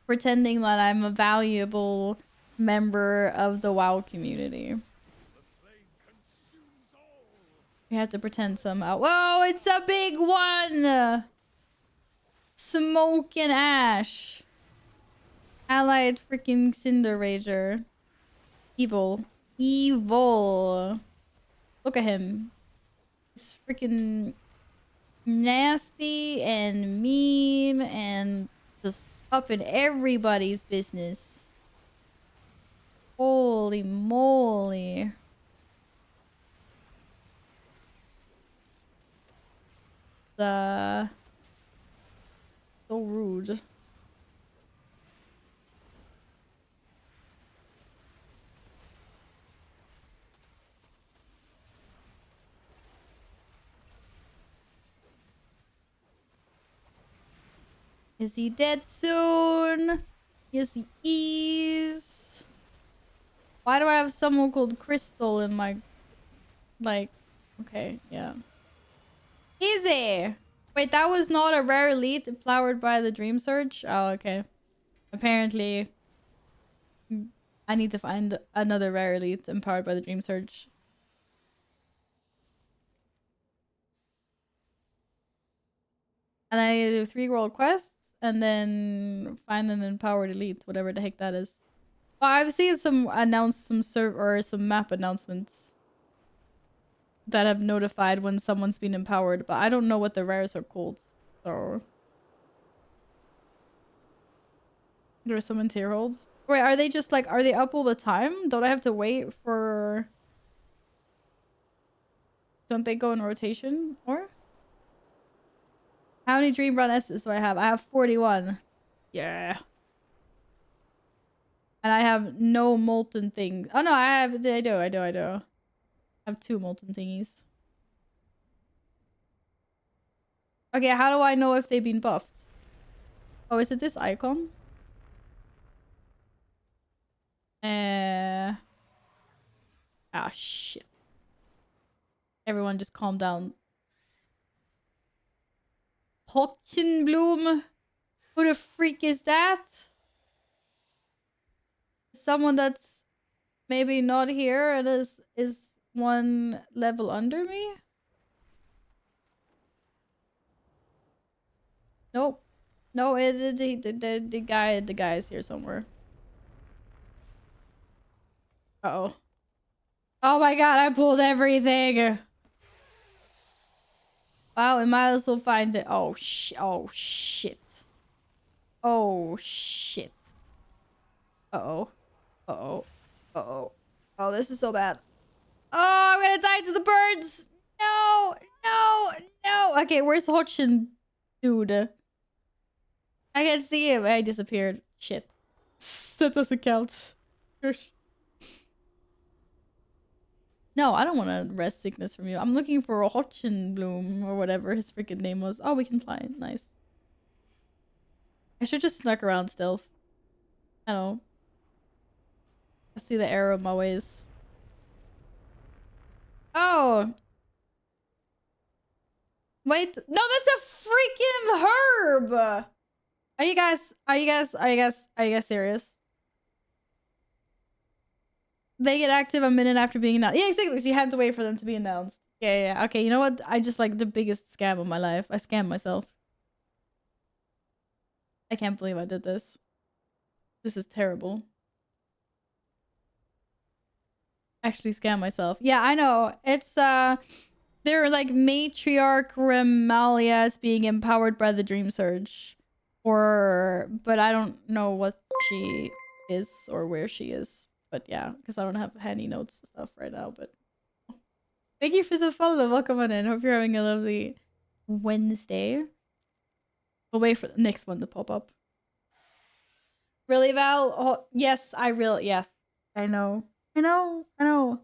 Pretending that I'm a valuable member of the WoW community. We have to pretend somehow. Whoa, it's a big one! Smoke and ash. Allied freaking Cinder Rager. Evil. Evil. Look at him. He's freaking nasty and mean and just up in everybody's business. Holy moly. So rude. Is he dead soon? Yes, he is. Why do I have someone called Crystal in my... Like... Okay, yeah. Easy! Wait, that was not a rare elite powered by the Dream Surge? Oh, okay. Apparently... I need to find another rare elite empowered by the Dream Surge. And then I need to do 3 world quests. And then find an empowered elite, whatever the heck that is. Well, I've seen some some map announcements that have notified when someone's been empowered, but I don't know what the rares are called. So there's some in tier holds. Wait, are they just like, are they up all the time? Don't I have to wait for... Don't they go in rotation? Or? How many Dream Run S's do I have? I have 41. Yeah. And I have no molten thing. Oh no, I do. I have 2 molten thingies. Okay, how do I know if they've been buffed? Oh, is it this icon? Ah, shit. Everyone just calm down. Hochenbloom? Who the freak is that? Someone that's maybe not here and is one level under me? Nope. No, the guy is here somewhere. Uh-oh. Oh my god, I pulled everything! Wow, we might as well find it. Oh shit. Oh shit. Oh shit. Uh-oh. Uh-oh. Uh-oh. Oh, this is so bad. Oh, I'm gonna die to the birds! No! No! No! Okay, where's Hochin, dude? I can't see him. I disappeared. Shit. That doesn't count. No, I don't want to rest sickness from you. I'm looking for a Hochenbloom or whatever his freaking name was. Oh, we can fly. Nice. I should just snuck around stealth. I don't know. I see the error of my ways. Oh! Wait. No, that's a freaking herb! Are you guys serious? They get active a minute after being announced. Yeah, exactly. So you have to wait for them to be announced. Yeah. Okay, you know what? I just like the biggest scam of my life. I scammed myself. I can't believe I did this. This is terrible. Actually scam myself. Yeah, I know. It's they're like matriarch Remalia is being empowered by the Dream Surge. But I don't know what she is or where she is. But yeah, because I don't have handy notes and stuff right now. But thank you for the follow. Welcome on in. Hope you're having a lovely Wednesday. We'll wait for the next one to pop up. Really, Val? Oh, yes, yes. I know. I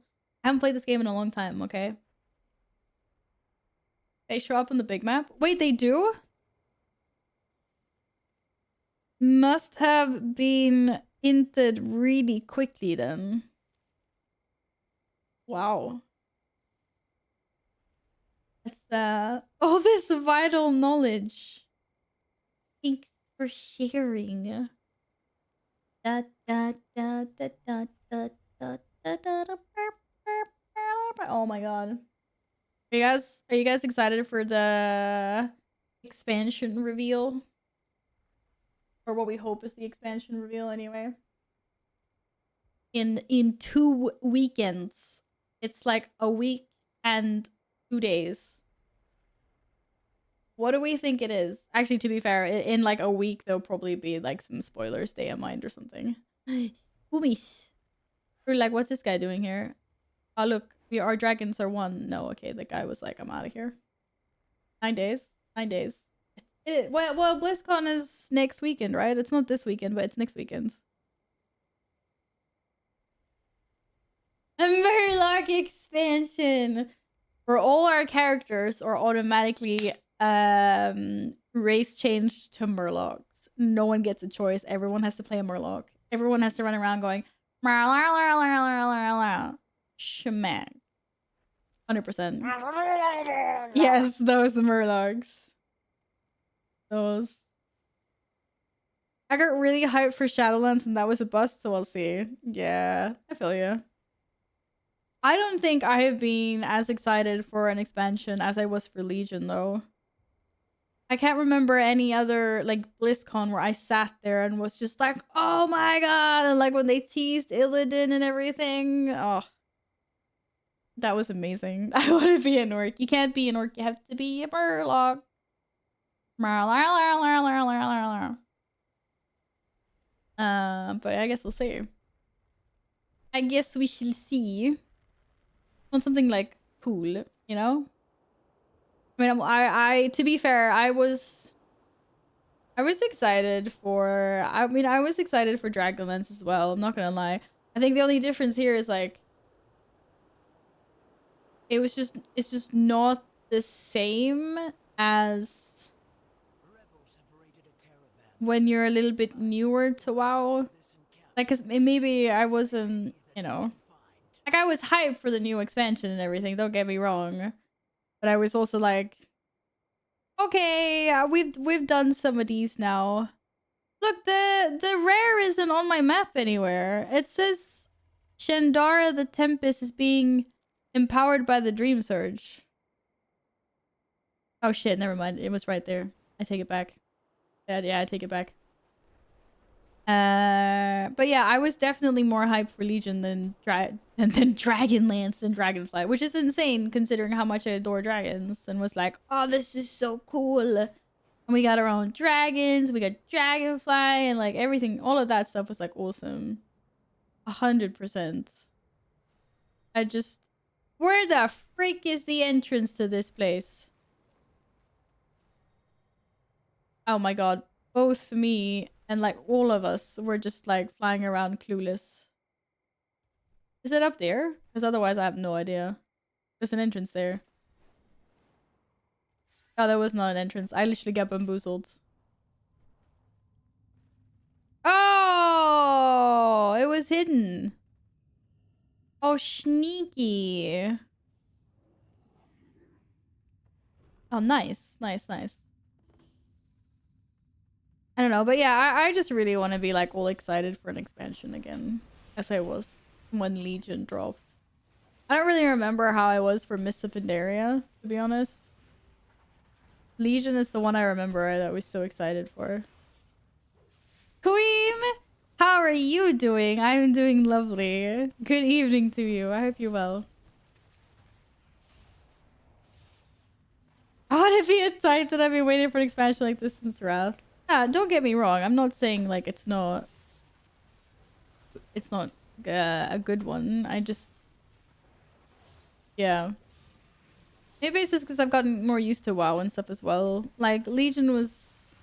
haven't played this game in a long time, okay? They show up on the big map? Wait, they do? Must have been hinted really quickly then. Wow. It's all this vital knowledge. Thanks for sharing. Da, da, da, da, da, da, da, da, da, da, oh my god. Are you guys excited for the expansion reveal? Or what we hope is the expansion reveal anyway. In 2 weekends. It's like a week and 2 days. What do we think it is? Actually, to be fair, in like a week there'll probably be like some spoilers, stay in mind or something. Oomies. We're like, what's this guy doing here? Oh look, our dragons are 1. No, okay, the guy was like, I'm out of here. 9 days. 9 days. Well, BlizzCon is next weekend, right? It's not this weekend, but it's next weekend. A Murloc expansion! Where all our characters are automatically race changed to Murlocs. No one gets a choice. Everyone has to play a Murloc. Everyone has to run around going Shemang. 100%. Yes, those Murlocs. Those. I got really hyped for Shadowlands and that was a bust, so we'll see. Yeah, I feel you. I don't think I have been as excited for an expansion as I was for Legion, though. I can't remember any other, like, BlizzCon where I sat there and was just like, oh my god! And, like, when they teased Illidan and everything. Oh. That was amazing. I want to be an orc. You can't be an orc. You have to be a Murloc. But I guess we'll see. I guess we shall see. Want something like cool, you know? I mean, I to be fair, I was excited for. I mean, I was excited for Dragonlance as well. I'm not gonna lie. I think the only difference here is like, it's just not the same as when you're a little bit newer to WoW. Like, cause maybe I wasn't, you know, like I was hyped for the new expansion and everything. Don't get me wrong, but I was also like, okay, we've done some of these now. Look, the rare isn't on my map anywhere. It says Shandara the Tempest is being empowered by the Dream Surge. Oh shit, never mind. It was right there. I take it back. Yeah, I take it back. But yeah, I was definitely more hyped for Legion than Dragonlance than Dragonfly, which is insane considering how much I adore dragons, and was like, oh, this is so cool. And we got our own dragons, we got Dragonfly, and like everything, all of that stuff was like awesome. 100%. I just, where the freak is the entrance to this place? Oh my god, both me and like all of us were just like flying around clueless. Is it up there? Because otherwise I have no idea. There's an entrance there. Oh, there was not an entrance. I literally got bamboozled. Oh, it was hidden. Oh, sneaky. Oh, nice. Nice, nice. I don't know, but yeah, I just really want to be like all excited for an expansion again, as I was when Legion dropped. I don't really remember how I was for Mists of Pandaria, to be honest. Legion is the one I remember that I was so excited for. Queen, how are you doing? I'm doing lovely. Good evening to you. I hope you're well. I want to be a titan. I've been waiting for an expansion like this since Wrath. Yeah, don't get me wrong. I'm not saying like it's not a good one. I just, yeah. Maybe it's just because I've gotten more used to WoW and stuff as well. Like Legion was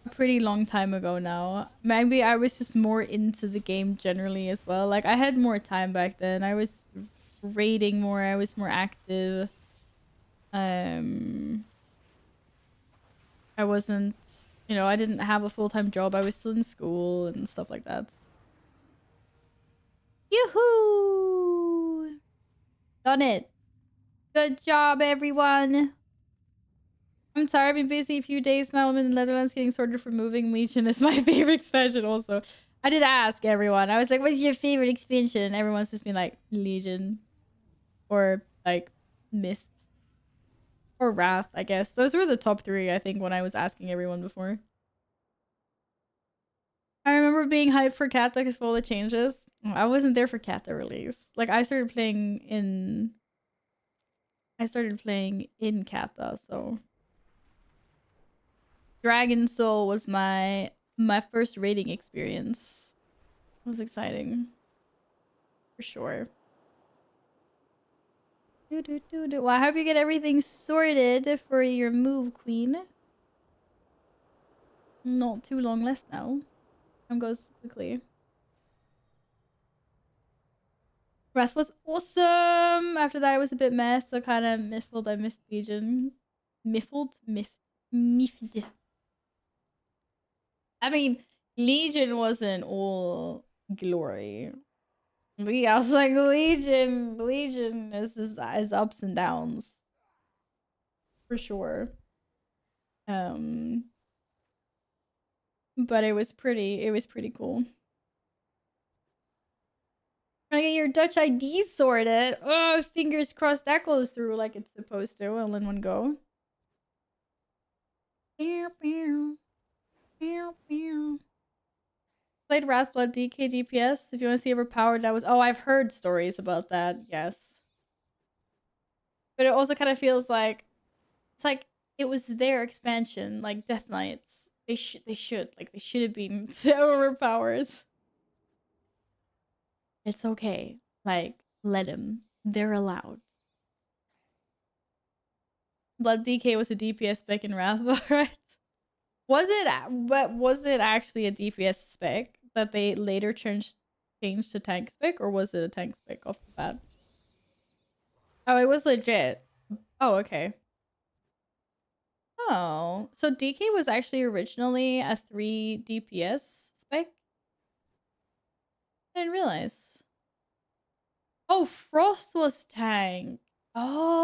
a pretty long time ago now. Maybe I was just more into the game generally as well. Like I had more time back then. I was raiding more. I was more active. I wasn't, you know, I didn't have a full-time job. I was still in school and stuff like that. Yoo-hoo! Done it. Good job, everyone. I'm sorry, I've been busy a few days now. I'm in the Netherlands getting sorted for moving. Legion is my favorite expansion also. I did ask everyone. I was like, what's your favorite expansion? And everyone's just been like, Legion. Or like, Mists. Or Wrath, I guess. Those were the top 3, I think, when I was asking everyone before. I remember being hyped for Kata because of all the changes. I wasn't there for Kata release. Like, I started playing in Kata, so... Dragon Soul was my first raiding experience. It was exciting. For sure. Well, I hope you get everything sorted for your move, Queen. Not too long left now. Time goes quickly. Wrath was awesome! After that, it was a bit messed. So kind of miffled. I missed Legion. Miffed. I mean, Legion wasn't all glory. I was like, Legion is ups and downs. For sure. But it was pretty cool. Trying to get your Dutch ID sorted. Oh, fingers crossed that goes through like it's supposed to all in one go. Played Wrathblood DK DPS. If you want to see overpowered, that was... Oh, I've heard stories about that. Yes. But it also kind of feels like... It's like it was their expansion, like Death Knights. They should have been so overpowered. It's okay. Like, let them. They're allowed. Blood DK was a DPS spec in Wrathblood, right? Was it actually a DPS spec that they later changed to tank spec, or was it a tank spec off the bat? Oh, it was legit. Oh, okay. Oh, so DK was actually originally a 3 DPS spec? I didn't realize. Oh, Frost was tank. Oh.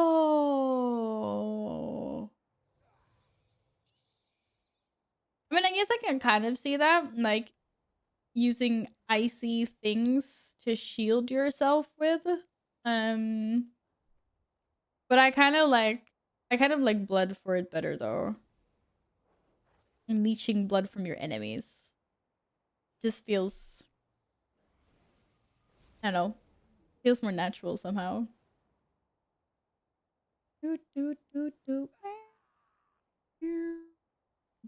I mean, I guess I can kind of see that. Like, using icy things to shield yourself with. Um, but I kind of like blood for it better though. And leeching blood from your enemies just feels, I don't know, feels more natural somehow.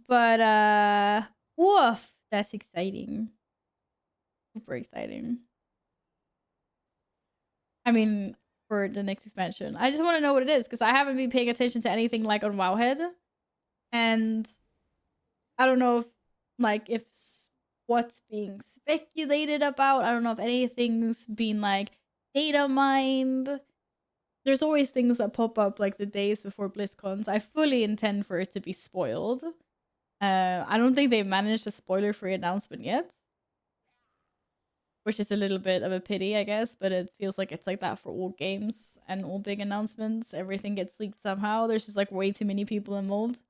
But woof, that's exciting. Super exciting. I mean, for the next expansion. I just want to know what it is because I haven't been paying attention to anything like on Wowhead. And I don't know if what's being speculated about. I don't know if anything's been like data mined. There's always things that pop up like the days before BlizzCons. I fully intend for it to be spoiled. I don't think they've managed a spoiler-free announcement yet, which is a little bit of a pity, I guess, but it feels like it's like that for all games and all big announcements. Everything gets leaked somehow. There's just like way too many people involved.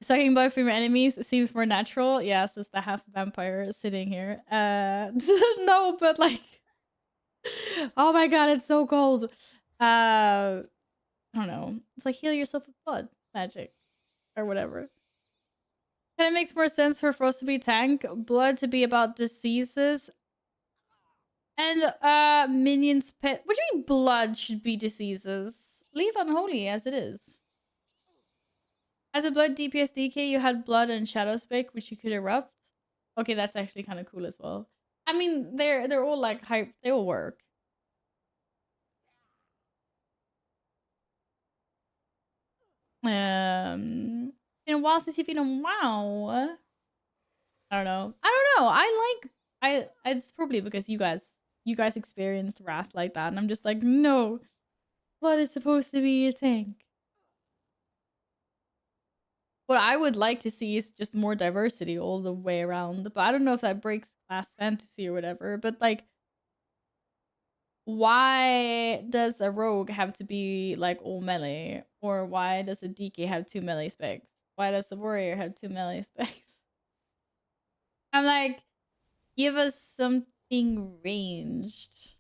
Sucking blood from your enemies seems more natural. Yes, it's the half vampire sitting here. No, but like, oh my god, it's so cold. I don't know. It's like heal yourself with blood magic or whatever. Kind of makes more sense for Frost to be tank, blood to be about diseases, and minions pet. What do you mean blood should be diseases? Leave unholy as it is. As a blood DPS DK, you had blood and shadow spec, which you could erupt. Okay, that's actually kind of cool as well. I mean, they're all like hype. They all work. In a while since you've been on WoW. I don't know. It's probably because you guys experienced Wrath like that, and I'm just like, no, blood is supposed to be a tank. What I would like to see is just more diversity all the way around. But I don't know if that breaks class fantasy or whatever. But like, why does a rogue have to be like all melee? Or why does a DK have 2 melee specs? Why does a warrior have 2 melee specs? I'm like, give us something ranged.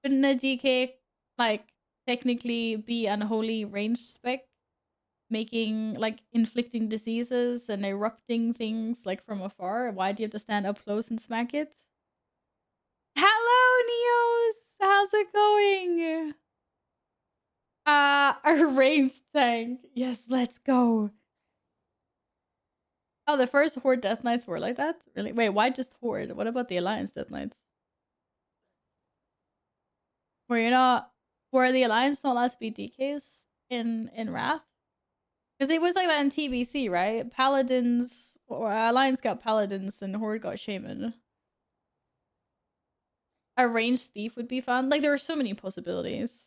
Shouldn't a DK like technically be unholy ranged spec? Making like inflicting diseases and erupting things like from afar. Why do you have to stand up close and smack it? Hello, Neos! How's it going? A ranged tank. Yes, let's go. Oh, the first Horde Death Knights were like that? Really? Wait, why just Horde? What about the Alliance Death Knights? Were the Alliance not allowed to be DKs in Wrath? Because it was like that in TBC, right? Paladins, or Alliance got Paladins and Horde got Shaman. A ranged thief would be fun. Like, there were so many possibilities.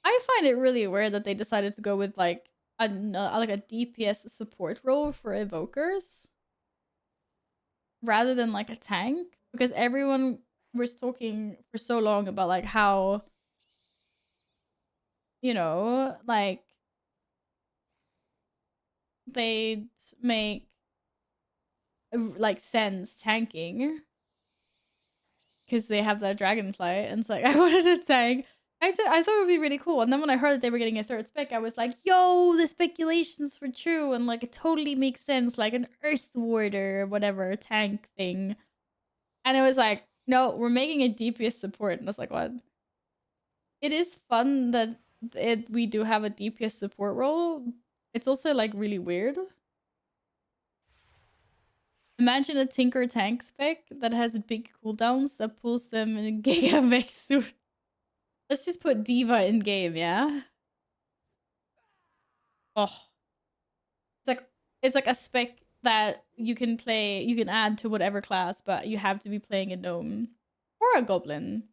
I find it really weird that they decided to go with like a DPS support role for evokers rather than like a tank, because everyone was talking for so long about like how, you know, like they'd make like sense tanking because they have that dragonfly, and it's like I wanted a tank. I thought it would be really cool, and then when I heard that they were getting a third spec, I was like, yo, the speculations were true, and like it totally makes sense, like an Earth Warder or whatever tank thing. And it was like, no, we're making a DPS support, and I was like, what? It is fun that we do have a DPS support role. It's also like really weird. Imagine a Tinker tank spec that has big cooldowns that pulls them in a Giga mech suit. Let's just put Diva in game, yeah? Oh. It's like a spec that you can add to whatever class, but you have to be playing a gnome or a goblin.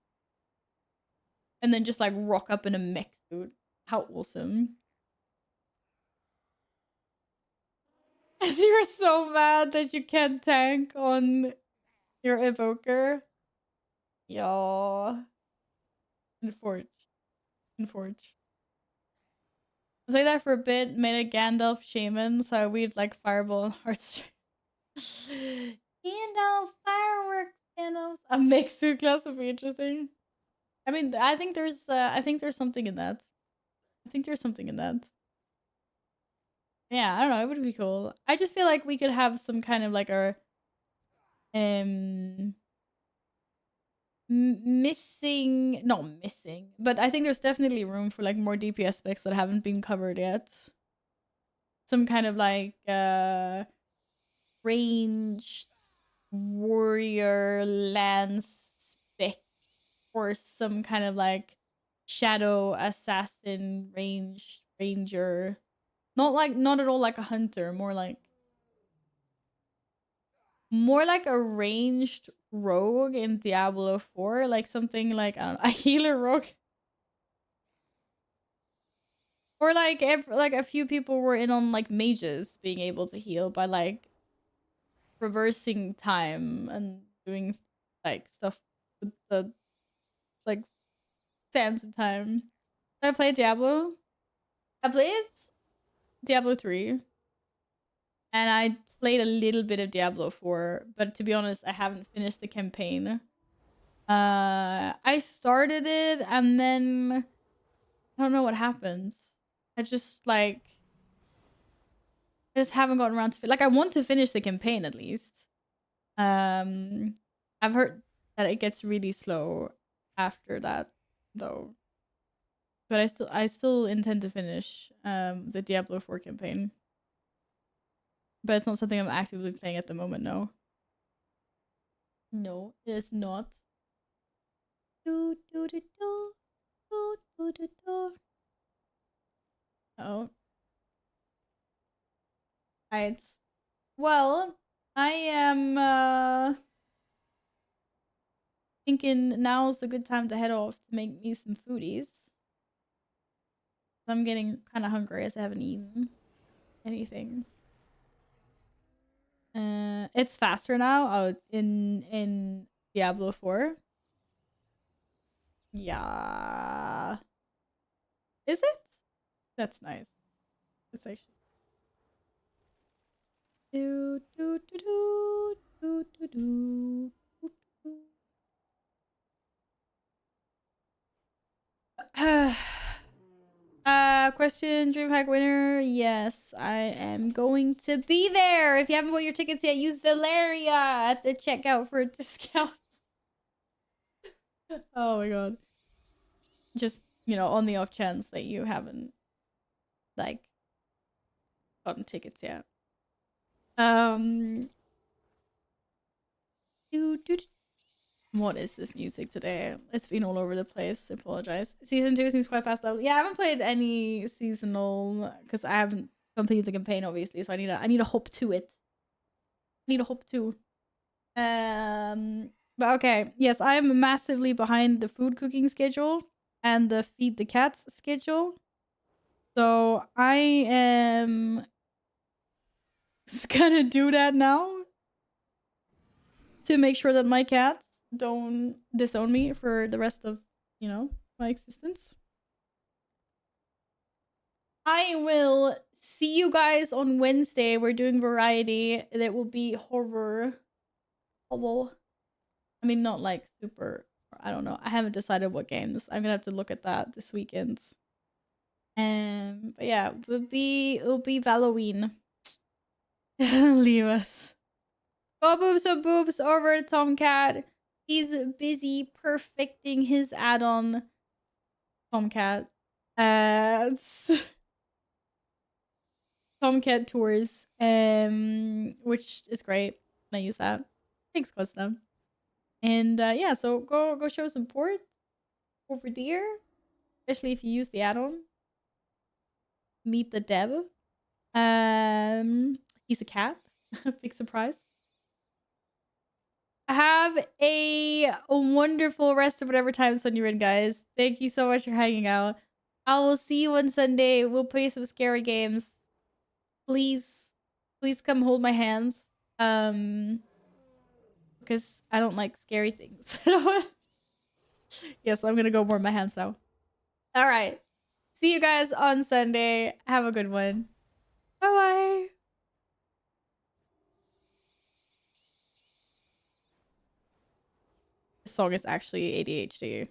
And then just like rock up in a mech suit. How awesome. You're so mad that you can't tank on Your evoker. Yo. Inforge. Inforge. I played that for a bit, made a Gandalf shaman, so we'd like fireball and heartstrike. Gandalf fireworks, Gandalf. A mixed class would be interesting. I mean, I think there's something in that. I think there's something in that. Yeah, I don't know. It would be cool. I just feel like we could have some kind of like our missing, not missing, but I think there's definitely room for like more DPS specs that haven't been covered yet. Some kind of like ranged warrior lance spec, or some kind of like shadow assassin ranger. Not at all like a hunter, more like a ranged rogue in Diablo 4, like something like, I don't know, a healer rogue. Or like if like a few people were in on like mages being able to heal by like reversing time and doing like stuff with the like sands of time. I played Diablo. I played Diablo 3. And I played a little bit of Diablo 4, but to be honest, I haven't finished the campaign. I started it and then I don't know what happens. I just haven't gotten around to like I want to finish the campaign at least. I've heard that it gets really slow after that though. But I still intend to finish the Diablo 4 campaign. But it's not something I'm actively playing at the moment, no. No, it is not. Do, do, do, do. Do, do, do, do. Oh. Right. Well, I am thinking now's a good time to head off to make me some foodies. I'm getting kind of hungry as I haven't eaten anything. It's faster now out in Diablo 4. Yeah. Is it? That's nice. It's actually do do do do do do do. Question, DreamHack winner. Yes, I am going to be there. If you haven't bought your tickets yet, use Valeria at the checkout for a discount. Oh my god. Just, on the off chance that you haven't, like, gotten tickets yet. What is this music today? It's been all over the place. I apologize. Season 2 seems quite fast though. Yeah, I haven't played any seasonal because I haven't completed the campaign, obviously. So I need to hop to it. I need to hop to. But okay. Yes, I am massively behind the food cooking schedule and the feed the cats schedule. So I am just gonna do that now to make sure that my cats don't disown me for the rest of, my existence. I will see you guys on Wednesday. We're doing variety. That will be horror. Oh, I mean, not like super. I don't know. I haven't decided what games. I'm gonna have to look at that this weekend. But yeah, it'll be Halloween. Leave us. Go boobs and boobs over Tomcat. He's busy perfecting his add-on. Tomcat. Tomcat Tours. Which is great. I use that. Thanks, Costa. And yeah, so go show support over there. Especially if you use the add-on. Meet the dev. He's a cat. Big surprise. Have a wonderful rest of whatever time zone you're in, guys. Thank you so much for hanging out. I will see you on Sunday. We'll play some scary games. Please come hold my hands. Because because I don't like scary things. Yes, I'm gonna go warm my hands now. All right. See you guys on Sunday. Have a good one. Bye bye. This song is actually ADHD.